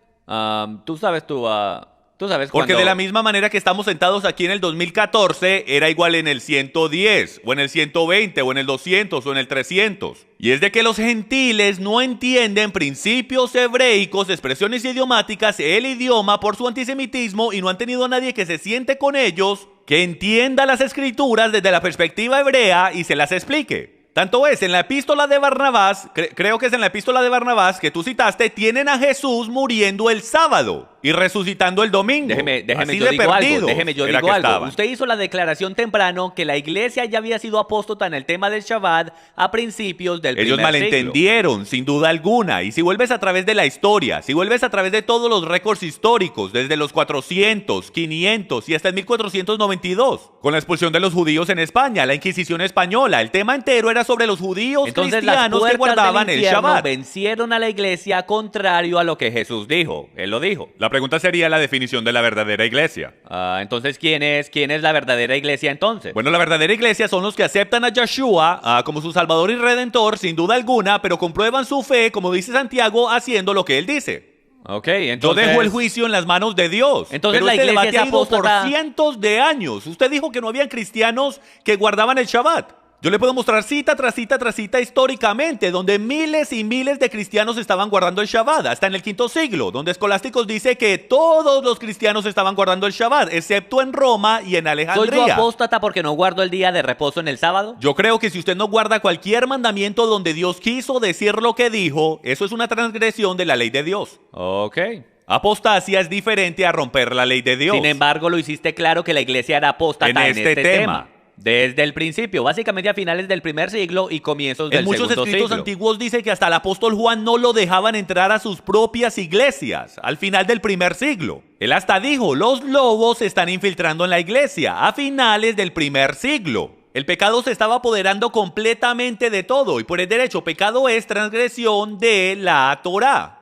Tú sabes
Porque
cuando...
de la misma manera que estamos sentados aquí en el 2014, era igual en el 110, o en el 120, o en el 200, o en el 300. Y es de que los gentiles no entienden principios hebreicos, expresiones idiomáticas, el idioma por su antisemitismo, y no han tenido a nadie que se siente con ellos, que entienda las escrituras desde la perspectiva hebrea y se las explique. Tanto es, en la epístola de Barnabás, creo que es en la epístola de Barnabás que tú citaste, tienen a Jesús muriendo el sábado y resucitando el domingo.
Déjeme,
Así
yo
de
digo algo,
perdidos
yo
era
digo
que
algo.
estaban.
Usted hizo la declaración temprano que la iglesia ya había sido apóstata en el tema del Shabbat a principios del
Ellos
primer siglo.
malentendieron, sin duda alguna. Y si vuelves a través de la historia, si vuelves a través de todos los récords históricos, desde los 400, 500 y hasta el 1492, con la expulsión de los judíos en España, la Inquisición española, el tema entero era sobre los judíos
Entonces,
cristianos
las
que
puertas
guardaban
del
el
infierno
Shabbat.
vencieron a la iglesia contrario a lo que Jesús dijo. Él lo dijo.
La pregunta sería la definición de la verdadera iglesia.
Entonces, ¿quién es la verdadera iglesia entonces?
Bueno, la verdadera iglesia son los que aceptan a Yeshua como su Salvador y Redentor, sin duda alguna, pero comprueban su fe, como dice Santiago, haciendo lo que él dice.
Ok,
Yo
entonces...
dejo el juicio en las manos de Dios.
Entonces
pero
la
este
iglesia
debate
es
ha ido por
apóstata.
cientos de años. Usted dijo que no habían cristianos que guardaban el Shabbat. Yo le puedo mostrar cita tras cita tras cita históricamente, donde miles y miles de cristianos estaban guardando el Shabbat, hasta en el V siglo, donde Escolásticos dice que todos los cristianos estaban guardando el Shabbat, excepto en Roma y en
¿Soy
Alejandría.
yo apóstata porque no guardo el día de reposo en el sábado?
Yo creo que si usted no guarda cualquier mandamiento donde Dios quiso decir lo que dijo, eso es una transgresión de la ley de Dios.
Ok.
Apostasia es diferente a romper la ley de Dios.
Sin embargo, lo hiciste claro que la iglesia era apóstata en este tema. Desde el principio, básicamente a finales del primer siglo y comienzos del
En muchos
segundo
escritos
siglo.
antiguos dice que hasta el apóstol Juan no lo dejaban entrar a sus propias iglesias al final del primer siglo. Él hasta dijo, los lobos se están infiltrando en la iglesia a finales del primer siglo. El pecado se estaba apoderando completamente de todo y por el derecho, pecado es transgresión de la Torá.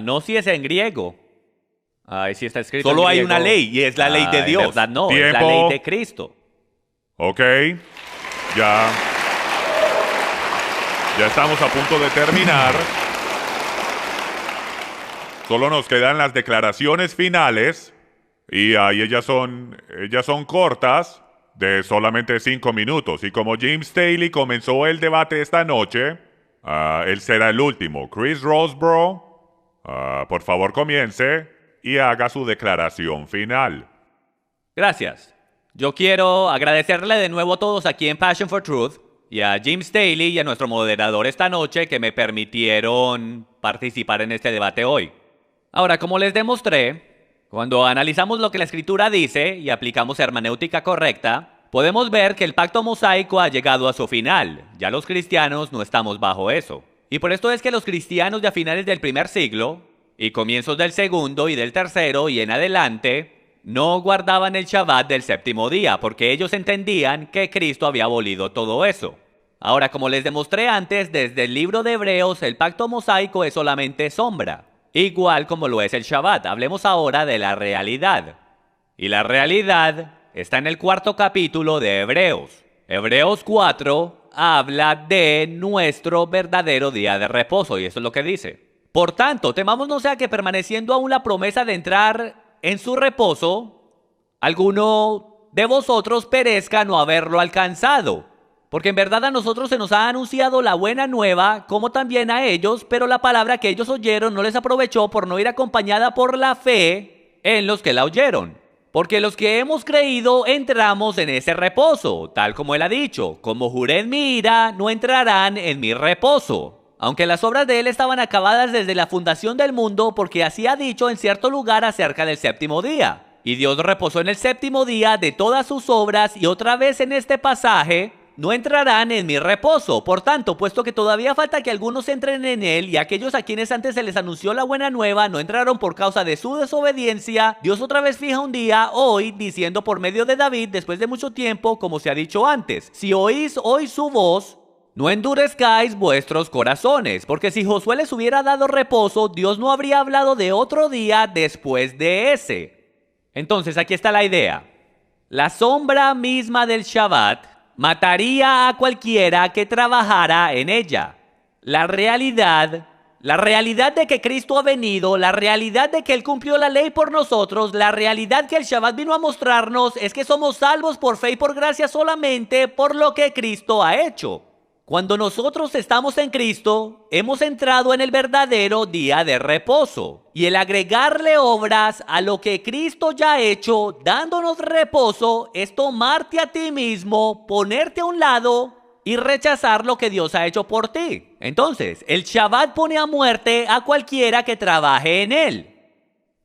No si es en griego. Si está escrito
Solo
en
hay
griego.
una ley y es la ley de Dios.
En verdad no, es la
Tiempo.
ley de Cristo.
Ok, ya estamos a punto de terminar. Solo nos quedan las declaraciones finales y ahí ellas son cortas, de solamente 5 minutos. Y como James Staley comenzó el debate esta noche, él será el último. Chris Roseborough, por favor comience y haga su declaración final.
Gracias. Yo quiero agradecerle de nuevo a todos aquí en Passion for Truth y a Jim Staley y a nuestro moderador esta noche que me permitieron participar en este debate hoy. Ahora, como les demostré, cuando analizamos lo que la Escritura dice y aplicamos hermenéutica correcta, podemos ver que el pacto mosaico ha llegado a su final. Ya los cristianos no estamos bajo eso. Y por esto es que los cristianos de a finales del primer siglo y comienzos del segundo y del tercero y en adelante no guardaban el Shabbat del séptimo día, porque ellos entendían que Cristo había abolido todo eso. Ahora, como les demostré antes, desde el libro de Hebreos, el pacto mosaico es solamente sombra. igual como lo es el Shabbat. Hablemos ahora de la realidad. Y la realidad está en el 4º capítulo de Hebreos. Hebreos 4 habla de nuestro verdadero día de reposo, y eso es lo que dice. Por tanto, temamos no sea que permaneciendo aún la promesa de entrar en su reposo, alguno de vosotros perezca no haberlo alcanzado. Porque en verdad a nosotros se nos ha anunciado la buena nueva, como también a ellos, pero la palabra que ellos oyeron no les aprovechó por no ir acompañada por la fe en los que la oyeron. Porque los que hemos creído entramos en ese reposo, tal como él ha dicho, como juré en mi ira, no entrarán en mi reposo. Aunque las obras de él estaban acabadas desde la fundación del mundo, porque así ha dicho en cierto lugar acerca del séptimo día. Y Dios reposó en el séptimo día de todas sus obras, y otra vez en este pasaje, no entrarán en mi reposo. Por tanto, puesto que todavía falta que algunos entren en él, y aquellos a quienes antes se les anunció la buena nueva no entraron por causa de su desobediencia, Dios otra vez fija un día, hoy, diciendo por medio de David, después de mucho tiempo, como se ha dicho antes: si oís hoy su voz, no endurezcáis vuestros corazones, porque si Josué les hubiera dado reposo, Dios no habría hablado de otro día después de ese. Entonces, aquí está la idea. La sombra misma del Shabbat mataría a cualquiera que trabajara en ella. La realidad de que Cristo ha venido, la realidad de que Él cumplió la ley por nosotros, la realidad que el Shabbat vino a mostrarnos es que somos salvos por fe y por gracia solamente por lo que Cristo ha hecho. Cuando nosotros estamos en Cristo, hemos entrado en el verdadero día de reposo. Y el agregarle obras a lo que Cristo ya ha hecho, dándonos reposo, es tomarte a ti mismo, ponerte a un lado y rechazar lo que Dios ha hecho por ti. Entonces, el Shabbat pone a muerte a cualquiera que trabaje en él.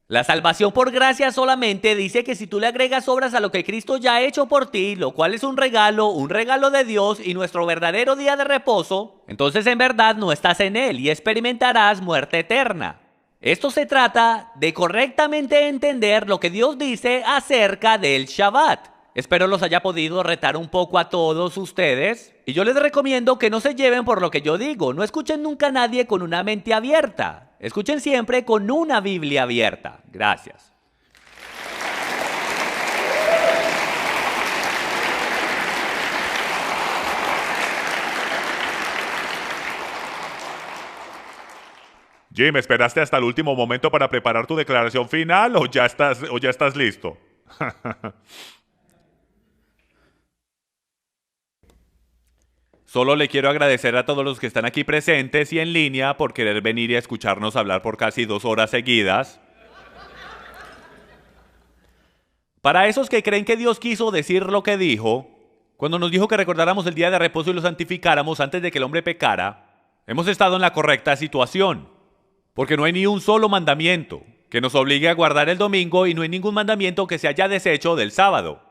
La salvación por gracia solamente dice que si tú le agregas obras a lo que Cristo ya ha hecho por ti, lo cual es un regalo de Dios y nuestro verdadero día de reposo, entonces en verdad no estás en él y experimentarás muerte eterna. Esto se trata de correctamente entender lo que Dios dice acerca del Shabbat. Espero los haya podido retar un poco a todos ustedes. Y yo les recomiendo que no se lleven por lo que yo digo. No escuchen nunca a nadie con una mente abierta. Escuchen siempre con una Biblia abierta. Gracias.
Jim, ¿esperaste hasta el último momento para preparar tu declaración final o ya estás listo?
Solo le quiero agradecer a todos los que están aquí presentes y en línea por querer venir y escucharnos hablar por casi 2 horas seguidas. Para esos que creen que Dios quiso decir lo que dijo, cuando nos dijo que recordáramos el día de reposo y lo santificáramos antes de que el hombre pecara, hemos estado en la correcta situación. Porque no hay ni un solo mandamiento que nos obligue a guardar el domingo y no hay ningún mandamiento que se haya deshecho del sábado.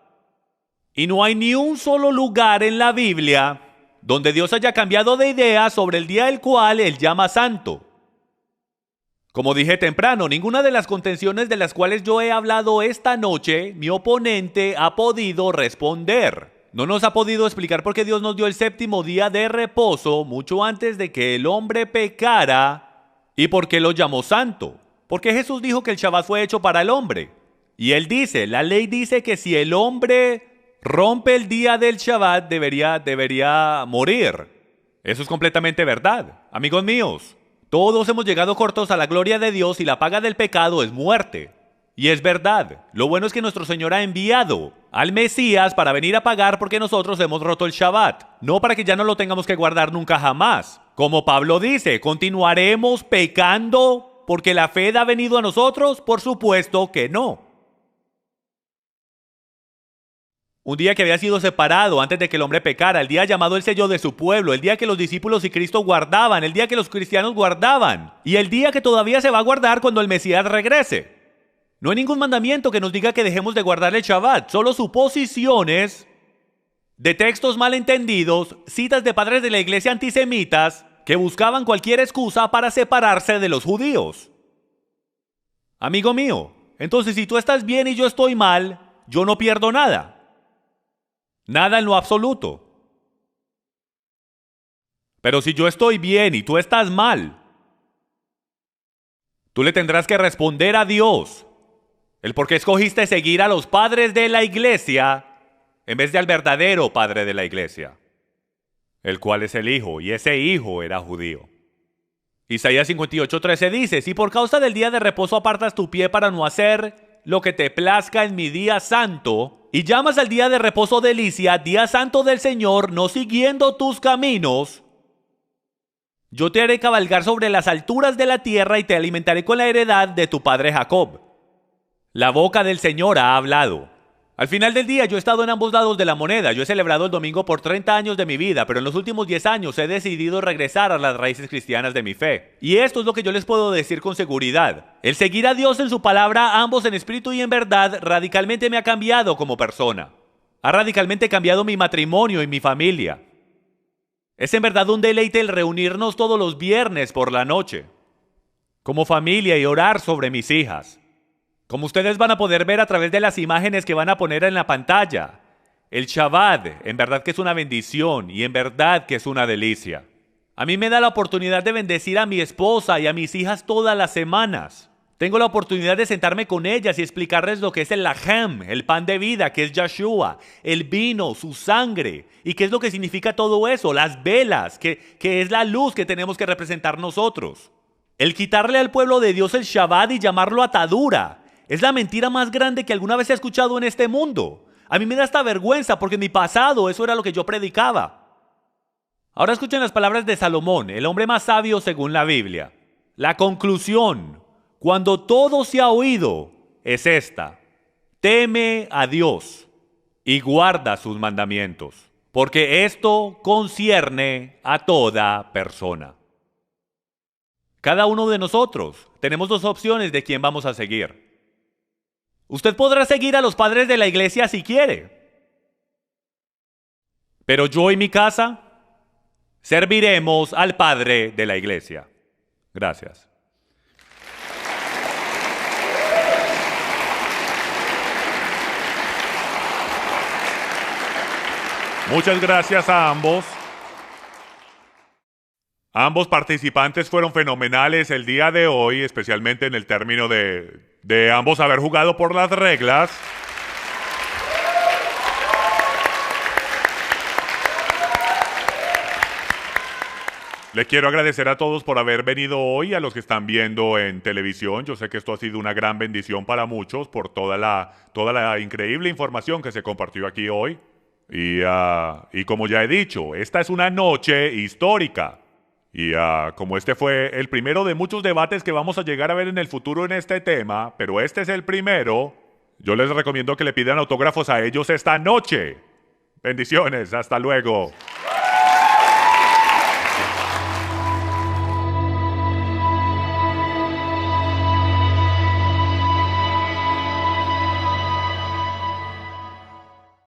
Y no hay ni un solo lugar en la Biblia donde Dios haya cambiado de idea sobre el día el cual Él llama santo. Como dije temprano, ninguna de las contenciones de las cuales yo he hablado esta noche, mi oponente ha podido responder. No nos ha podido explicar por qué Dios nos dio el séptimo día de reposo mucho antes de que el hombre pecara y por qué lo llamó santo. Porque Jesús dijo que el Shabbat fue hecho para el hombre. Y Él dice, la ley dice que si el hombre rompe el día del Shabbat, debería morir. Eso es completamente verdad. Amigos míos, todos hemos llegado cortos a la gloria de Dios y la paga del pecado es muerte. Y es verdad. Lo bueno es que nuestro Señor ha enviado al Mesías para venir a pagar porque nosotros hemos roto el Shabbat. No para que ya no lo tengamos que guardar nunca jamás. Como Pablo dice, ¿continuaremos pecando porque la fe ha venido a nosotros? Por supuesto que no. Un día que había sido separado antes de que el hombre pecara, el día llamado el sello de su pueblo, el día que los discípulos y Cristo guardaban, el día que los cristianos guardaban, y el día que todavía se va a guardar cuando el Mesías regrese. No hay ningún mandamiento que nos diga que dejemos de guardar el Shabbat, solo suposiciones de textos malentendidos, citas de padres de la iglesia antisemitas que buscaban cualquier excusa para separarse de los judíos. Amigo mío, entonces si tú estás bien y yo estoy mal, yo no pierdo nada. Nada en lo absoluto. Pero si yo estoy bien y tú estás mal, Tú le tendrás que responder a Dios el por qué escogiste seguir a los padres de la iglesia en vez de al verdadero padre de la iglesia, el cual es el Hijo, y ese Hijo era judío. Isaías 58:13 dice: si por causa del día de reposo apartas tu pie para no hacer lo que te plazca en mi día santo, y llamas al día de reposo delicia, día santo del Señor, no siguiendo tus caminos, yo te haré cabalgar sobre las alturas de la tierra y te alimentaré con la heredad de tu padre Jacob. La boca del Señor ha hablado. Al final del día yo he estado en ambos lados de la moneda. Yo he celebrado el domingo por 30 años de mi vida, pero en los últimos 10 años he decidido regresar a las raíces cristianas de mi fe. Y esto es lo que yo les puedo decir con seguridad. El seguir a Dios en su palabra, ambos en espíritu y en verdad, radicalmente me ha cambiado como persona. Ha radicalmente cambiado mi matrimonio y mi familia. Es en verdad un deleite el reunirnos todos los viernes por la noche, como familia, y orar sobre mis hijas. Como ustedes van a poder ver a través de las imágenes que van a poner en la pantalla, el Shabbat en verdad que es una bendición y en verdad que es una delicia. A mí me da la oportunidad de bendecir a mi esposa y a mis hijas todas las semanas. Tengo la oportunidad de sentarme con ellas y explicarles lo que es el lahem, el pan de vida, que es Yeshua, el vino, su sangre, y qué es lo que significa todo eso, las velas, que es la luz que tenemos que representar nosotros. El quitarle al pueblo de Dios el Shabbat y llamarlo atadura es la mentira más grande que alguna vez he escuchado en este mundo. A mí me da hasta vergüenza porque en mi pasado eso era lo que yo predicaba. Ahora escuchen las palabras de Salomón, el hombre más sabio según la Biblia. La conclusión, cuando todo se ha oído, es esta: teme a Dios y guarda sus mandamientos, porque esto concierne a toda persona. Cada uno de nosotros tenemos dos opciones de quién vamos a seguir. Usted podrá seguir a los padres de la iglesia si quiere, pero yo y mi casa serviremos al Padre de la iglesia. Gracias.
Muchas gracias a ambos. Ambos participantes fueron fenomenales el día de hoy, especialmente en el término de ambos haber jugado por las reglas. Les quiero agradecer a todos por haber venido hoy, a los que están viendo en televisión. Yo sé que esto ha sido una gran bendición para muchos por toda la increíble información que se compartió aquí hoy. Y como ya he dicho, esta es una noche histórica. Y como este fue el primero de muchos debates que vamos a llegar a ver en el futuro en este tema, pero este es el primero, yo les recomiendo que le pidan autógrafos a ellos esta noche. Bendiciones, hasta luego.